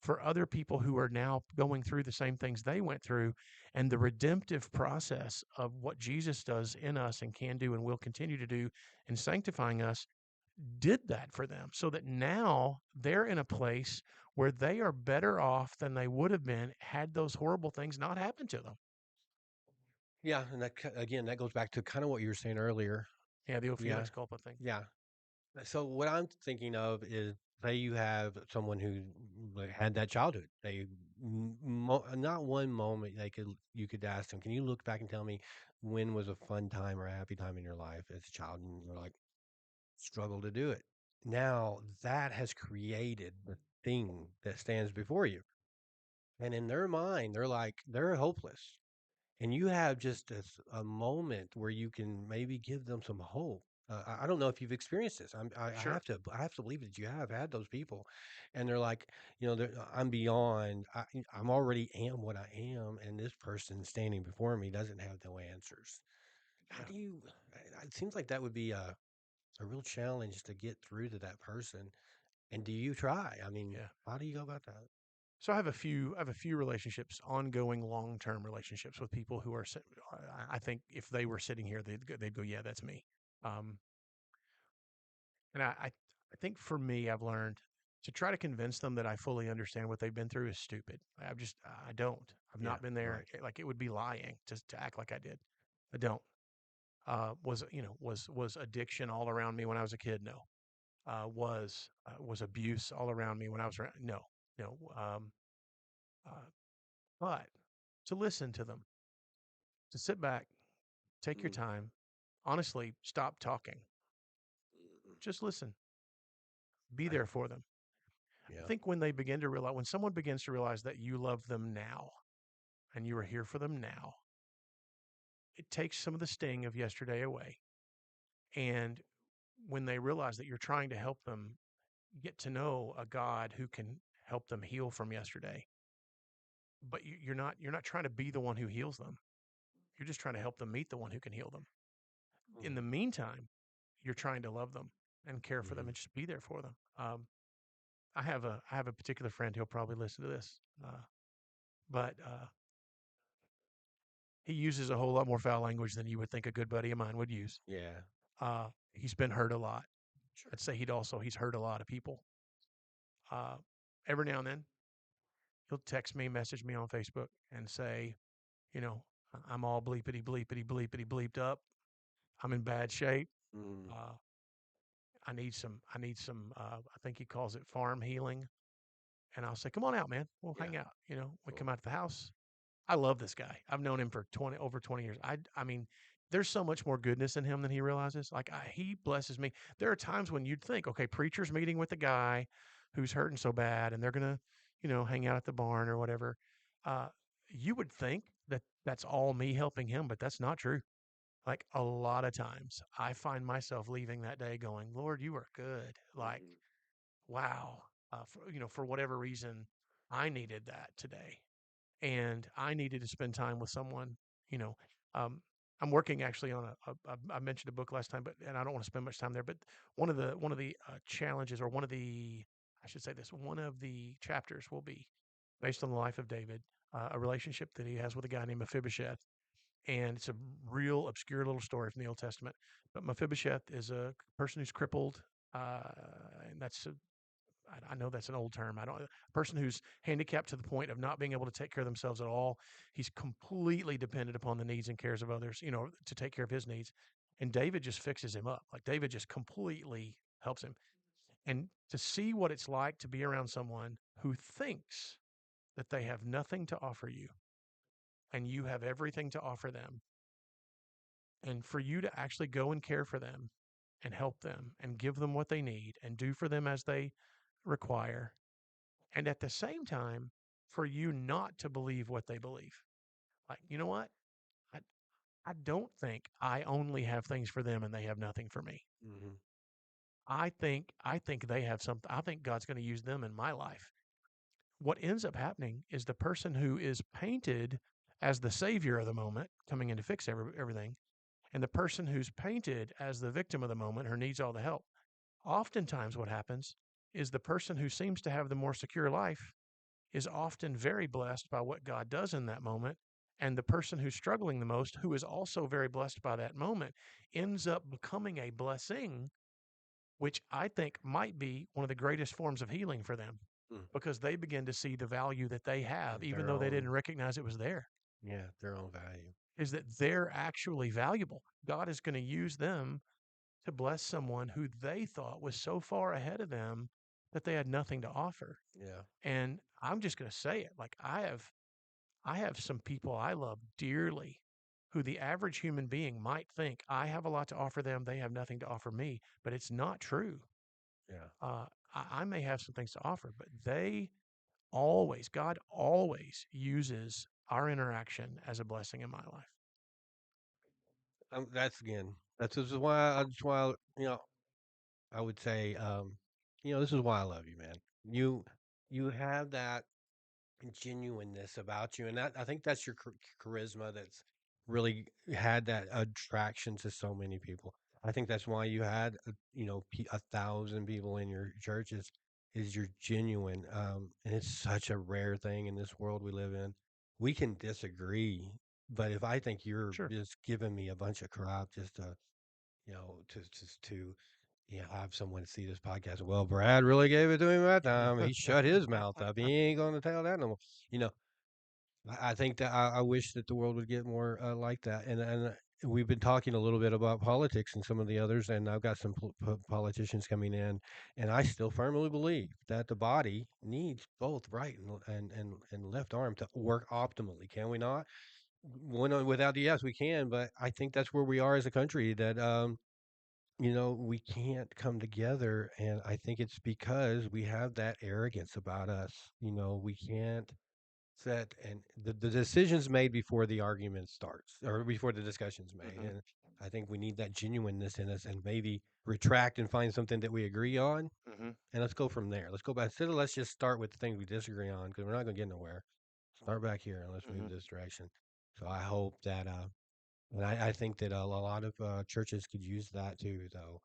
for other people who are now going through the same things they went through, and the redemptive process of what Jesus does in us and can do and will continue to do in sanctifying us did that for them, so that now they're in a place where they are better off than they would have been had those horrible things not happened to them.
Yeah, and again, that goes back to kind of what you were saying earlier.
Yeah, the old
Yeah,
Felix culpa thing.
yeah. So what I'm thinking of is, say you have someone who like, had that childhood. They not one moment you could ask them, can you look back and tell me when was a fun time or a happy time in your life as a child? And you're like, struggle to do it. Now that has created the thing that stands before you. And in their mind, they're hopeless. And you have just a moment where you can maybe give them some hope. I don't know if you've experienced this.
Sure.
I have to believe that you have had those people, and they're like, I'm beyond. I'm already am what I am, and this person standing before me doesn't have no answers. How
Yeah.
do you? It seems like that would be a real challenge to get through to that person. And do you try? I mean,
Yeah.
how do you go about that?
So I have a few relationships, ongoing long-term relationships with people who are, I think if they were sitting here, they'd go, yeah, that's me. Um, and I think for me, I've learned to try to convince them that I fully understand what they've been through is stupid. I don't. I've
Yeah,
not been there.
right.
Like it would be lying to act like I did. I don't. Was addiction all around me when I was a kid? No. Was abuse all around me when I was around? No, no. Uh, but to listen to them, to sit back, take your
Mm,
time, honestly, stop talking,
mm,
just listen, be
right.
there for them. I
Yeah.
think when they begin to realize, when someone begins to realize that you love them now and you are here for them now, it takes some of the sting of yesterday away. And when they realize that you're trying to help them get to know a God who can help them heal from yesterday, but you're not trying to be the one who heals them. You're just trying to help them meet the one who can heal them. In
Mm,
the meantime, you're trying to love them and care for them
mhm.
and just be there for them. I have a particular friend who'll probably listen to this, but he uses a whole lot more foul language than you would think a good buddy of mine would use.
Yeah,
He's been hurt a lot.
sure.
I'd say he's hurt a lot of people. Uh, every now and then, he'll text me, message me on Facebook, and say, you know, I'm all bleepity bleepity bleepity bleeped up. I'm in bad shape.
Mm,
Uh, I need some. I think he calls it farm healing. And I'll say, come on out, man. We'll
yeah,
hang out. We
cool.
come out to the house. I love this guy. I've known him for over 20 years. I mean, there's so much more goodness in him than he realizes. Like he blesses me. There are times when you'd think, okay, preacher's meeting with a guy who's hurting so bad and they're going to, hang out at the barn or whatever. Uh, you would think that that's all me helping him, but that's not true. Like a lot of times I find myself leaving that day going, Lord, you are good. Like,
Mhm,
wow. For whatever reason, I needed that today and I needed to spend time with someone. You know, um, I'm working actually on I mentioned a book last time, but and I don't want to spend much time there. But one of the challenges, or one of the I should say this, one of the chapters will be based on the life of David, a relationship that he has with a guy named Mephibosheth, and it's a real obscure little story from the Old Testament. But Mephibosheth is a person who's crippled, uh, and I know that's an old term. I don't. A person who's handicapped to the point of not being able to take care of themselves at all. He's completely dependent upon the needs and cares of others, to take care of his needs. And David just fixes him up. Like David just completely helps him. And to see what it's like to be around someone who thinks that they have nothing to offer you and you have everything to offer them, and for you to actually go and care for them and help them and give them what they need and do for them as they require, and at the same time, for you not to believe what they believe. Like, you know what? I, I don't think I only have things for them and they have nothing for me.
mhm,
I think they have something. I think God's going to use them in my life. What ends up happening is the person who is painted as the savior of the moment, coming in to fix everything, and the person who's painted as the victim of the moment, who needs all the help. Oftentimes, what happens is the person who seems to have the more secure life is often very blessed by what God does in that moment. And the person who's struggling the most, who is also very blessed by that moment, ends up becoming a blessing, which I think might be one of the greatest forms of healing for them
Mm.
because they begin to see the value that they have,
And
even
their
though they didn't
own,
recognize it was there,
yeah, their own value.
is that they're actually valuable. God is going to use them to bless someone who they thought was so far ahead of them that they had nothing to offer.
Yeah.
And I'm just going to say it, like I have some people I love dearly who the average human being might think I have a lot to offer them, they have nothing to offer me, but it's not true.
Yeah.
Uh, I may have some things to offer, but God always uses our interaction as a blessing in my life.
That's again. This is why. That's why. I would say. This is why I love you, man. You, you have that genuineness about you, and that I think that's your charisma that's really had that attraction to so many people. I think that's why you had 1,000 people in your churches is you're genuine, and it's such a rare thing in this world we live in. We can disagree, but if I think you're
Sure.
just giving me a bunch of crap just to have someone see this podcast. Well, Brad really gave it to him that time. He shut his mouth up. He ain't going to tell that no more. You know, I think that I wish that the world would get more like that. And we've been talking a little bit about politics and some of the others, and I've got some politicians coming in, and I still firmly believe that the body needs both right and left arm to work optimally. Can we not? One without the yes, we can, but I think that's where we are as a country. That we can't come together. And I think it's because we have that arrogance about us. We can't set and the decisions made before the argument starts or before the discussion's made.
Hmm.
And I think we need that genuineness in us and maybe retract and find something that we agree on.
Hmm.
And let's go from there. Let's go back. Instead of let's just start with the things we disagree on because we're not going to get nowhere. Start back here and let's move
Hmm.
this direction. So I hope that and I think that a lot of churches could use that too, though.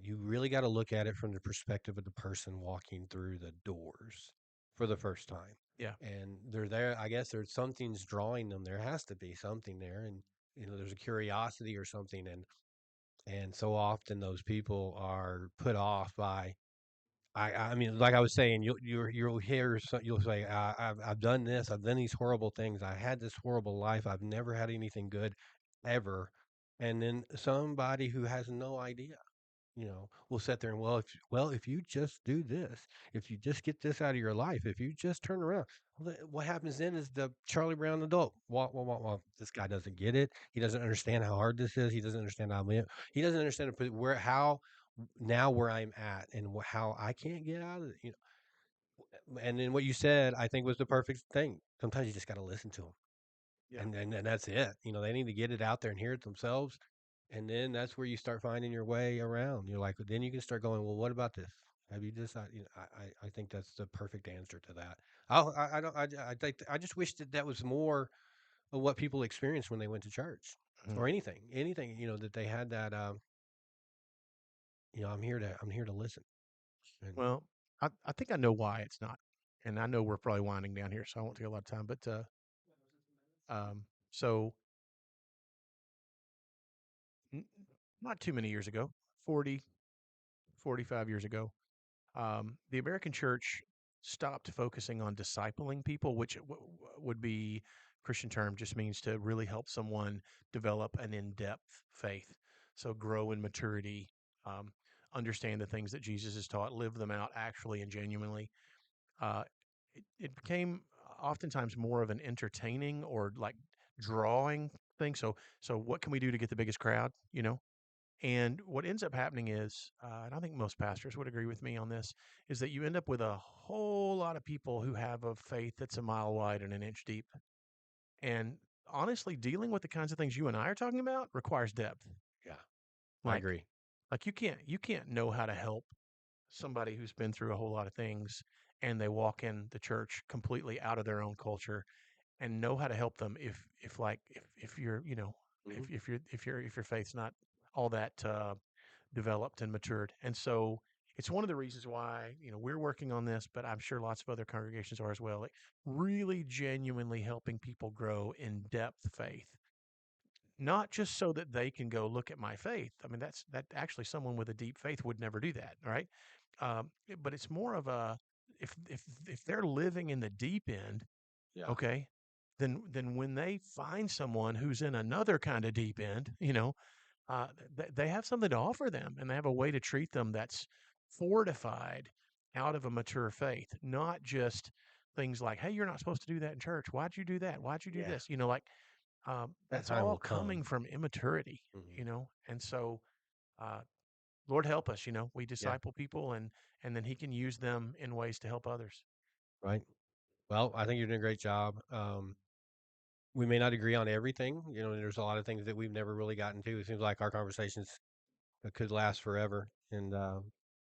You really got to look at it from the perspective of the person walking through the doors for the first time.
Yeah.
And they're there. I guess there's something's drawing them. There has to be something there, and there's a curiosity or something. And so often those people are put off by. I mean, like I was saying, you'll hear you'll say, I've done this, I've done these horrible things, I had this horrible life, I've never had anything good ever, and then somebody who has no idea, will sit there and if you just do this, if you just get this out of your life, if you just turn around, what happens then is the Charlie Brown adult. Well, this guy doesn't get it. He doesn't understand how hard this is. He doesn't understand how he doesn't understand where I'm at and how I can't get out of it. And then what you said, I think was the perfect thing. Sometimes you just got to listen to them,
Yeah.
and that's it. They need to get it out there and hear it themselves, and then that's where you start finding your way around. You're like, then you can start going, well, what about this? Have you decided? I think that's the perfect answer to that. I don't. I think I just wish that was more of what people experienced when they went to church
Hmm.
or anything. That they had that. I'm here to listen. And
Well, I think I know why it's not. And I know we're probably winding down here, so I won't take a lot of time. But so n- not too many years ago, 40, 45 years ago, the American church stopped focusing on discipling people, which would be Christian term, just means to really help someone develop an in-depth faith. So grow in maturity, um, understand the things that Jesus has taught, live them out actually and genuinely. Uh, it became oftentimes more of an entertaining or like drawing thing. So what can we do to get the biggest crowd? And what ends up happening is, and I think most pastors would agree with me on this, is that you end up with a whole lot of people who have a faith that's a mile wide and an inch deep. And honestly, dealing with the kinds of things you and I are talking about requires depth.
yeah, I
Like,
agree.
like you can't know how to help somebody who's been through a whole lot of things and they walk in the church completely out of their own culture and know how to help them if you're
Hmm.
if your faith's not all that developed and matured. And so it's one of the reasons why, we're working on this, but I'm sure lots of other congregations are as well. Like really genuinely helping people grow in depth faith, not just so that they can go look at my faith. I mean, that actually someone with a deep faith would never do that, right? But it's more of a if they're living in the deep end,
Yeah.
okay, then when they find someone who's in another kind of deep end, they have something to offer them, and they have a way to treat them that's fortified out of a mature faith, not just things like, "Hey, you're not supposed to do that in church. Why'd you do that? Why'd you do
Yeah.
this?"
That
That's
time
all
will come.
coming from immaturity,
Hmm.
and so uh, Lord help us. We
Yeah.
disciple people, and then He can use them in ways to help others.
Right. Well, I think you're doing a great job. We may not agree on everything. There's a lot of things that we've never really gotten to. It seems like our conversations could last forever, and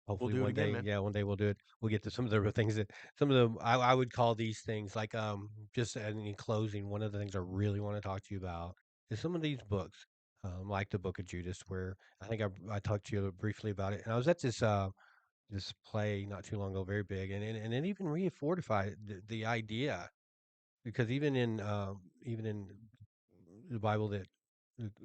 We'll
hopefully
do it
one
again,
day,
man.
yeah, one day we'll do it. We'll get to some of the things that some of the I would call these things like just in closing. One of the things I really want to talk to you about is some of these books, like the Book of Judas, where I think I talked to you briefly about it, and I was at this play not too long ago, very big, and it even refortified the idea because even in the Bible that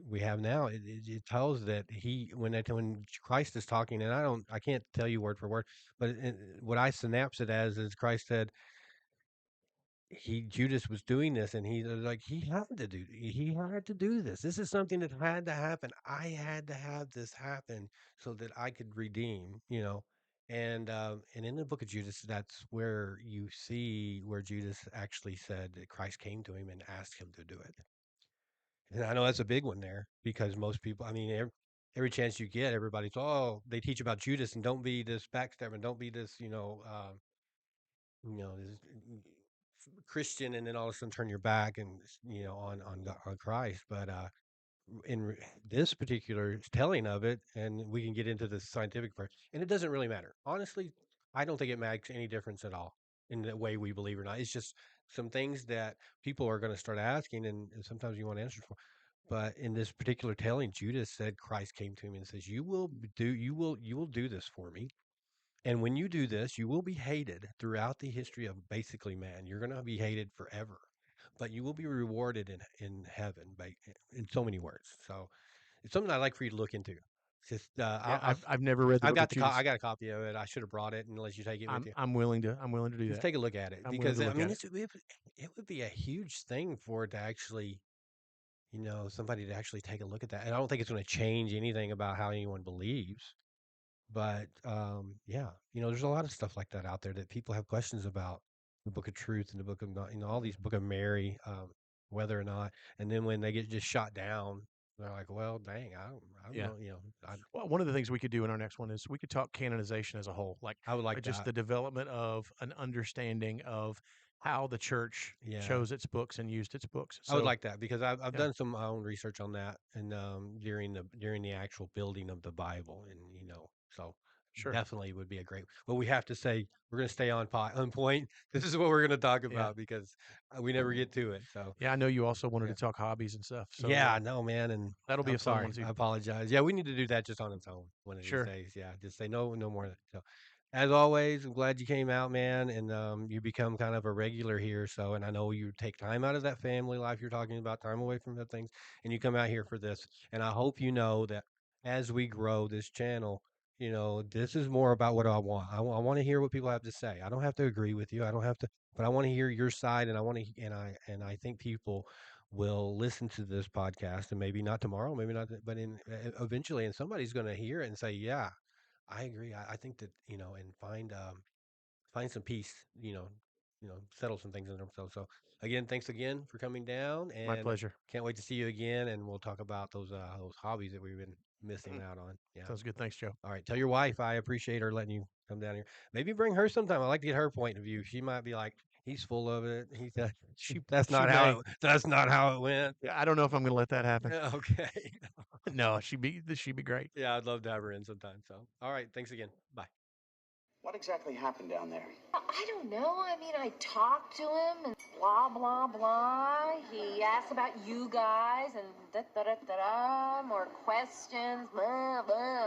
we have now, it tells that when Christ is talking, and I can't tell you word for word, but what I synapse it as is Christ said Judas was doing this, and he was like he had to do this. This is something that had to happen. I had to have this happen so that I could redeem, and in the book of Judas, that's where you see where Judas actually said that Christ came to him and asked him to do it. And I know that's a big one there because most people, I mean, every chance you get, everybody's, oh, they teach about Judas and don't be this backstabber and don't be this, this Christian, and then all of a sudden turn your back and on Christ. But this particular telling of it, and we can get into the scientific part, and it doesn't really matter. Honestly, I don't think it makes any difference at all in the way we believe or not. It's just some things that people are going to start asking, and sometimes you want answers for. But in this particular telling, Judas said Christ came to him and says, you will do this for me. And when you do this, you will be hated throughout the history of basically man. You're going to be hated forever, but you will be rewarded in heaven in so many words. So it's something I'd like for you to look into. It's just,
Yeah, I've never read the Book of
I
Judas.
got a copy of it. I should have brought it and let you take it with you.
I'm willing to do
Just
that.
take a look at it
I'm willing
because
to
I
look
mean,
at it.
it would be a huge thing for it to actually, somebody to actually take a look at that. And I don't think it's going to change anything about how anyone believes. But yeah, there's a lot of stuff like that out there that people have questions about the Book of Truth and the Book of all these Book of Mary, whether or not, and then when they get just shot down, they're like, well, dang, I don't
Yeah.
know,
Well, one of the things we could do in our next one is we could talk canonization as a whole, like
I would like
just
that.
the development of an understanding of how the church
Yeah,
chose its books and used its books.
I would
So,
like that because I've
yeah,
done some my own research on that and during the actual building of the Bible and so
sure.
definitely would be a great. But we have to say we're going to stay on point. This is what we're going to talk
Yeah.
about because we never get to it. So
Yeah, I know you also wanted
yeah,
to talk hobbies and stuff. So,
yeah, I know, man, and
that'll be
I'm
a fun
sorry.
one too.
I apologize. Yeah, we need to do that just on its own one of these
Sure.
days. Yeah, just say no, no more. So, as always, I'm glad you came out, man, and you become kind of a regular here. So, and I know you take time out of that family life you're talking about, time away from the things, and you come out here for this. And I hope you know that as we grow this channel, this is more about what I want. I want to hear what people have to say. I don't have to agree with you. I don't have to, but I want to hear your side, and I think people will listen to this podcast, and maybe not tomorrow, maybe not, but eventually, and somebody's going to hear it and say, "Yeah, I agree. I think that and find some peace. Settle some things in themselves." So again, thanks again for coming down,
My
and
pleasure.
can't wait to see you again. And we'll talk about those hobbies that we've been missing
Mm,
out on. Yeah.
sounds good. Thanks, Joe.
All right. Tell your wife I appreciate her letting you come down here. Maybe bring her sometime. I like to get her point of view. She might be like, he's full of it. That's
She
not
may.
that's not how it went.
Yeah, I don't know if I'm going to let that happen.
Okay.
No, she'd be great.
Yeah, I'd love to have her in sometime. So, all right. Thanks again. Bye.
What exactly happened down there?
I don't know. I mean, I talked to him and blah, blah, blah. He asked about you guys and da-da-da-da-da, more questions, blah, blah.